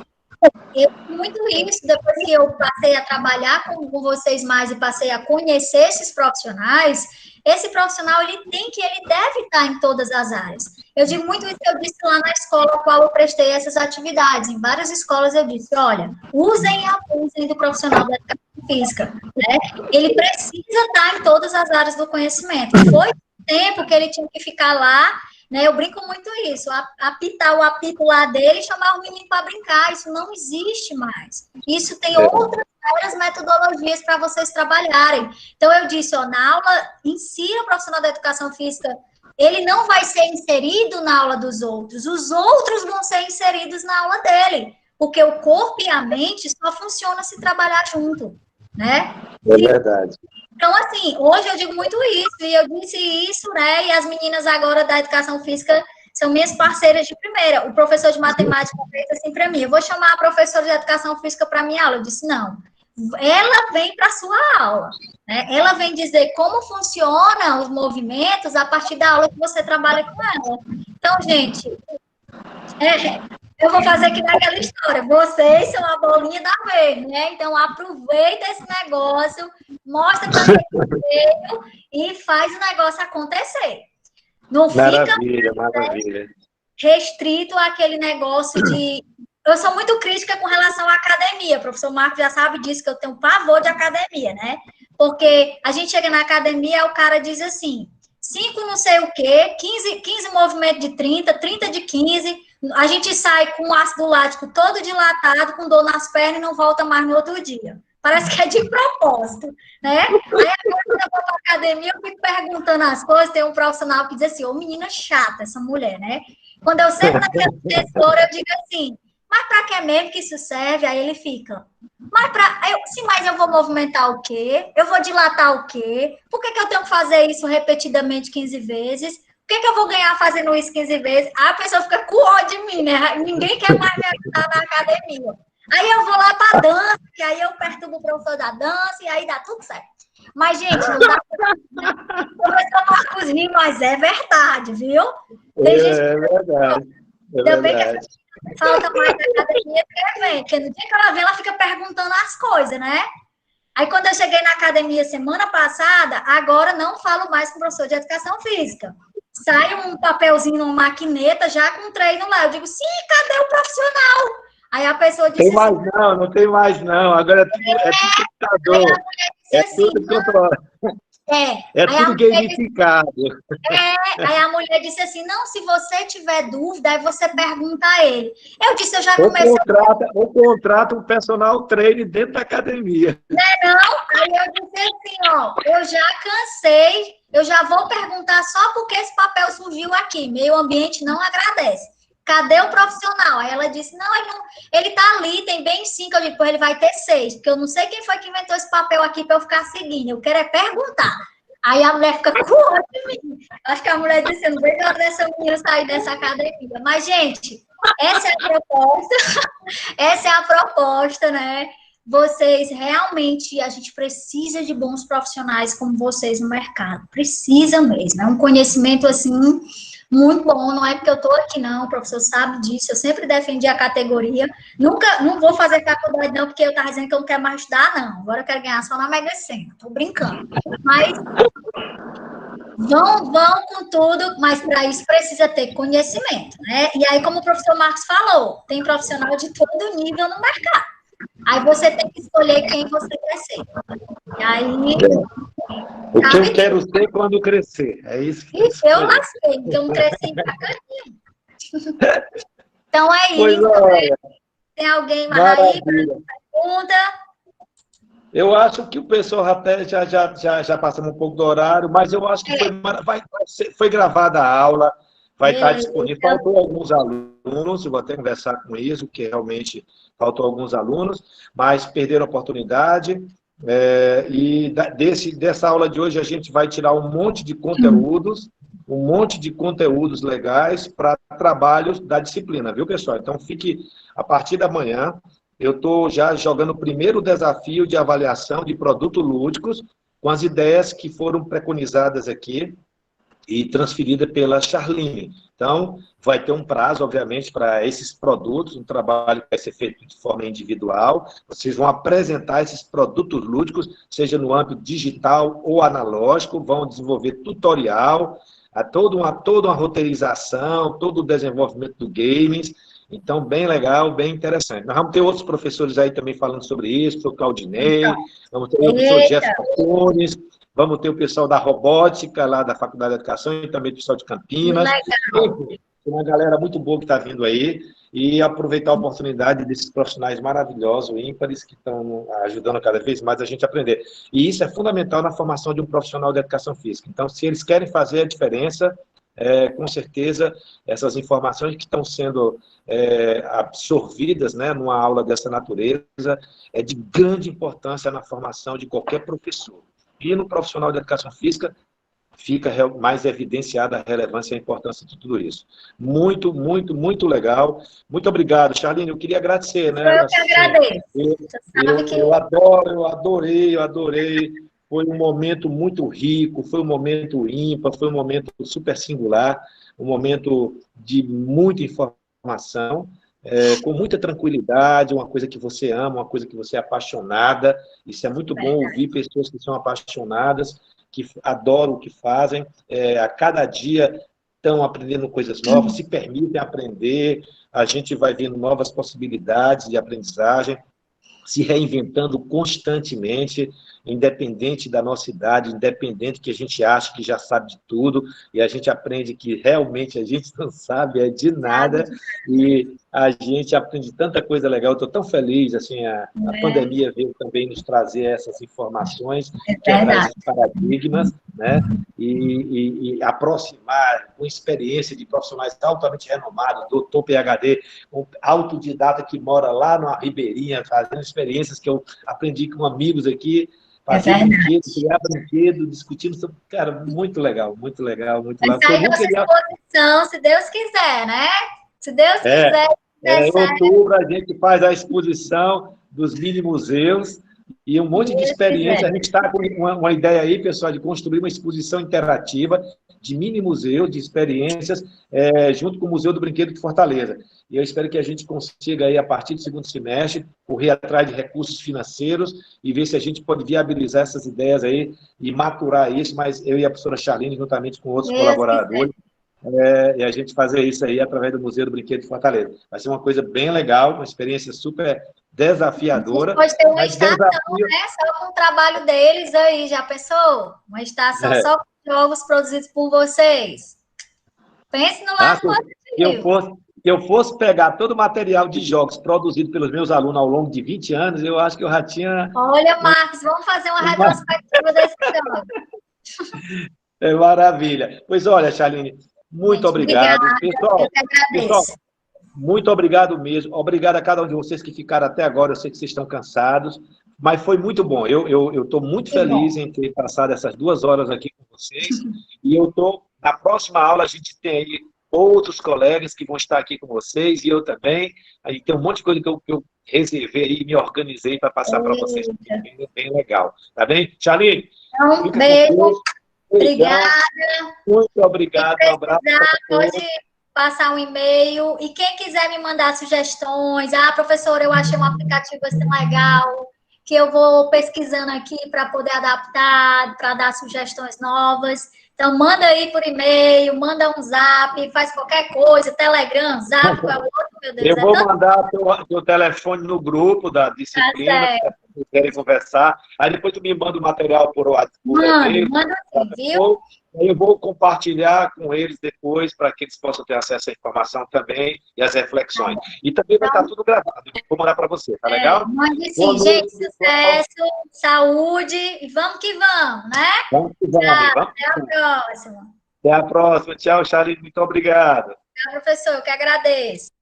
[SPEAKER 1] eu muito isso, depois que eu passei a trabalhar com vocês mais e passei a conhecer esses profissionais, esse profissional, ele deve estar em todas as áreas. Eu digo muito isso que eu disse lá na escola a qual eu prestei essas atividades. Em várias escolas eu disse, olha, usem e abusem do profissional da educação física, né? Ele precisa estar em todas as áreas do conhecimento. Foi o tempo que ele tinha que ficar lá, né? Eu brinco muito isso, apitar o apito lá dele e chamar o menino para brincar, isso não existe mais. Isso tem outras várias metodologias para vocês trabalharem. Então, eu disse, na aula, insira o profissional da educação física, ele não vai ser inserido na aula dos outros, os outros vão ser inseridos na aula dele, porque o corpo e a mente só funcionam se trabalhar junto, né?
[SPEAKER 2] É verdade.
[SPEAKER 1] Então, assim, hoje eu digo muito isso, e eu disse isso, né, e as meninas agora da educação física são minhas parceiras de primeira. O professor de matemática fez assim para mim, eu vou chamar a professora de educação física para minha aula. Eu disse, não, ela vem para a sua aula, né? Ela vem dizer como funcionam os movimentos a partir da aula que você trabalha com ela. Então, gente, eu vou fazer aqui naquela história, vocês são a bolinha da vez, né? Então, aproveita esse negócio, mostra para quem e faz o negócio acontecer. Não
[SPEAKER 2] maravilha,
[SPEAKER 1] fica
[SPEAKER 2] maravilha.
[SPEAKER 1] Restrito àquele negócio de... Eu sou muito crítica com relação à academia, o professor Marcos já sabe disso, que eu tenho pavor de academia, né? Porque a gente chega na academia, o cara diz assim, 5 não sei o quê, 15 movimentos de 30 de 15, a gente sai com o ácido lático todo dilatado, com dor nas pernas e não volta mais no outro dia. Parece que é de propósito, né? Aí agora, quando eu vou para a academia, eu fico perguntando as coisas, tem um profissional que diz assim, ô menina chata essa mulher, né? Quando eu sento naquela assessora, eu digo assim, mas para que mesmo que isso serve? Aí ele fica, mas eu vou movimentar o quê? Eu vou dilatar o quê? Por que eu tenho que fazer isso repetidamente 15 vezes? O que eu vou ganhar fazendo isso 15 vezes? Aí a pessoa fica com ódio de mim, né? Ninguém quer mais me ajudar na academia. Aí eu vou lá para dança, que aí eu perturbo o professor da dança e aí dá tudo certo. Mas, gente, não dá para... O professor Marcos rir, mas é verdade, viu? Tem gente que...
[SPEAKER 2] É verdade.
[SPEAKER 1] Ainda bem que essa falta mais da academia que vem, porque no dia que ela vem, ela fica perguntando as coisas, né? Aí, quando eu cheguei na academia semana passada, agora não falo mais com o professor de educação física. Sai um papelzinho numa maquineta, já com treino lá. Eu digo, sim, cadê o profissional? Aí a pessoa disse...
[SPEAKER 2] Não tem mais não. Agora é tudo computador.
[SPEAKER 1] Aí a mulher disse assim,
[SPEAKER 2] tudo controlado. É
[SPEAKER 1] Aí a
[SPEAKER 2] tudo gamificado.
[SPEAKER 1] aí a mulher disse assim, não, se você tiver dúvida, aí você pergunta a ele. Eu disse, eu já comecei...
[SPEAKER 2] Ou contrata um personal trainer dentro da academia.
[SPEAKER 1] Não, aí eu disse assim, ó, eu já cansei, eu já vou perguntar só porque esse papel surgiu aqui, meio ambiente não agradece. Cadê o profissional? Aí ela disse, não, ele tá ali, tem bem 5. Eu disse, pô, ele vai ter 6, porque eu não sei quem foi que inventou esse papel aqui para eu ficar seguindo, eu quero é perguntar. Aí a mulher fica com ódio de mim. Acho que a mulher disse, eu não vejo a hora dessa menina sair dessa academia. Mas, gente, essa é a proposta, essa é a proposta, né? Vocês realmente, a gente precisa de bons profissionais como vocês no mercado. Precisa mesmo. É um conhecimento, assim, muito bom. Não é porque eu estou aqui, não. O professor sabe disso. Eu sempre defendi a categoria. Nunca, não vou fazer faculdade, não, porque eu estava dizendo que eu não quero mais estudar, não. Agora eu quero ganhar só na Mega Sena. Estou brincando. Mas vão com tudo, mas para isso precisa ter conhecimento, né? E aí, como o professor Marcos falou, tem profissional de todo nível no mercado. Aí você tem que escolher quem você quer ser. E aí...
[SPEAKER 2] O que eu quero ser quando crescer. É isso que
[SPEAKER 1] eu lasquei, porque eu não cresci pra cantinho. Então é
[SPEAKER 2] pois
[SPEAKER 1] isso.
[SPEAKER 2] Né?
[SPEAKER 1] Tem alguém mais aí para pergunta?
[SPEAKER 2] Eu acho que o pessoal até já passamos um pouco do horário, mas eu acho que foi gravada a aula, vai estar disponível. Faltou alguns alunos, eu vou até conversar com isso, que realmente faltou alguns alunos, mas perderam a oportunidade. E dessa aula de hoje a gente vai tirar um monte de conteúdos, legais para trabalhos da disciplina, viu, pessoal? Então, fique a partir da manhã. Eu estou já jogando o primeiro desafio de avaliação de produtos lúdicos com as ideias que foram preconizadas aqui e transferida pela Charline. Então, vai ter um prazo, obviamente, para esses produtos, um trabalho que vai ser feito de forma individual. Vocês vão apresentar esses produtos lúdicos, seja no âmbito digital ou analógico, vão desenvolver tutorial, toda uma roteirização, todo o desenvolvimento do games. Então, bem legal, bem interessante. Nós vamos ter outros professores aí também falando sobre isso, o professor Claudinei, vamos ter o professor Jefferson Torres, vamos ter o pessoal da robótica, lá da Faculdade de Educação, e também o pessoal de Campinas. Tem uma galera muito boa que está vindo aí, e aproveitar a oportunidade desses profissionais maravilhosos, ímpares, que estão ajudando cada vez mais a gente a aprender. E isso é fundamental na formação de um profissional de educação física. Então, se eles querem fazer a diferença, com certeza, essas informações que estão sendo absorvidas, né, numa aula dessa natureza, é de grande importância na formação de qualquer professor. E no profissional de educação física, fica mais evidenciada a relevância e a importância de tudo isso. Muito, muito, muito legal. Muito obrigado, Charline. Eu queria agradecer, né?
[SPEAKER 1] Eu que agradeço.
[SPEAKER 2] Eu adorei. Foi um momento muito rico, foi um momento ímpar, foi um momento super singular, um momento de muita informação, com muita tranquilidade, uma coisa que você ama, uma coisa que você é apaixonada. Isso é muito bom ouvir pessoas que são apaixonadas, que adoram o que fazem, a cada dia estão aprendendo coisas novas, se permitem aprender, a gente vai vendo novas possibilidades de aprendizagem, se reinventando constantemente, independente da nossa idade, independente que a gente acha que já sabe de tudo, e a gente aprende que realmente a gente não sabe de nada, e a gente aprende tanta coisa legal. Eu estou tão feliz, assim, a pandemia veio também nos trazer essas informações, quebrar esses paradigmas, né? E aproximar com experiência de profissionais altamente renomados, doutor PhD, um autodidata que mora lá na Ribeirinha, fazendo experiências que eu aprendi com amigos aqui, fazer brinquedo, criar brinquedo, discutindo sobre... Cara, muito legal, muito legal, muito legal.
[SPEAKER 1] Vai sair nossa exposição, se Deus quiser, né? Se Deus quiser.
[SPEAKER 2] Em outubro a gente faz a exposição dos mini museus e um monte de experiência. A gente está com uma ideia aí, pessoal, de construir uma exposição interativa de mini museu, de experiências, junto com o Museu do Brinquedo de Fortaleza. E eu espero que a gente consiga, aí, a partir do segundo semestre, correr atrás de recursos financeiros e ver se a gente pode viabilizar essas ideias aí e maturar isso, mas eu e a professora Charline, juntamente com outros colaboradores, E a gente fazer isso aí através do Museu do Brinquedo de Fortaleza. Vai ser uma coisa bem legal, uma experiência super desafiadora.
[SPEAKER 1] Pode ter uma
[SPEAKER 2] Mas
[SPEAKER 1] estação,
[SPEAKER 2] desafio...
[SPEAKER 1] né? Só com o trabalho deles aí, já pensou? Uma estação
[SPEAKER 2] É.
[SPEAKER 1] só com jogos produzidos por vocês. Pense no lado
[SPEAKER 2] Se
[SPEAKER 1] positivo.
[SPEAKER 2] eu fosse pegar todo o material de jogos produzido pelos meus alunos ao longo de 20 anos, eu acho que eu já tinha...
[SPEAKER 1] Olha, Marcos, vamos fazer uma retrospectiva desse jogo.
[SPEAKER 2] É maravilha. Pois olha, Chaline, muito
[SPEAKER 1] Gente,
[SPEAKER 2] obrigado.
[SPEAKER 1] obrigada. Eu que
[SPEAKER 2] Pessoal,
[SPEAKER 1] agradeço.
[SPEAKER 2] muito obrigado mesmo. Obrigado a cada um de vocês que ficaram até agora. Eu sei que vocês estão cansados, mas foi muito bom. Eu estou muito
[SPEAKER 1] Que bom.
[SPEAKER 2] feliz em ter passado essas 2 horas aqui com vocês. E eu estou, na próxima aula, a gente tem aí outros colegas que vão estar aqui com vocês, e eu também. Aí tem um monte de coisa que eu reservei e me organizei para passar para vocês. Bem, bem legal. Tá bem? Chaline,
[SPEAKER 1] Então,
[SPEAKER 2] fica com
[SPEAKER 1] beijo.
[SPEAKER 2] Deus.
[SPEAKER 1] Obrigada.
[SPEAKER 2] Muito
[SPEAKER 1] Se
[SPEAKER 2] obrigado. Um abraço.
[SPEAKER 1] precisar, pode passar um e-mail. E quem quiser me mandar sugestões, professora, eu achei um aplicativo assim legal, que eu vou pesquisando aqui para poder adaptar, para dar sugestões novas. Então, manda aí por e-mail, manda um zap, faz qualquer coisa, Telegram, zap, qual é o outro, meu Deus.
[SPEAKER 2] Eu vou mandar teu telefone no grupo da disciplina,
[SPEAKER 1] Certo.
[SPEAKER 2] se quiserem conversar. Aí depois tu me manda o material por e-mail.
[SPEAKER 1] Manda sim, viu?
[SPEAKER 2] Aí eu vou compartilhar com eles depois, para que eles possam ter acesso à informação também e às reflexões. E também vai estar tudo gravado. Vou mandar para você, tá legal?
[SPEAKER 1] Mande sim, gente. Sucesso, saúde e vamos que vamos, né?
[SPEAKER 2] Vamos que vamos.
[SPEAKER 1] Até a próxima.
[SPEAKER 2] Até a próxima. Tchau, Charlie. Muito obrigado.
[SPEAKER 1] Tchau, professor. Eu que agradeço.